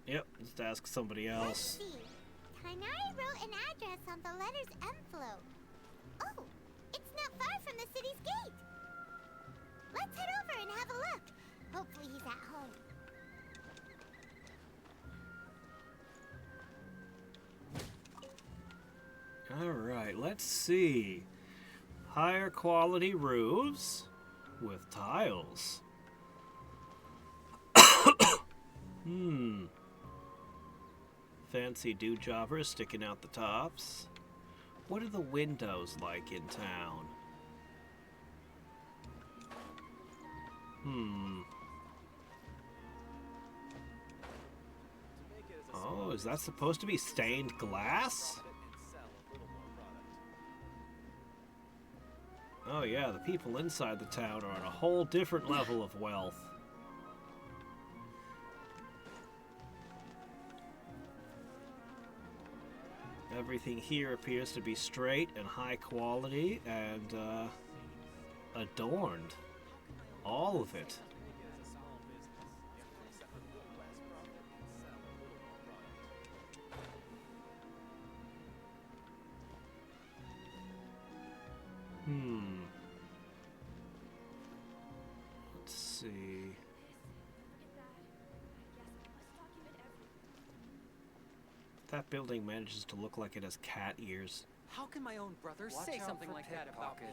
Yep, just ask somebody Let's else. see. Tainari wrote an address on the letter's envelope. Oh, it's not far from the city's gate. Let's head over and have a look. Hopefully he's at home. Alright, let's see. Higher quality roofs with tiles. Fancy dewjobbers sticking out the tops. What are the windows like in town? Oh, is that supposed to be stained glass? Oh yeah, the people inside the town are on a whole different level of wealth. Everything here appears to be straight and high quality and adorned. All of it. Let's see. That building manages to look like it has cat ears. How can my own brother say something like that about me?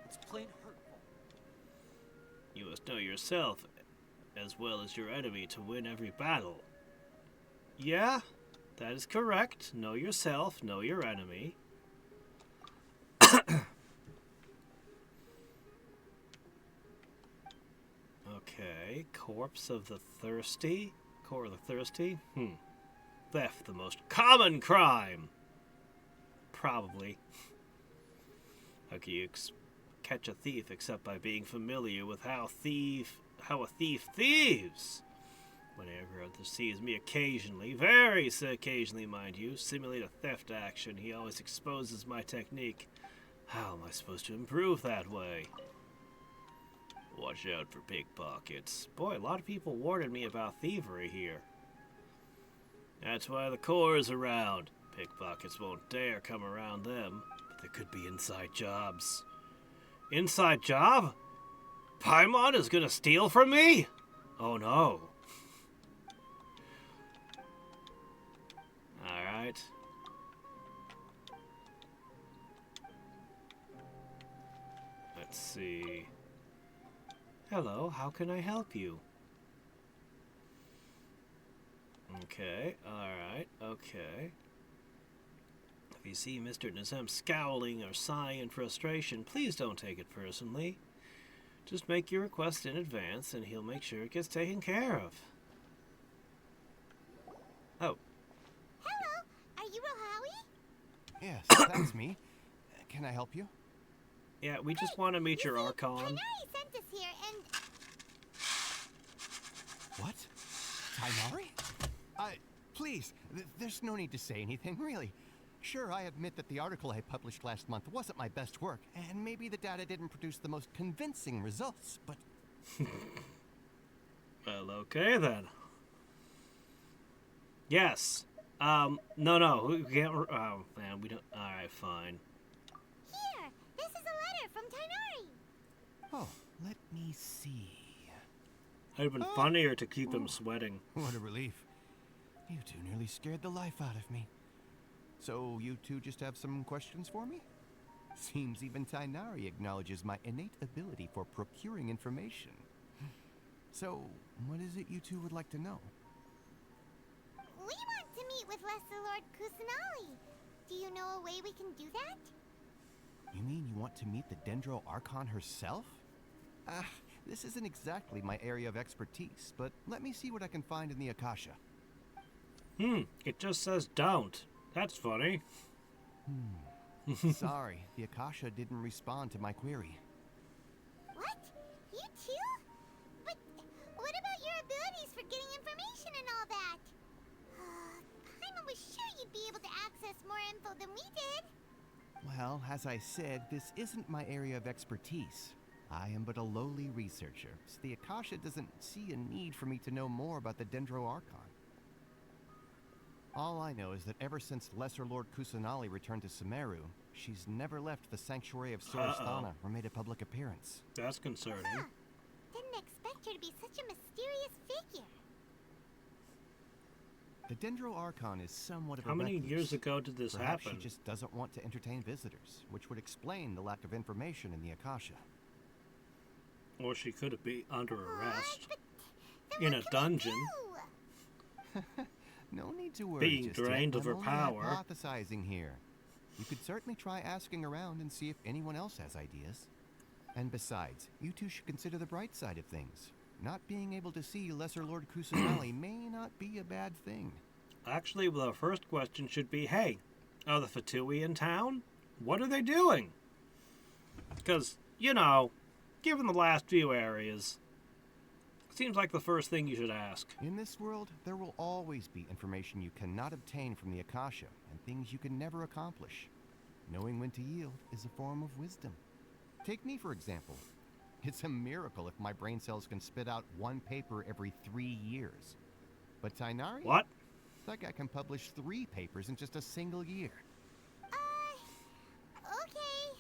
It's plain hurtful. You must know yourself as well as your enemy to win every battle. Yeah, that is correct. Know yourself, know your enemy. Okay, corpse of the thirsty? Core of the thirsty? Theft, the most common crime! Probably. How can you catch a thief except by being familiar with how how a thief thieves. Whenever he sees me occasionally, very occasionally mind you, simulate a theft action, he always exposes my technique. How am I supposed to improve that way? Watch out for pickpockets. Boy, a lot of people warned me about thievery here. That's why the Corps is around. Pickpockets won't dare come around them, but there could be inside jobs. Inside job? Paimon is gonna steal from me? Oh no. Alright. Let's see. Hello, how can I help you? Okay, alright, okay. If you see Mr. Nazem scowling or sighing in frustration, please don't take it personally. Just make your request in advance and he'll make sure it gets taken care of. Oh. Hello, are you Rohawi? Yes, that's me. Can I help you? Yeah, we just want to meet your Archon. Tainari sent us here and... What? Tainari? Please, there's no need to say anything, really. Sure, I admit that the article I published last month wasn't my best work, and maybe the data didn't produce the most convincing results, but... Well, okay then. Yes. No, we can't... Oh, man, we don't... Alright, fine. Here, this is a letter from Tainari. Oh, let me see. It'd have been funnier to keep him sweating. What a relief. You two nearly scared the life out of me. So, you two just have some questions for me? Seems even Tainari acknowledges my innate ability for procuring information. So, what is it you two would like to know? We want to meet with Lesser Lord Kusanali. Do you know a way we can do that? You mean you want to meet the Dendro Archon herself? This isn't exactly my area of expertise, but let me see what I can find in the Akasha. It just says don't. That's funny. Sorry, the Akasha didn't respond to my query. What? You too? But what about your abilities for getting information and all that? Paimon was sure you'd be able to access more info than we did. Well, as I said, this isn't my area of expertise. I am but a lowly researcher, so the Akasha doesn't see a need for me to know more about the Dendro Archon. All I know is that ever since Lesser Lord Kusanali returned to Sumeru, she's never left the Sanctuary of Sorasthana or made a public appearance. That's concerning. Didn't expect her to be such a mysterious figure. The Dendro Archon is somewhat of a How many recluse. years ago did this Perhaps happen? she just doesn't want to entertain visitors, which would explain the lack of information in the Akasha. Or she could be under arrest. But In then a what can we dungeon. do? No need to worry. Being just drained yet. of her I'm only power. hypothesizing here. You could certainly try asking around and see if anyone else has ideas. And besides, you two should consider the bright side of things. Not being able to see Lesser Lord Kusanali may not be a bad thing. Actually, the first question should be, hey, are the Fatui in town? What are they doing? Because, you know, given the last few areas, seems like the first thing you should ask. In this world, there will always be information you cannot obtain from the Akasha, and things you can never accomplish. Knowing when to yield is a form of wisdom. Take me, for example. It's a miracle if my brain cells can spit out one paper every 3 years. But Tainari? What? That guy can publish 3 papers in just a single year. Okay.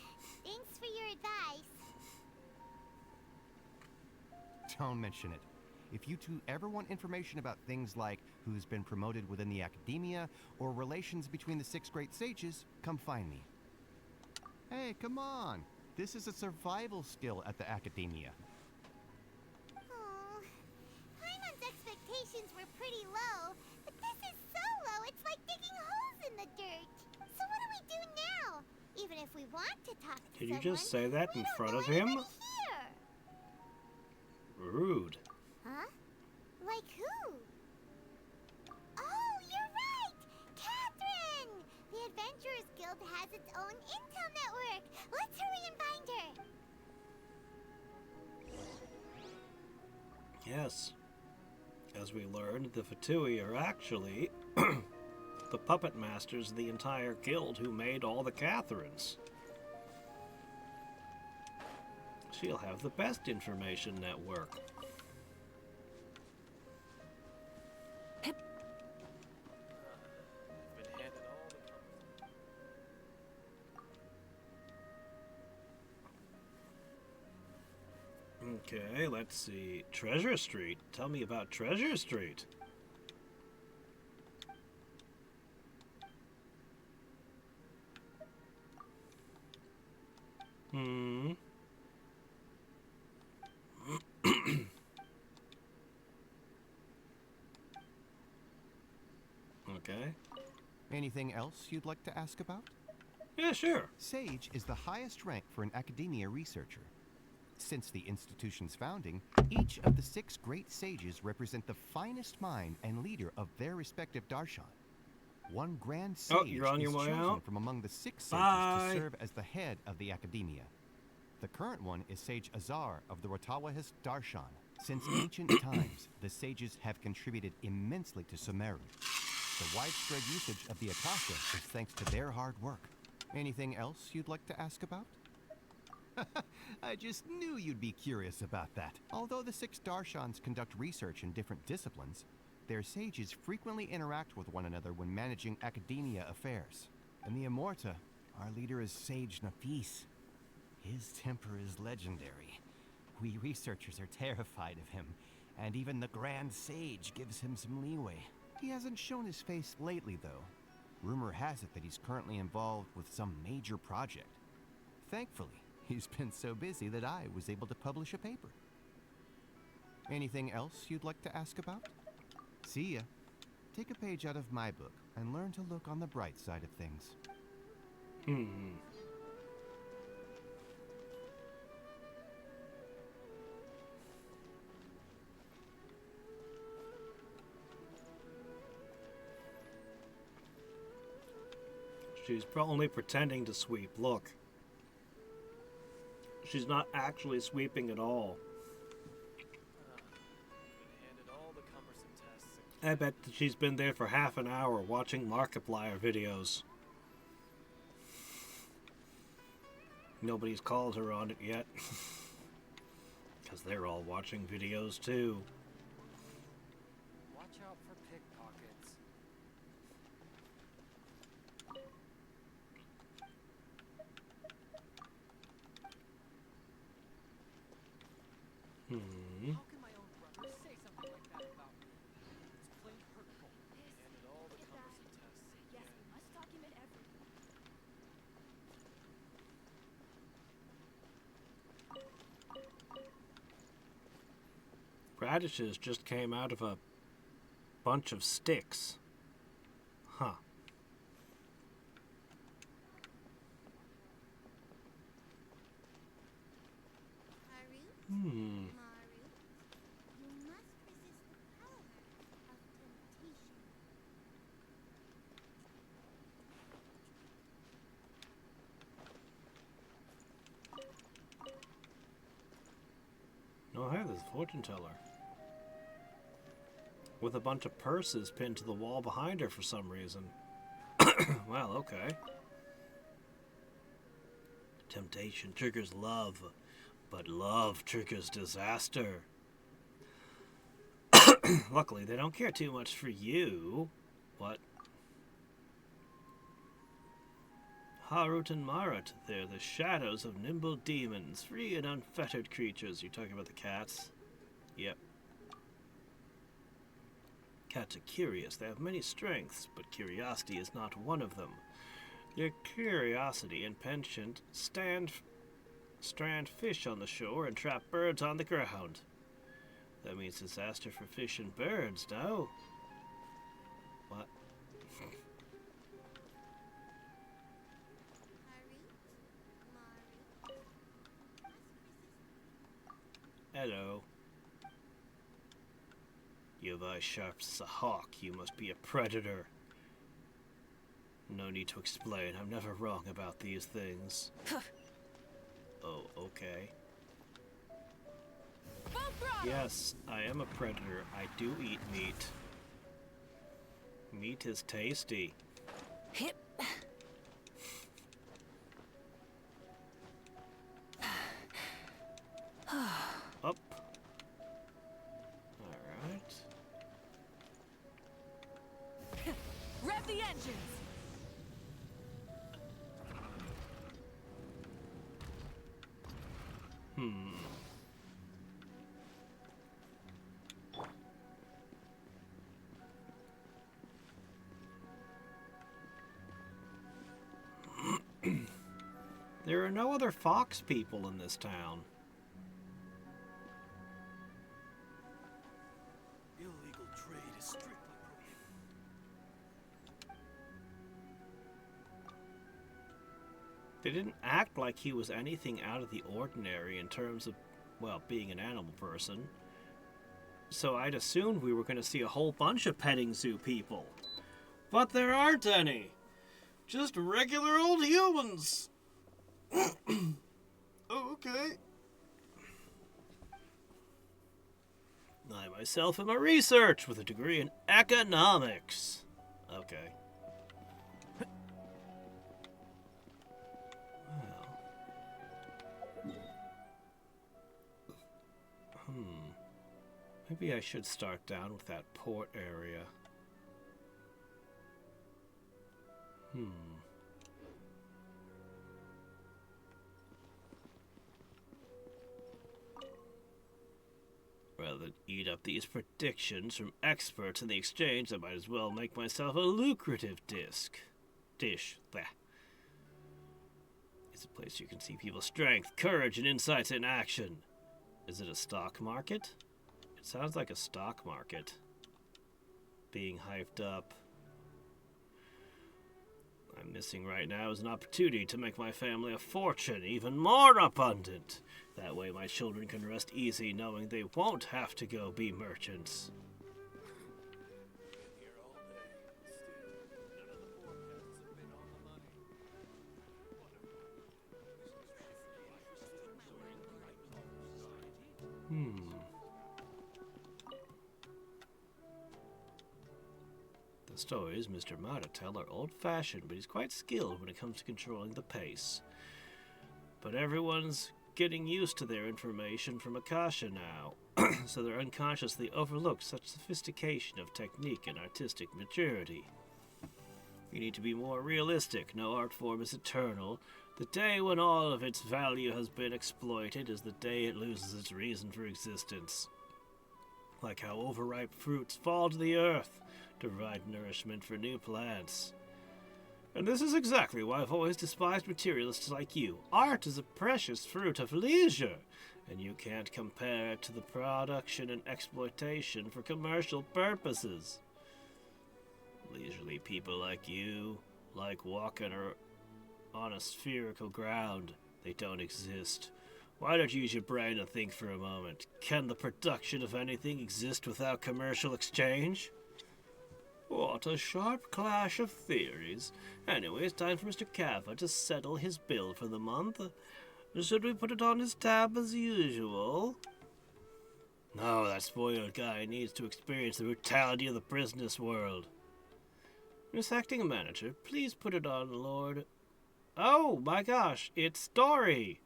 Thanks for your advice. Don't mention it. If you two ever want information about things like who's been promoted within the academia or relations between the 6 great sages, come find me. Hey, come on. This is a survival skill at the academia. Oh, Paimon's expectations were pretty low, but this is so low it's like digging holes in the dirt. So what do we do now? Even if we want to talk to Can you someone, just say that we in don't front know of him? anybody here. Rude. Huh? Like who? Oh, you're right! Catherine! The Adventurers Guild has its own intel network. Let's hurry and find her. Yes. As we learned, the Fatui are actually the puppet masters of the entire guild who made all the Catherines. She'll have the best information network. Okay, let's see. Treasure Street. Tell me about Treasure Street. Okay. Anything else you'd like to ask about? Yeah, sure. Sage is the highest rank for an academia researcher. Since the institution's founding, each of the 6 great sages represent the finest mind and leader of their respective darshan. One grand sage you're on your is way chosen out? from among the 6 sages Bye. to serve as the head of the academia. The current one is Sage Azar of the Rotawahist Darshan. Since ancient times, the sages have contributed immensely to Sumeru. The widespread usage of the Akasha is thanks to their hard work. Anything else you'd like to ask about? I just knew you'd be curious about that. Although the 6 Darshans conduct research in different disciplines, their sages frequently interact with one another when managing academia affairs. In the Immorta, our leader is Sage Nafis. His temper is legendary. We researchers are terrified of him, and even the Grand Sage gives him some leeway. He hasn't shown his face lately, though. Rumor has it that he's currently involved with some major project. Thankfully, he's been so busy that I was able to publish a paper. Anything else you'd like to ask about? See ya. Take a page out of my book and learn to look on the bright side of things. She's only pretending to sweep. Look. She's not actually sweeping at all. I bet that she's been there for half an hour watching Markiplier videos. Nobody's called her on it yet. Because they're all watching videos too. Watch out for pickpockets. How can my own brother say something like that about me? It's plain hurtful. Handed all the cumbersome tests. Yes, we must document everything. Radishes just came out of a bunch of sticks. Huh. Haru? Hmm. Maru? You must resist the power of temptation. Oh, hey, there's a fortune teller. With a bunch of purses pinned to the wall behind her for some reason. Well, okay. Temptation triggers love, but love triggers disaster. Luckily, they don't care too much for you. What? Harut and Marat, they're the shadows of nimble demons, free and unfettered creatures. You're talking about the cats? Yep. Cats are curious. They have many strengths, but curiosity is not one of them. Your curiosity and penchant strand fish on the shore and trap birds on the ground. That means disaster for fish and birds, no? What? Hello. You have eyes sharp as a hawk. You must be a predator. No need to explain. I'm never wrong about these things. Oh, okay. Both throttle. Yes, I am a predator. I do eat meat. Meat is tasty. Hip. Up. Alright. Rev the engines. There are no other fox people in this town. Illegal trade is strictly prohibited. They didn't act like he was anything out of the ordinary in terms of, well, being an animal person. So I'd assumed we were going to see a whole bunch of petting zoo people. But there aren't any. Just regular old humans. Okay. I myself am a research with a degree in economics. Okay. Well. Maybe I should start down with that port area. Rather than eat up these predictions from experts in the exchange, I might as well make myself a lucrative dish. Blah. It's a place you can see people's strength, courage, and insights in action. Is it a stock market? It sounds like a stock market. Being hyped up. I'm missing right now is an opportunity to make my family a fortune even more abundant. That way my children can rest easy knowing they won't have to go be merchants. The stories Mr. Matatel are old-fashioned, but he's quite skilled when it comes to controlling the pace. But everyone's getting used to their information from Akasha now, so they're unconsciously overlook such sophistication of technique and artistic maturity. You need to be more realistic. No art form is eternal. The day when all of its value has been exploited is the day it loses its reason for existence. Like how overripe fruits fall to the earth to provide nourishment for new plants. And this is exactly why I've always despised materialists like you. Art is a precious fruit of leisure, and you can't compare it to the production and exploitation for commercial purposes. Leisurely people like you like walking on a spherical ground. They don't exist. Why don't you use your brain and think for a moment? Can the production of anything exist without commercial exchange? What a sharp clash of theories. Anyway, it's time for Mr. Kava to settle his bill for the month. Should we put it on his tab as usual? No, that spoiled guy needs to experience the brutality of the business world. Miss Acting Manager, please put it on, Lord. Oh, my gosh, it's Story!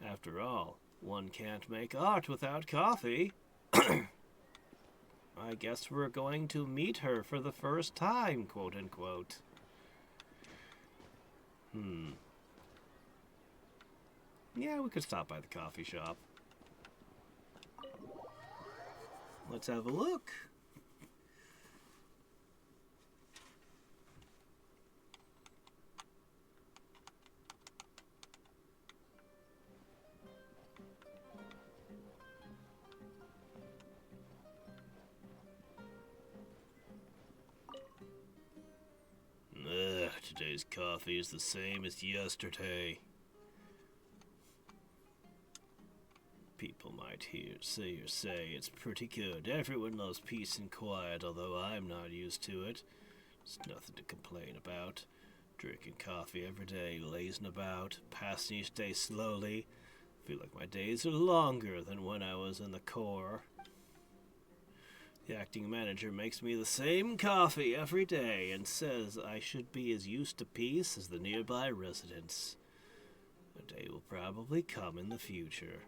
After all, one can't make art without coffee. I guess we're going to meet her for the first time, quote-unquote. Yeah, we could stop by the coffee shop. Let's have a look. Today's coffee is the same as yesterday. People might say it's pretty good. Everyone loves peace and quiet, although I'm not used to it. It's nothing to complain about. Drinking coffee every day, lazing about, passing each day slowly, Feel like my days are longer than when I was in the Corps. The acting manager makes me the same coffee every day and says I should be as used to peace as the nearby residents. A day will probably come in the future.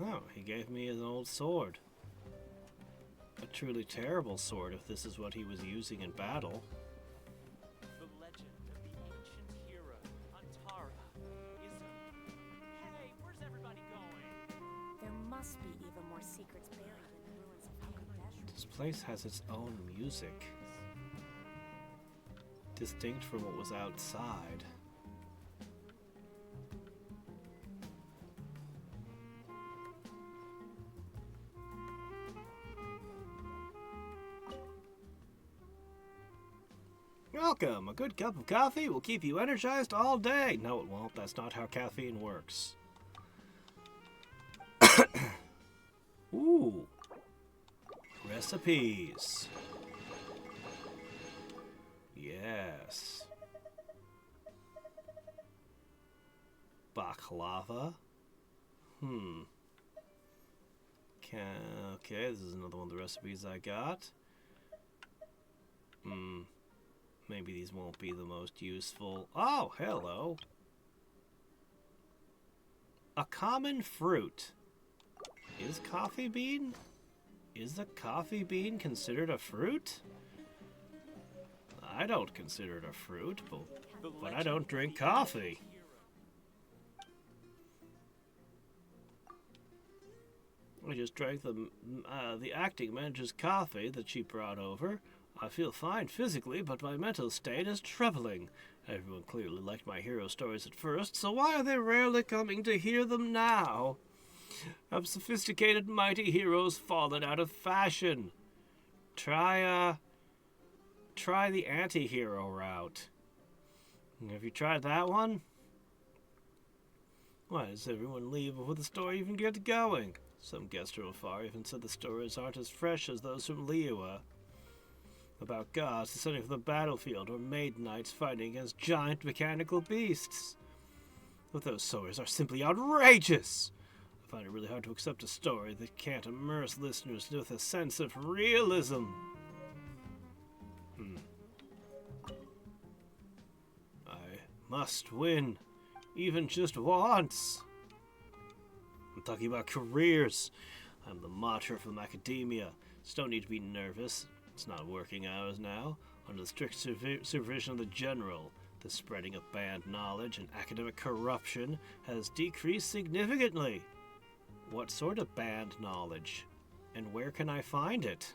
Oh, he gave me an old sword. A truly terrible sword if this is what he was using in battle. The legend of the ancient hero, Antara, is... Hey, where's everybody going? There must be even more secrets buried in the ruins of Bangladesh. This place has its own music. Distinct from what was outside. Welcome! A good cup of coffee will keep you energized all day. No, it won't. That's not how caffeine works. Ooh. Recipes. Yes. Baklava. Okay, this is another one of the recipes I got. Maybe these won't be the most useful. Oh, hello. A common fruit. Is coffee bean? Is a coffee bean considered a fruit? I don't consider it a fruit, but I don't drink coffee. I just drank the acting manager's coffee that she brought over. I feel fine physically, but my mental state is troubling. Everyone clearly liked my hero stories at first, so why are they rarely coming to hear them now? Have sophisticated mighty heroes fallen out of fashion? Try the anti-hero route. Have you tried that one? Why does everyone leave before the story even gets going? Some guests from afar even said the stories aren't as fresh as those from Liyue. About gods descending from the battlefield or maid knights fighting against giant mechanical beasts. But those stories are simply outrageous. I find it really hard to accept a story that can't immerse listeners with a sense of realism. I must win, even just once. I'm talking about careers. I'm the martyr from academia. Just don't need to be nervous. It's not working hours now. Under the strict supervision of the general, the spreading of banned knowledge and academic corruption has decreased significantly. What sort of banned knowledge? And where can I find it?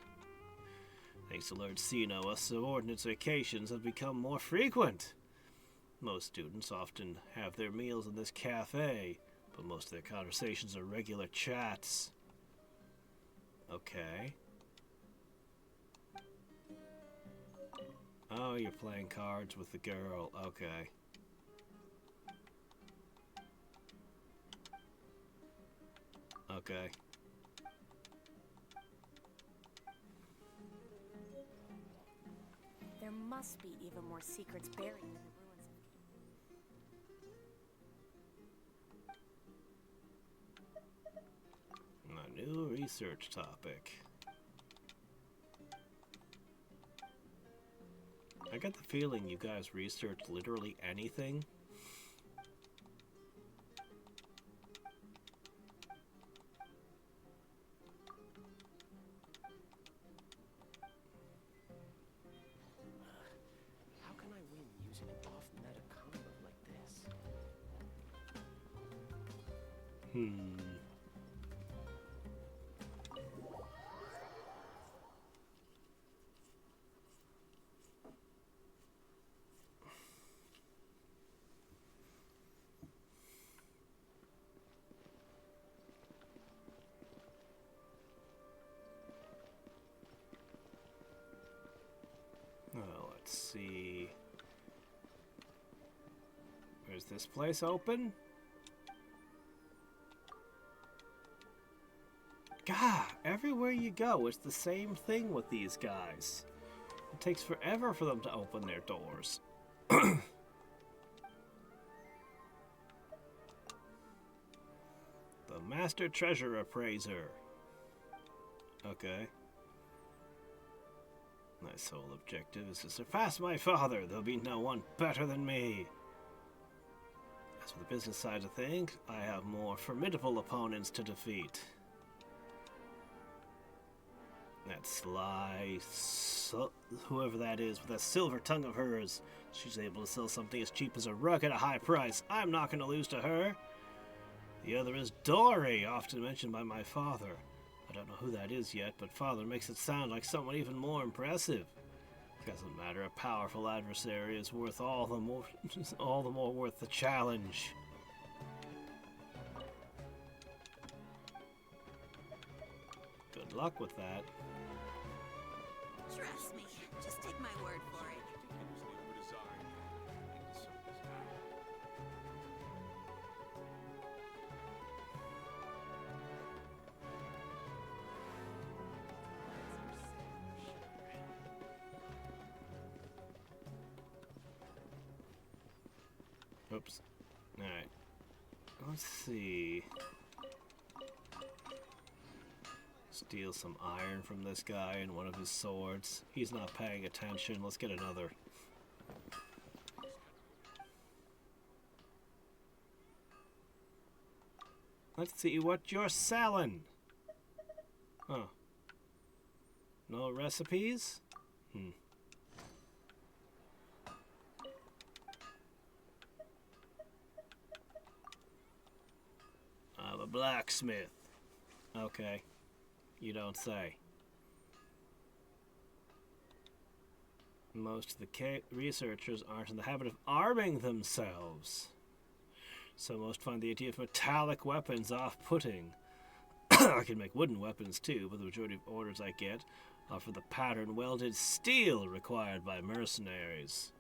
Thanks to Lord Sino, us subordinates' vacations have become more frequent. Most students often have their meals in this cafe, but most of their conversations are regular chats. Okay. Oh, you're playing cards with the girl. Okay. Okay. There must be even more secrets buried in the ruins of... A new research topic. I get the feeling you guys researched literally anything. How can I win using an off-meta combo like this? Oh, let's see. Is this place open? God, everywhere you go, it's the same thing with these guys. takes forever for them to open their doors. The Master Treasure Appraiser. Okay. My sole objective is to surpass my father. There'll be no one better than me. As for the business side of things, I have more formidable opponents to defeat. That sly, whoever that is, with that silver tongue of hers. She's able to sell something as cheap as a rug at a high price. I'm not going to lose to her. The other is Dory, often mentioned by my father. I don't know who that is yet, but father makes it sound like someone even more impressive. Doesn't matter, a powerful adversary is worth all the more worth the challenge. Good luck with that. Trust me. Just take my word for it. Oops. Alright. Let's see. Steal some iron from this guy and one of his swords. He's not paying attention. Let's get another. Let's see what you're selling. Huh. No recipes? I'm a blacksmith. Okay. You don't say. Most of the researchers aren't in the habit of arming themselves. So most find the idea of metallic weapons off-putting. I can make wooden weapons too, but the majority of orders I get are for the pattern welded steel required by mercenaries.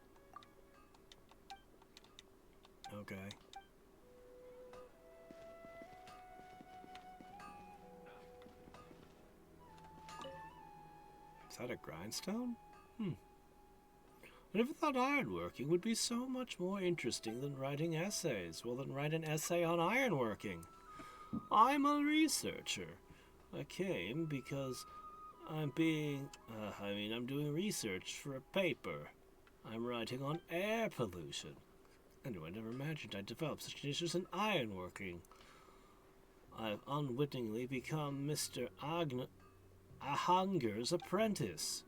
Okay. Is that a grindstone? I never thought ironworking would be so much more interesting than writing essays. Well, then write an essay on ironworking. I'm a researcher. I came because I'm doing research for a paper. I'm writing on air pollution. Anyway, I never imagined I'd develop such an interest in ironworking. I've unwittingly become Mr. Ahanger's apprentice.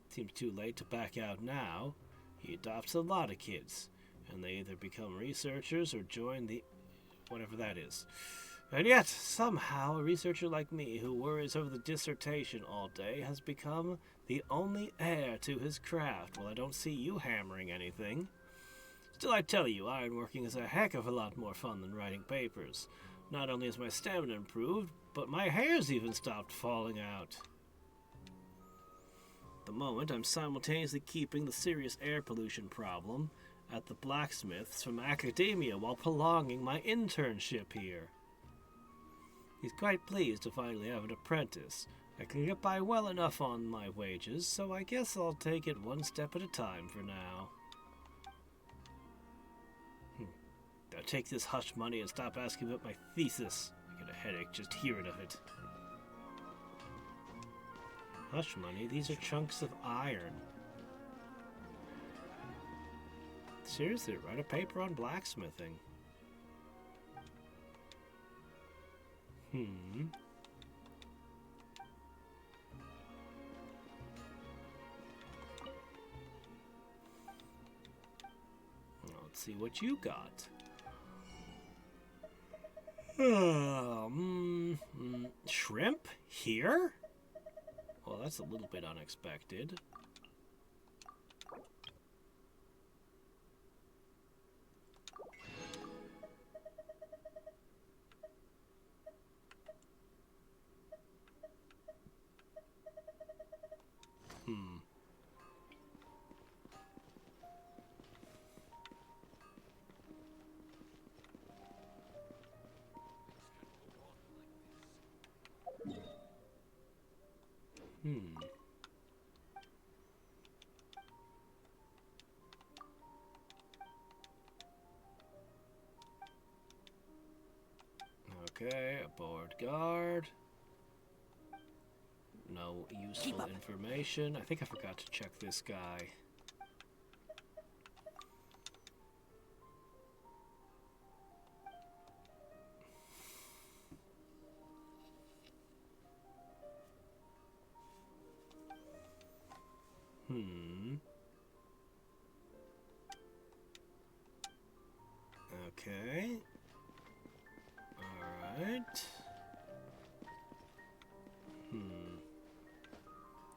Seems too late to back out now. He adopts a lot of kids, and they either become researchers or join the whatever that is. And yet, somehow, a researcher like me who worries over the dissertation all day has become the only heir to his craft. Well, I don't see you hammering anything. Still, I tell you, ironworking is a heck of a lot more fun than writing papers. Not only has my stamina improved, but my hair's even stopped falling out. At the moment, I'm simultaneously keeping the serious air pollution problem at the blacksmiths from academia while prolonging my internship here. He's quite pleased to finally have an apprentice. I can get by well enough on my wages, so I guess I'll take it one step at a time for now. Now take this hush money and stop asking about my thesis. I get a headache just hearing of it. Hush money? These are chunks of iron. Seriously, write a paper on blacksmithing. Let's see what you got. Shrimp? Here? Well, that's a little bit unexpected. Okay, aboard guard. No useful information. I think I forgot to check this guy. Okay. Alright.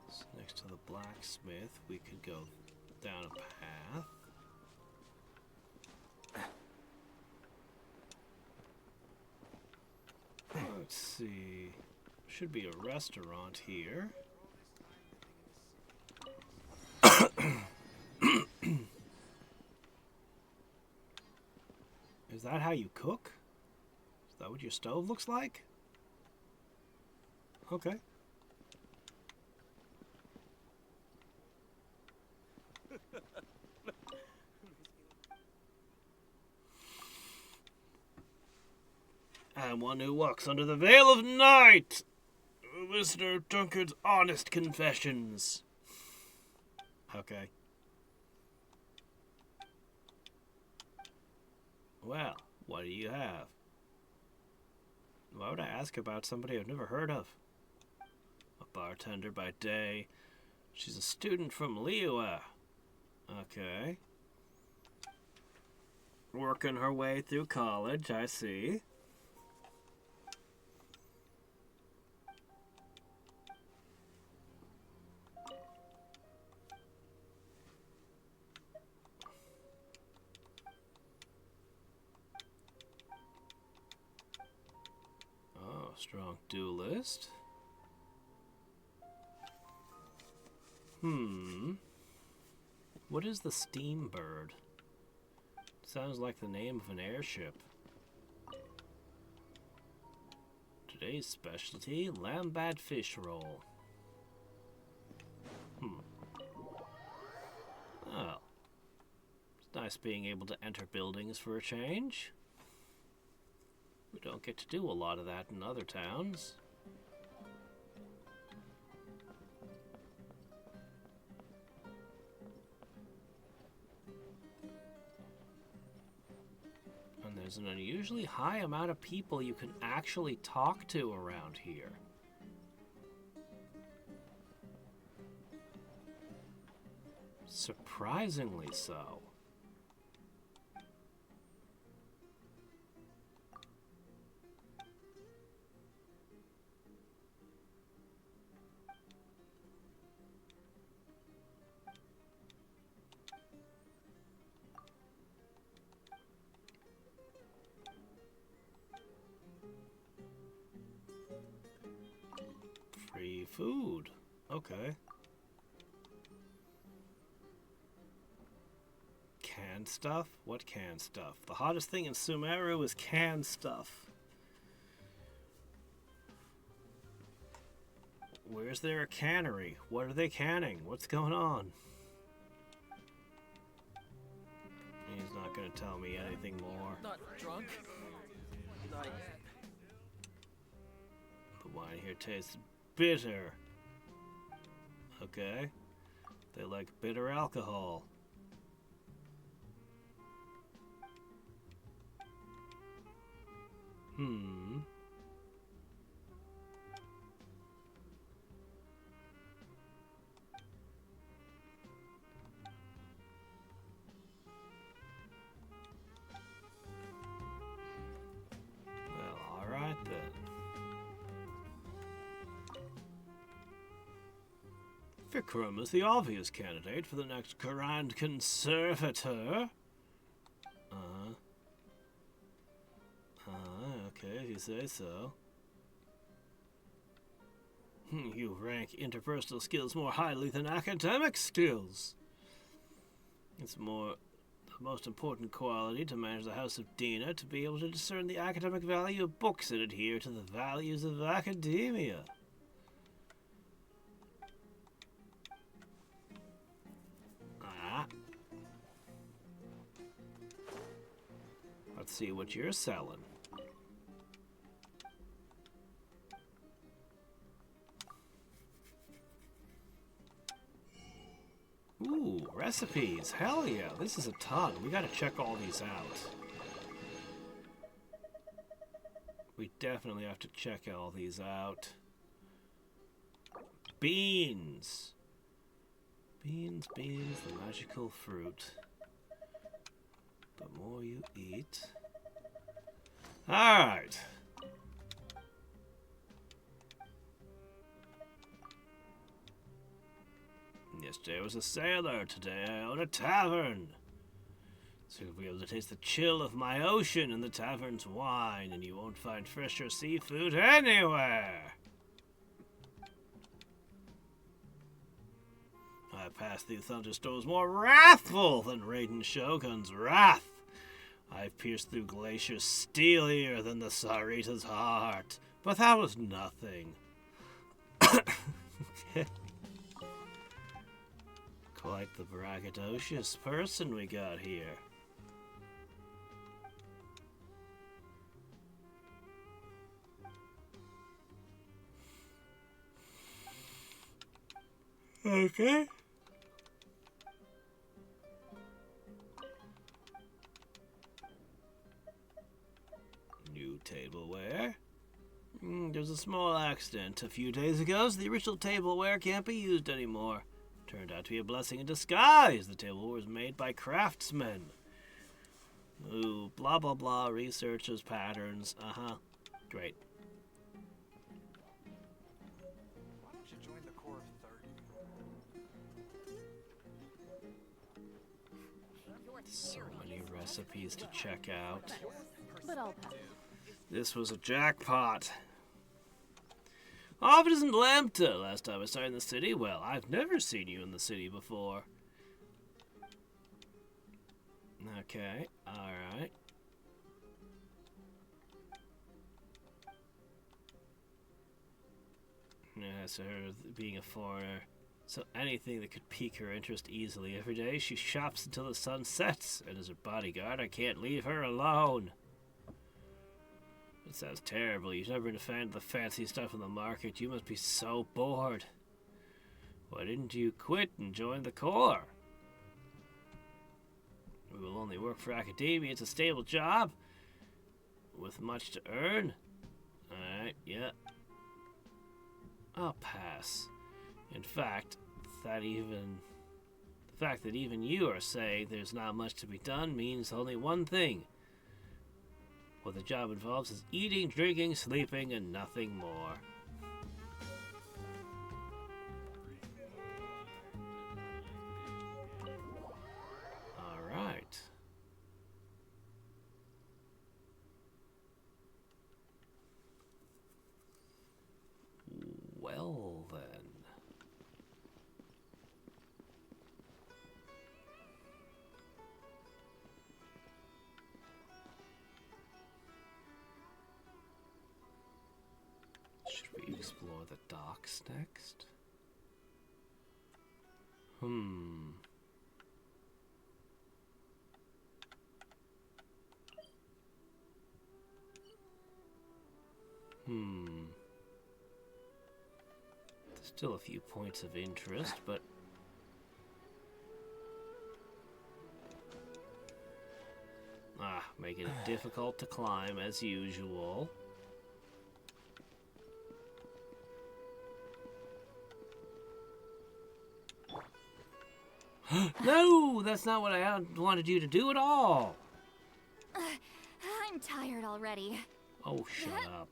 So next to the blacksmith, we could go down a path. Let's see. Should be a restaurant here. Is that how you cook? Is that what your stove looks like? Okay. I'm one who walks under the veil of night. Listener Drunkard's honest confessions. Okay. Well, what do you have? Why would I ask about somebody I've never heard of? A bartender by day. She's a student from Liyue. Okay. Working her way through college, I see. Strong duelist. What is the steam bird? Sounds like the name of an airship. Today's specialty, lambat fish roll. Oh. It's nice being able to enter buildings for a change. We don't get to do a lot of that in other towns. And there's an unusually high amount of people you can actually talk to around here. Surprisingly so. Free food. Okay. Canned stuff? What canned stuff? The hottest thing in Sumeru is canned stuff. Where's there a cannery? What are they canning? What's going on? He's not going to tell me anything more. Not drunk. Not yet. The wine here tastes bitter. Okay. They like bitter alcohol. Well, alright then. Vikram is the obvious candidate for the next Grand Conservator. Okay, if you say so. You rank interpersonal skills more highly than academic skills. It's the most important quality to manage the House of Dina, to be able to discern the academic value of books and adhere to the values of academia. Let's see what you're selling. Ooh, recipes. Hell yeah, this is a ton. We gotta check all these out. We definitely have to check all these out. Beans. Beans, beans, the magical fruit. The more you eat. Alright. Yesterday was a sailor, today I own a tavern. So you'll be able to taste the chill of my ocean and the tavern's wine, and you won't find fresher seafood anywhere. I pass through thunderstorms more wrathful than Raiden Shogun's wrath. I've pierced through glaciers steelier than the Sarita's heart, but that was nothing. Quite the braggadocious person we got here. Okay. New tableware. There's a small accident a few days ago, so the original tableware can't be used anymore. Turned out to be a blessing in disguise. The tableware was made by craftsmen. Ooh, blah blah blah, researchers, patterns. Great. Why don't you join the Corps of 30? So many recipes to check out. But I'll pass. This was a jackpot. Off isn't Lambda. Last time I saw you in the city, well, I've never seen you in the city before. Okay, alright. Yeah, so her being a foreigner. So anything that could pique her interest easily. Every day she shops until the sun sets, and as her bodyguard I can't leave her alone. It sounds terrible. You've never been a fan of the fancy stuff in the market. You must be so bored. Why didn't you quit and join the Corps? We will only work for academia. It's a stable job with much to earn. Alright, yeah. I'll pass. In fact, the fact that even you are saying there's not much to be done means only one thing. What the job involves is eating, drinking, sleeping, and nothing more. Alright. Well then. Should we explore the docks next? There's still a few points of interest, but making it difficult to climb as usual. No, that's not what I wanted you to do at all. I'm tired already. Oh, shut up.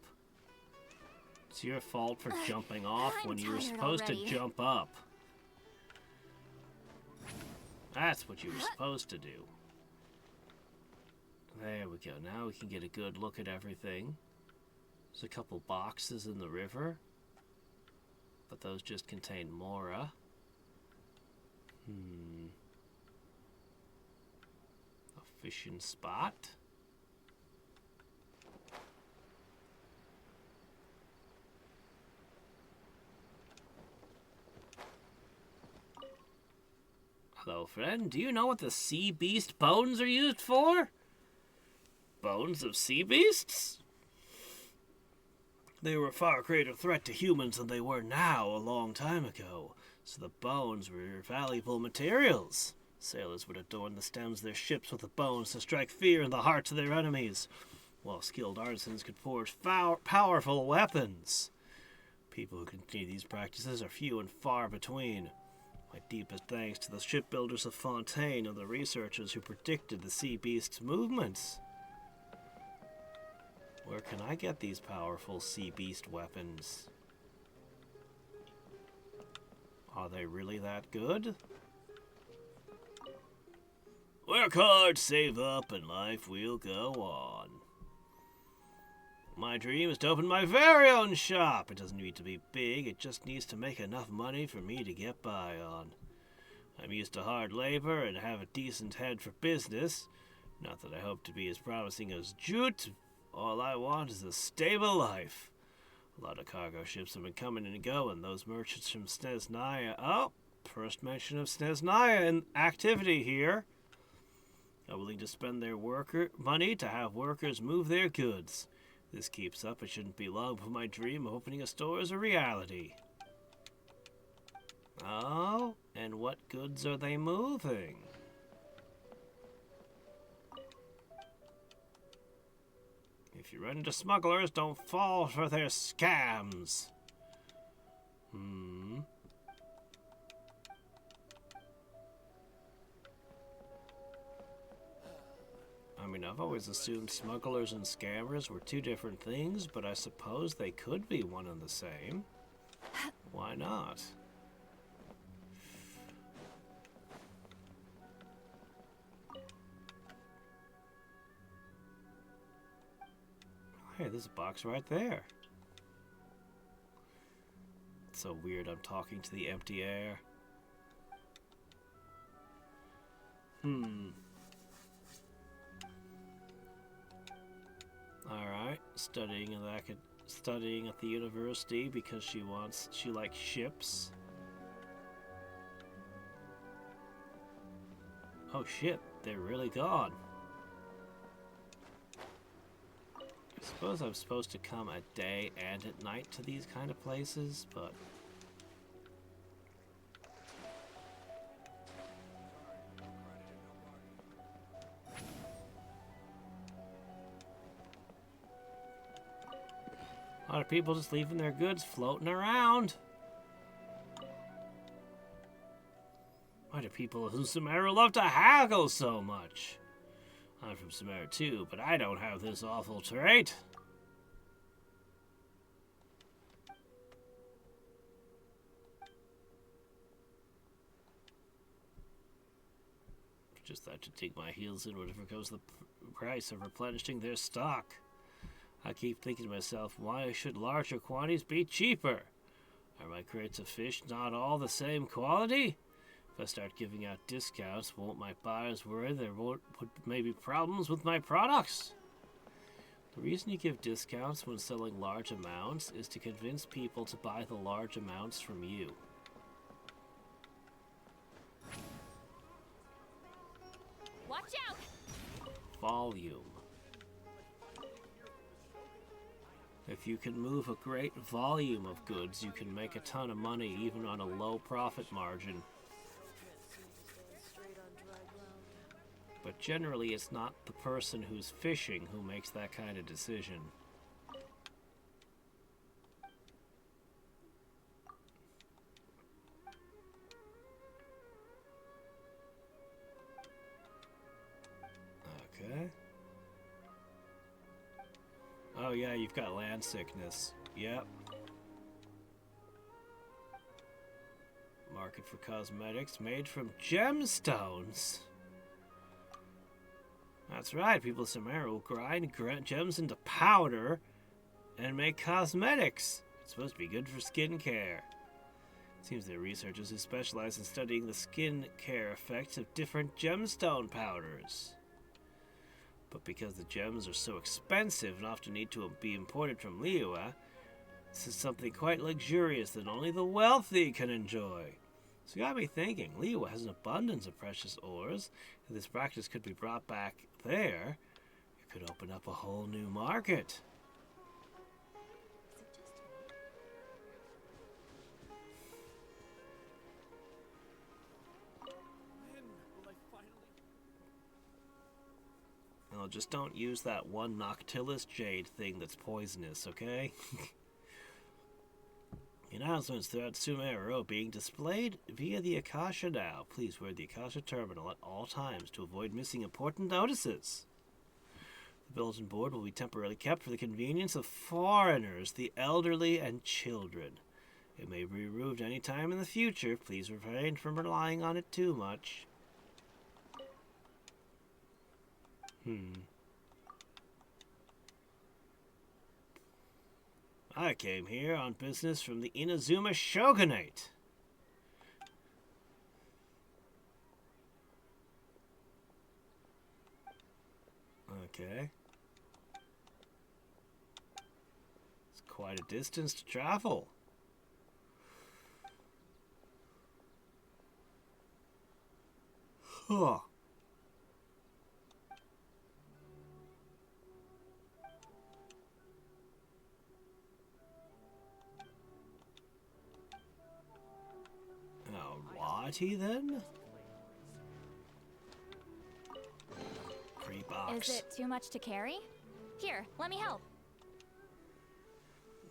It's your fault for jumping off when you were supposed to jump up. That's what you were supposed to do. There we go. Now we can get a good look at everything. There's a couple boxes in the river, but those just contain Mora. A fishing spot. Hello, friend. Do you know what the sea beast bones are used for? Bones of sea beasts? They were a far greater threat to humans than they were now a long time ago. So the bones were valuable materials. Sailors would adorn the stems of their ships with the bones to strike fear in the hearts of their enemies, while skilled artisans could forge powerful weapons. People who continue these practices are few and far between. My deepest thanks to the shipbuilders of Fontaine and the researchers who predicted the sea beast's movements. Where can I get these powerful sea beast weapons? Are they really that good? Work hard, save up, and life will go on. My dream is to open my very own shop. It doesn't need to be big, it just needs to make enough money for me to get by on. I'm used to hard labor and have a decent head for business. Not that I hope to be as promising as Jute. All I want is a stable life. A lot of cargo ships have been coming and going. Those merchants from Snezhnaya. Oh, first mention of Snezhnaya in activity here. Are willing to spend their money to have workers move their goods. This keeps up, it shouldn't be long before my dream of opening a store is a reality. Oh, and what goods are they moving? If you run into smugglers, don't fall for their scams. I mean, I've always assumed smugglers and scammers were two different things, but I suppose they could be one and the same. Why not? Hey, there's a box right there. It's so weird I'm talking to the empty air. Alright, studying at the university because she likes ships. Oh shit, they're really gone. I suppose I'm supposed to come at day and at night to these kind of places, but... a lot of people just leaving their goods floating around. Why do people in Sumeru love to haggle so much? I'm from Sumeru too, but I don't have this awful trait. Just have to dig my heels in whatever goes the price of replenishing their stock. I keep thinking to myself, why should larger quantities be cheaper? Are my crates of fish not all the same quality? If I start giving out discounts, won't my buyers worry there may be problems with my products? The reason you give discounts when selling large amounts is to convince people to buy the large amounts from you. Watch out! Volume. If you can move a great volume of goods, you can make a ton of money even on a low profit margin. But generally, it's not the person who's fishing who makes that kind of decision. Okay. Oh yeah, you've got land sickness. Yep. Market for cosmetics made from gemstones. That's right, people of Sumeru will grind gems into powder and make cosmetics. It's supposed to be good for skincare. It seems there are researchers who specialize in studying the skincare effects of different gemstone powders. But because the gems are so expensive and often need to be imported from Liyue, this is something quite luxurious that only the wealthy can enjoy. So you got me thinking, Liyue has an abundance of precious ores. If this practice could be brought back there, it could open up a whole new market. Oh, just don't use that one Noctilus Jade thing that's poisonous, okay? Announcements throughout Sumeru being displayed via the Akasha now. Please wear the Akasha terminal at all times to avoid missing important notices. The bulletin board will be temporarily kept for the convenience of foreigners, the elderly, and children. It may be removed any time in the future. Please refrain from relying on it too much. I came here on business from the Inazuma Shogunate. Okay. It's quite a distance to travel. Huh. Alrighty then. Free box. Is it too much to carry? Here, let me help.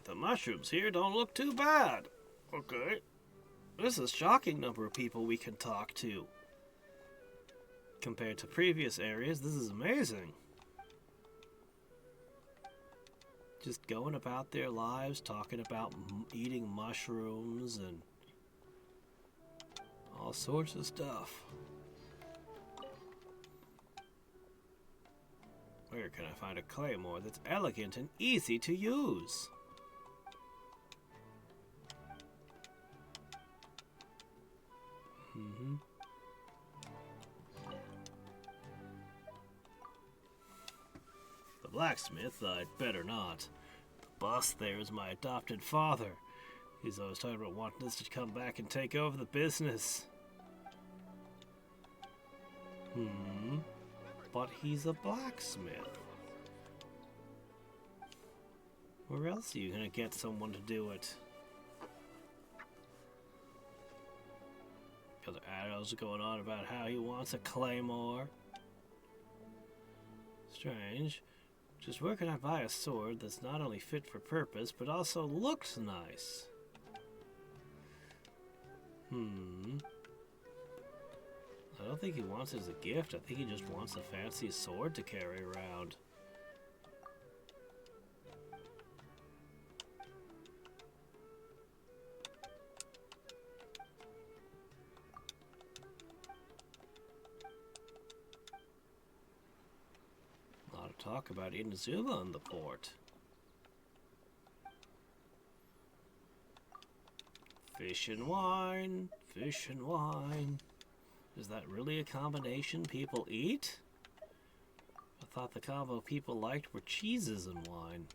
The mushrooms here don't look too bad. Okay. This is a shocking number of people we can talk to. Compared to previous areas, this is amazing. Just going about their lives, talking about eating mushrooms and all sorts of stuff. Where can I find a claymore that's elegant and easy to use? The blacksmith, I'd better not. The boss there is my adopted father. He's always talking about wanting us to come back and take over the business. But he's a blacksmith. Where else are you gonna get someone to do it? Other arrows going on about how he wants a claymore. Strange. Just where can I buy a sword that's not only fit for purpose, but also looks nice? I don't think he wants it as a gift. I think he just wants a fancy sword to carry around. A lot of talk about Inazuma on the port. Fish and wine, fish and wine. Is that really a combination people eat? I thought the combo people liked were cheeses and wine.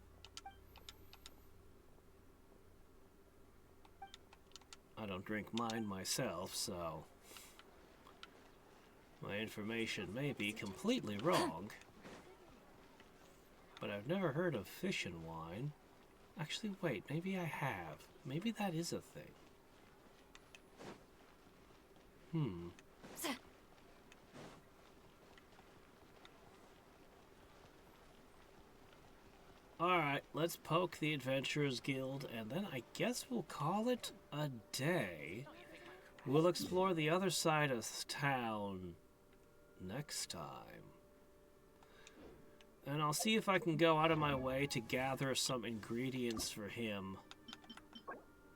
I don't drink mine myself, so my information may be completely wrong. But I've never heard of fish and wine. Actually, wait, maybe I have. Maybe that is a thing. Alright, let's poke the Adventurers Guild, and then I guess we'll call it a day. We'll explore the other side of town next time. And I'll see if I can go out of my way to gather some ingredients for him.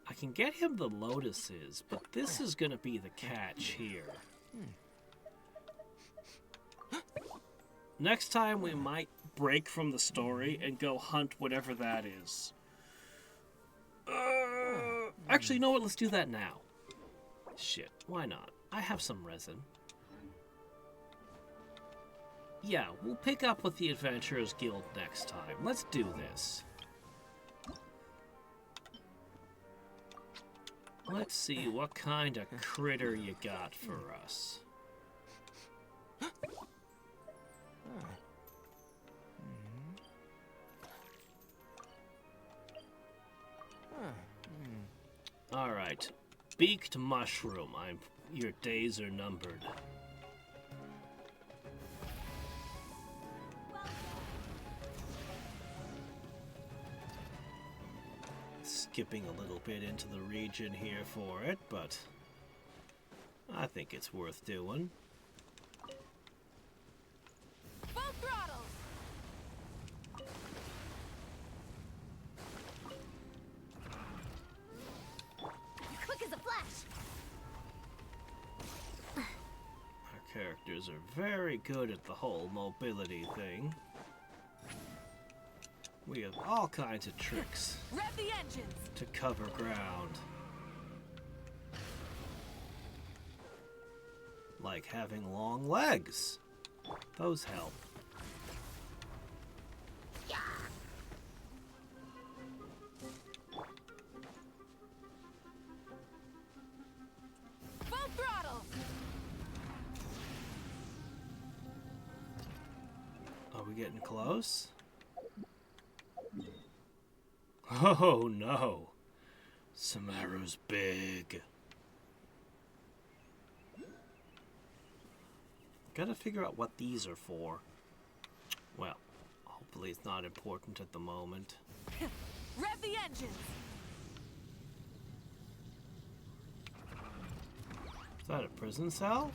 I can get him the lotuses, but this is going to be the catch here. Next time we might break from the story and go hunt whatever that is. Actually, you know what? Let's do that now. Shit, why not? I have some resin. Yeah, we'll pick up with the Adventurers Guild next time. Let's do this. Let's see what kind of critter you got for us. Alright. Beaked mushroom. Your days are numbered. skipping a little bit into the region here for it, but I think it's worth doing. Full throttle! Quick as a flash. Our characters are very good at the whole mobility thing. We have all kinds of tricks Rev the engines! to cover ground. Like having long legs. Those help. Full throttle! Are we getting close? Oh no. Samaru's big. Gotta figure out what these are for. Well, hopefully it's not important at the moment. Rev the engines! Is that a prison cell?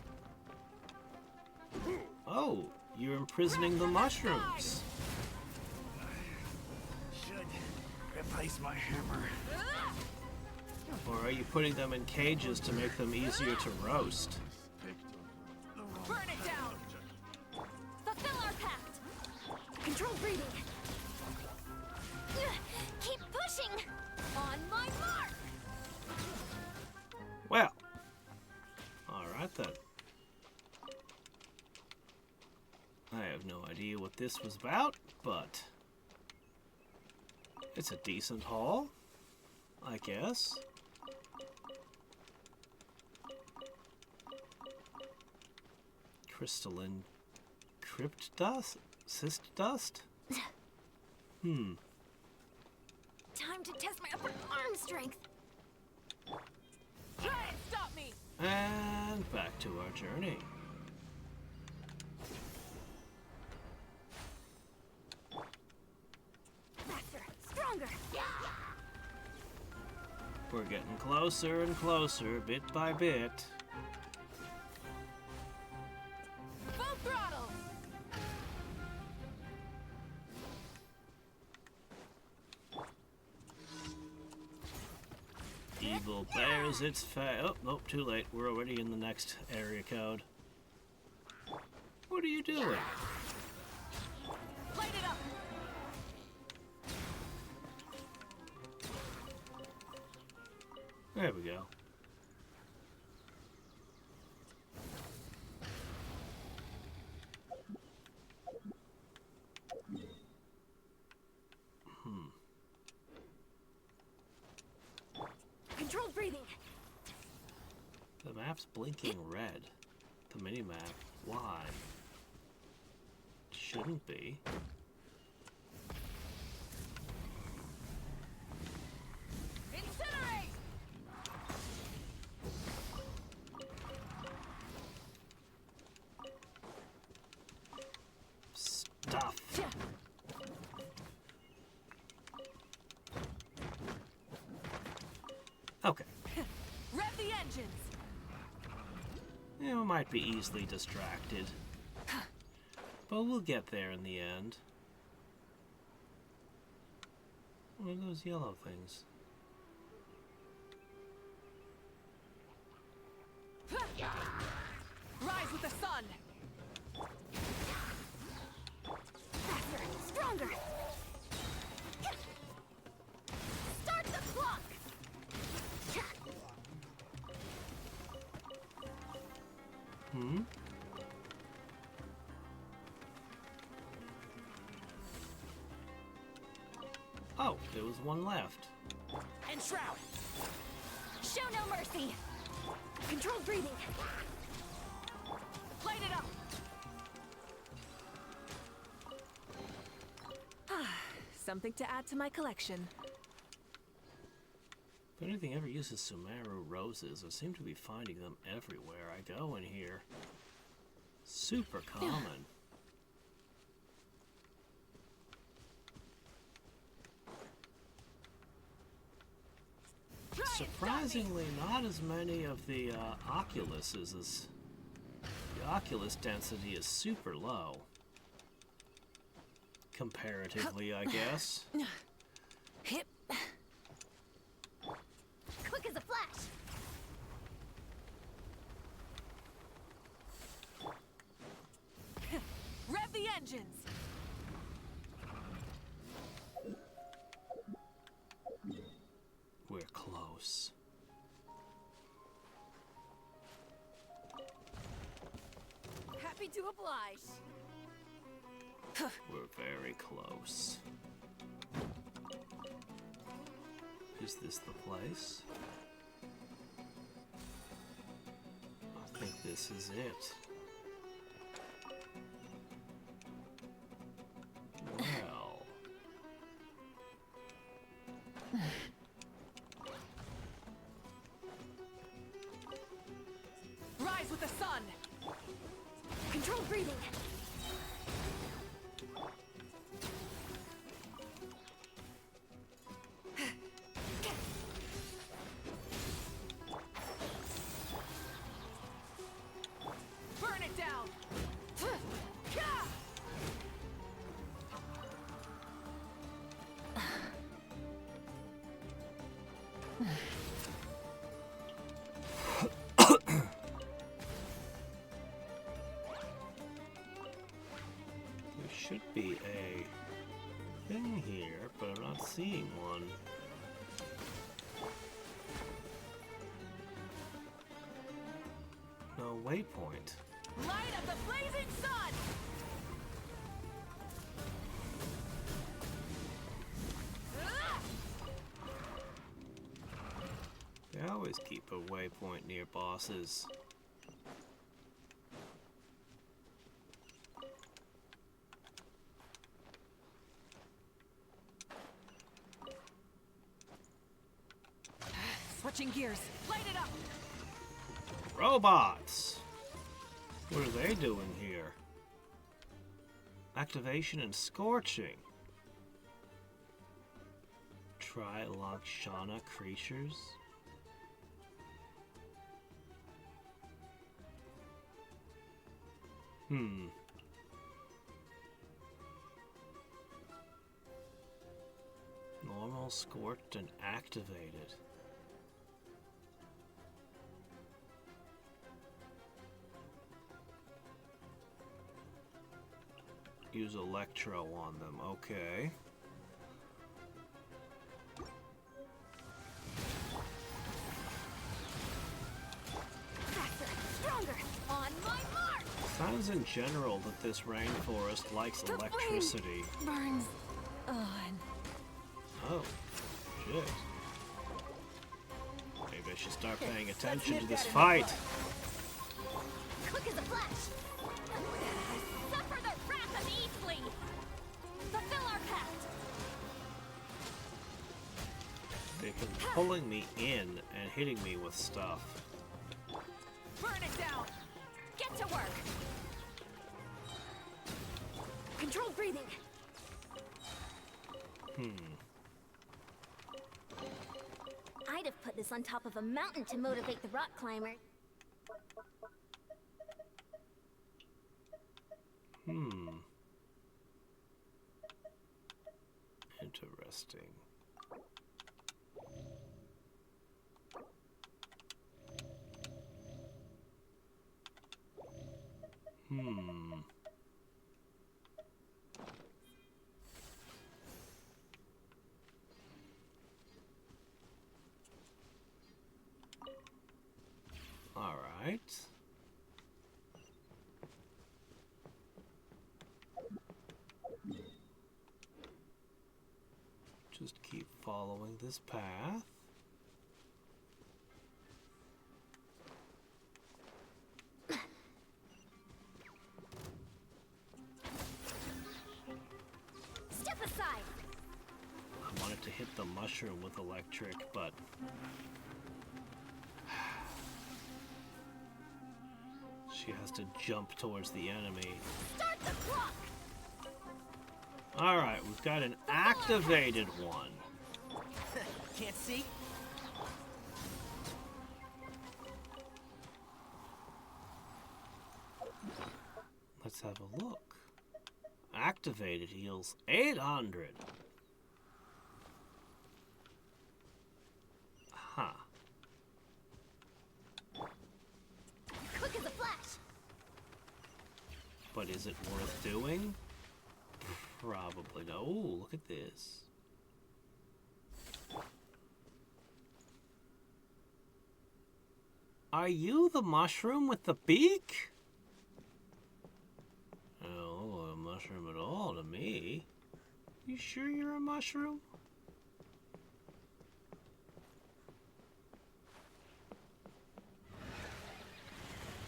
Oh, you're imprisoning the mushrooms. Should replace my hammer. Or are you putting them in cages to make them easier to roast? Burn it down! Fulfill our pact! Control breathing! Keep pushing. On my mark! Well, alright then. I have no idea what this was about, but it's a decent haul, I guess. Crystalline crypt dust? Cyst dust? Time to test my upper arm strength. Try and stop me! And back to our journey. Faster, stronger. We're getting closer and closer, bit by bit. Full throttle! Evil bears its fate. Oh, nope, too late. We're already in the next area code. What are you doing? Light it up! There we go. Controlled breathing! The map's blinking red. The mini-map. Why? Shouldn't be. Incinerate! Stuff. Okay. Rev the engines! Yeah, we might be easily distracted. But we'll get there in the end. What are those yellow things? Rise with the sun! Faster, stronger. Start the clock. Hmm? Oh, there was one left. And shroud! Show no mercy! Controlled breathing! Light it up! Something to add to my collection. If anything ever uses Sumeru roses, I seem to be finding them everywhere I go in here. Super common. surprisingly not as many of the Oculuses as... The Oculus density is super low. Comparatively, I guess. Hip. Quick as a flash. Rev the engines! We're close. Happy to oblige. We're very close. Is this the place? I think this is it. Well... Rise with the sun! Control breathing! Burn it down! There should be a thing here, but I'm not seeing one. No waypoint. Light of the blazing sun! They always keep a waypoint near bosses. Switching gears. Light it up! Robots! What are they doing here? Activation and scorching. Trilokshana creatures? Normal, scorched, and activated. Use Electro on them, okay. Faster, stronger, on my mark! Sounds in general that this rainforest likes The flame electricity. burns on. Oh, shit. Maybe I should start paying attention to this that in the fight. Quick as a flash. Suffer the wrath of Eastleigh! Fulfill our pact! They've been pulling me in and hitting me with stuff. Burn it down! Get to work! Control breathing! I'd have put this on top of a mountain to motivate the rock climber. Interesting. All right. Just keep following this path. Step aside. I wanted to hit the mushroom with electric, but she has to jump towards the enemy. Start the clock. Alright, we've got an activated one. Can't see? Let's have a look. Activated heals 800. Huh. Quick as a flash. But is it worth doing? Probably no. Ooh, look at this. Are you the mushroom with the beak? Oh, a mushroom at all to me. You sure you're a mushroom?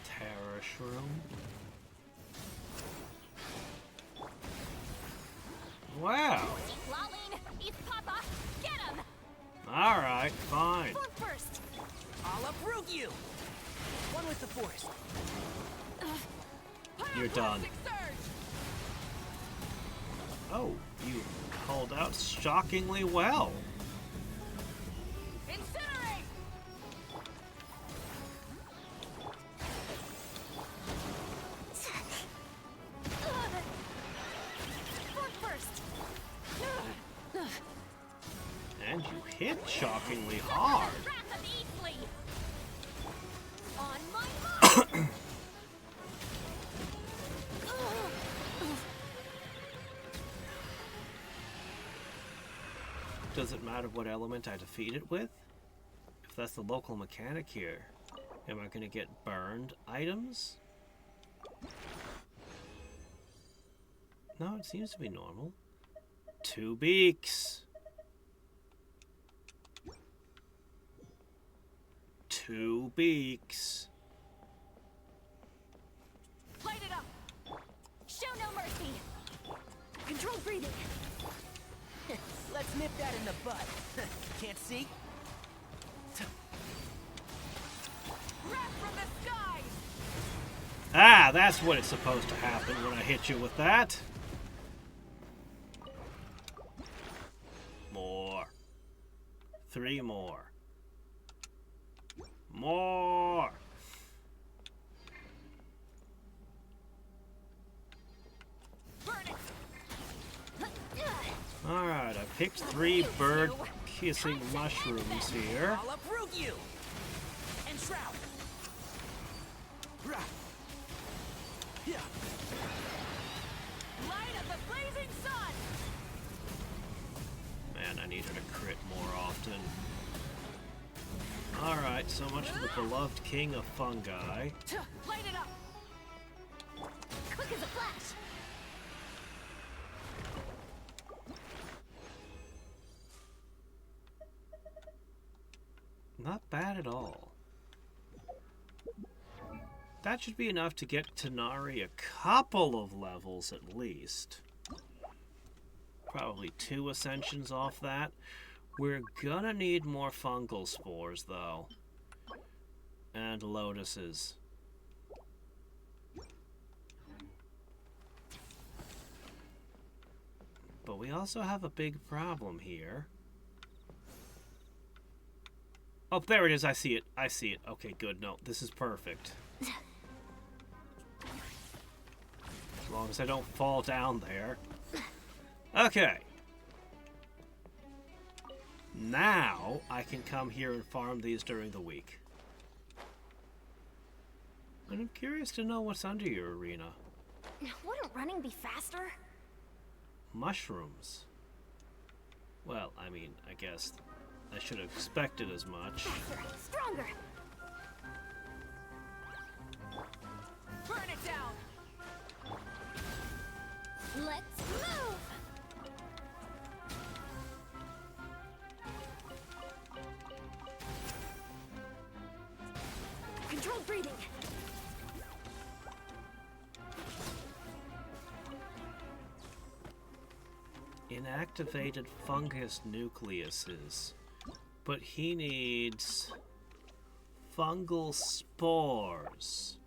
Terra shroom. Wow. Lolene, it's Papa. Get him. All right, fine. Form first. I'll uproot you! One with the force. You're done. Pyroclastic surge. Oh, you called out shockingly well. Incinerate. Form first. And you hit shockingly hard. Wrath of Eastleigh. On my mark. Does it matter what element I defeat it with? If that's the local mechanic here, am I going to get burned items? No, it seems to be normal. 2 beaks. 2 beaks. Light it up. Show no mercy. Controlled breathing. Let's nip that in the bud. Can't see? Wrath from the skies. Ah, that's what it's supposed to happen when I hit you with that. More. 3 more. More. Burn it. Alright, I picked 3 bird-kissing mushrooms here. I'll uproot you! And shroud! Rah. Yeah. Light of the blazing sun. Man, I need her to crit more often. Alright, so much for the beloved king of fungi. Light it up. Quick as a flash. Not bad at all. That should be enough to get Tanari a couple of levels at least. Probably 2 ascensions off that. We're gonna need more fungal spores, though. And lotuses. But we also have a big problem here. Oh, there it is. I see it. I see it. Okay, good. No, this is perfect. As long as I don't fall down there. Okay. Now, I can come here and farm these during the week. And I'm curious to know what's under your arena. Wouldn't running be faster? Mushrooms. Well, I mean, I guess I should have expected as much. Faster, stronger. Burn it down. Let's move. Controlled breathing. Inactivated fungus nucleuses. But he needs fungal spores.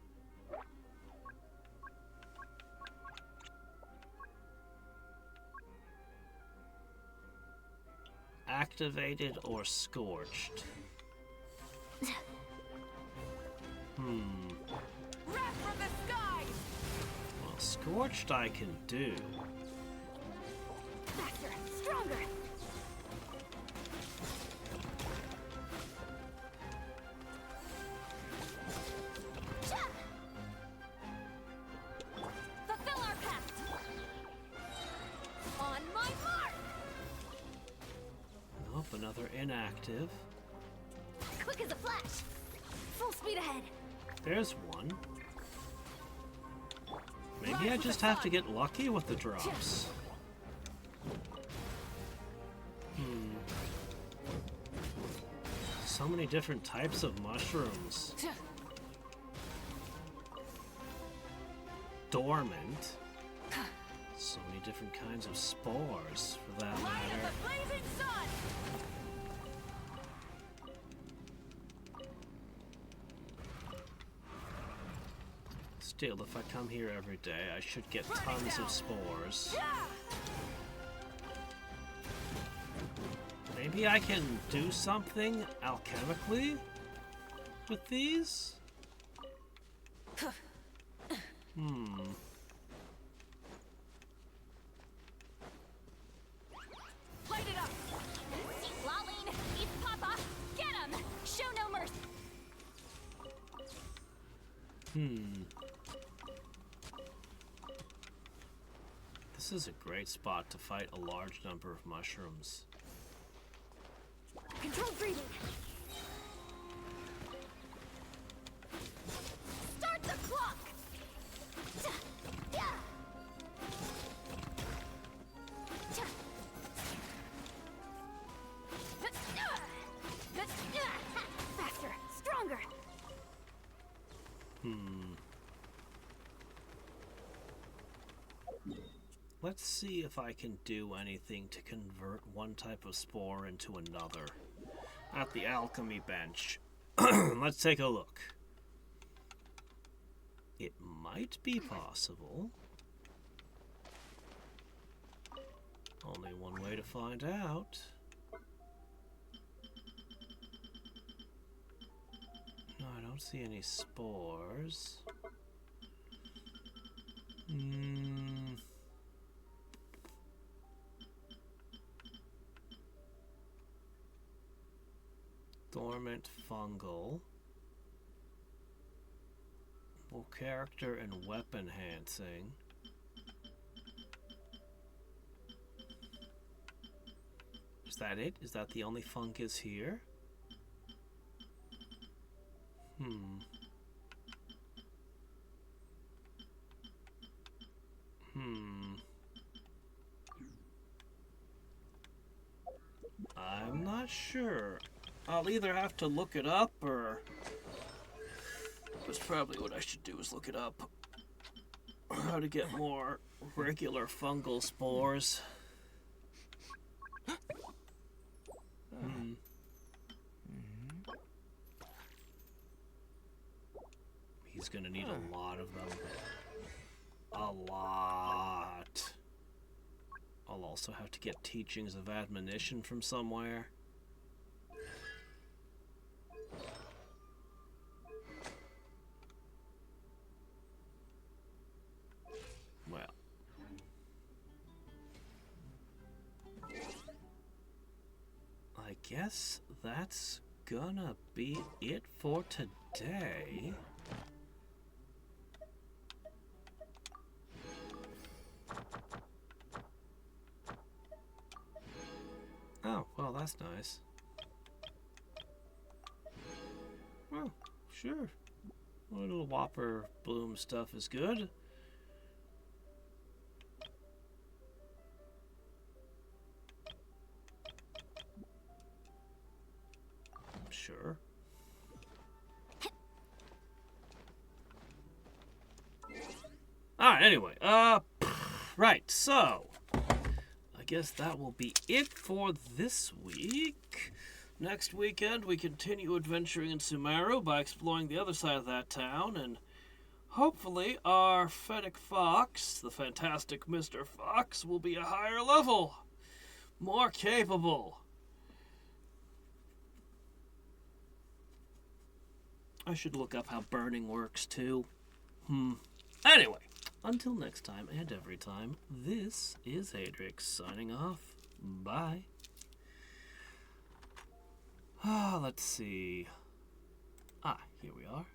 Activated or scorched? Wrath from the skies. Well, Scorched I can do. Faster, stronger. Fulfill our pact. On my mark. Nope, another inactive. Quick as a flash. Full speed ahead. There's one. Maybe I just have to get lucky with the drops. So many different types of mushrooms. Dormant. So many different kinds of spores, for that Light of matter. the blazing sun. Still, if I come here every day, I should get tons of spores. Maybe I can do something alchemically with these? Light it up. Lolene, eat Papa. Get him. Show no mercy. This is a great spot to fight a large number of mushrooms. Controlled breathing. Start the clock. Faster, stronger. Let's see if I can do anything to convert one type of spore into another. At the alchemy bench. Let's take a look. It might be possible. Only one way to find out. No, I don't see any spores. Dormant fungal. Well, character and weapon enhancing. Is that it? Is that the only fungus here? I'm not sure. I'll either have to look it up or... That's probably what I should do, is look it up. How to get more regular fungal spores. He's gonna need a lot of them. A lot. I'll also have to get teachings of admonition from somewhere. Well. I guess that's gonna be it for today. Oh, well, that's nice. Well, sure. A little Whopper Bloom stuff is good. Sure. Alright, anyway, right, so I guess that will be it for this week. Next weekend, we continue adventuring in Sumeru by exploring the other side of that town, and hopefully our Fennec Fox, the fantastic Mr. Fox, will be a higher level, more capable. I should look up how burning works, too. Anyway, Until next time and every time, this is Adrix signing off. Bye. Let's see. Here we are.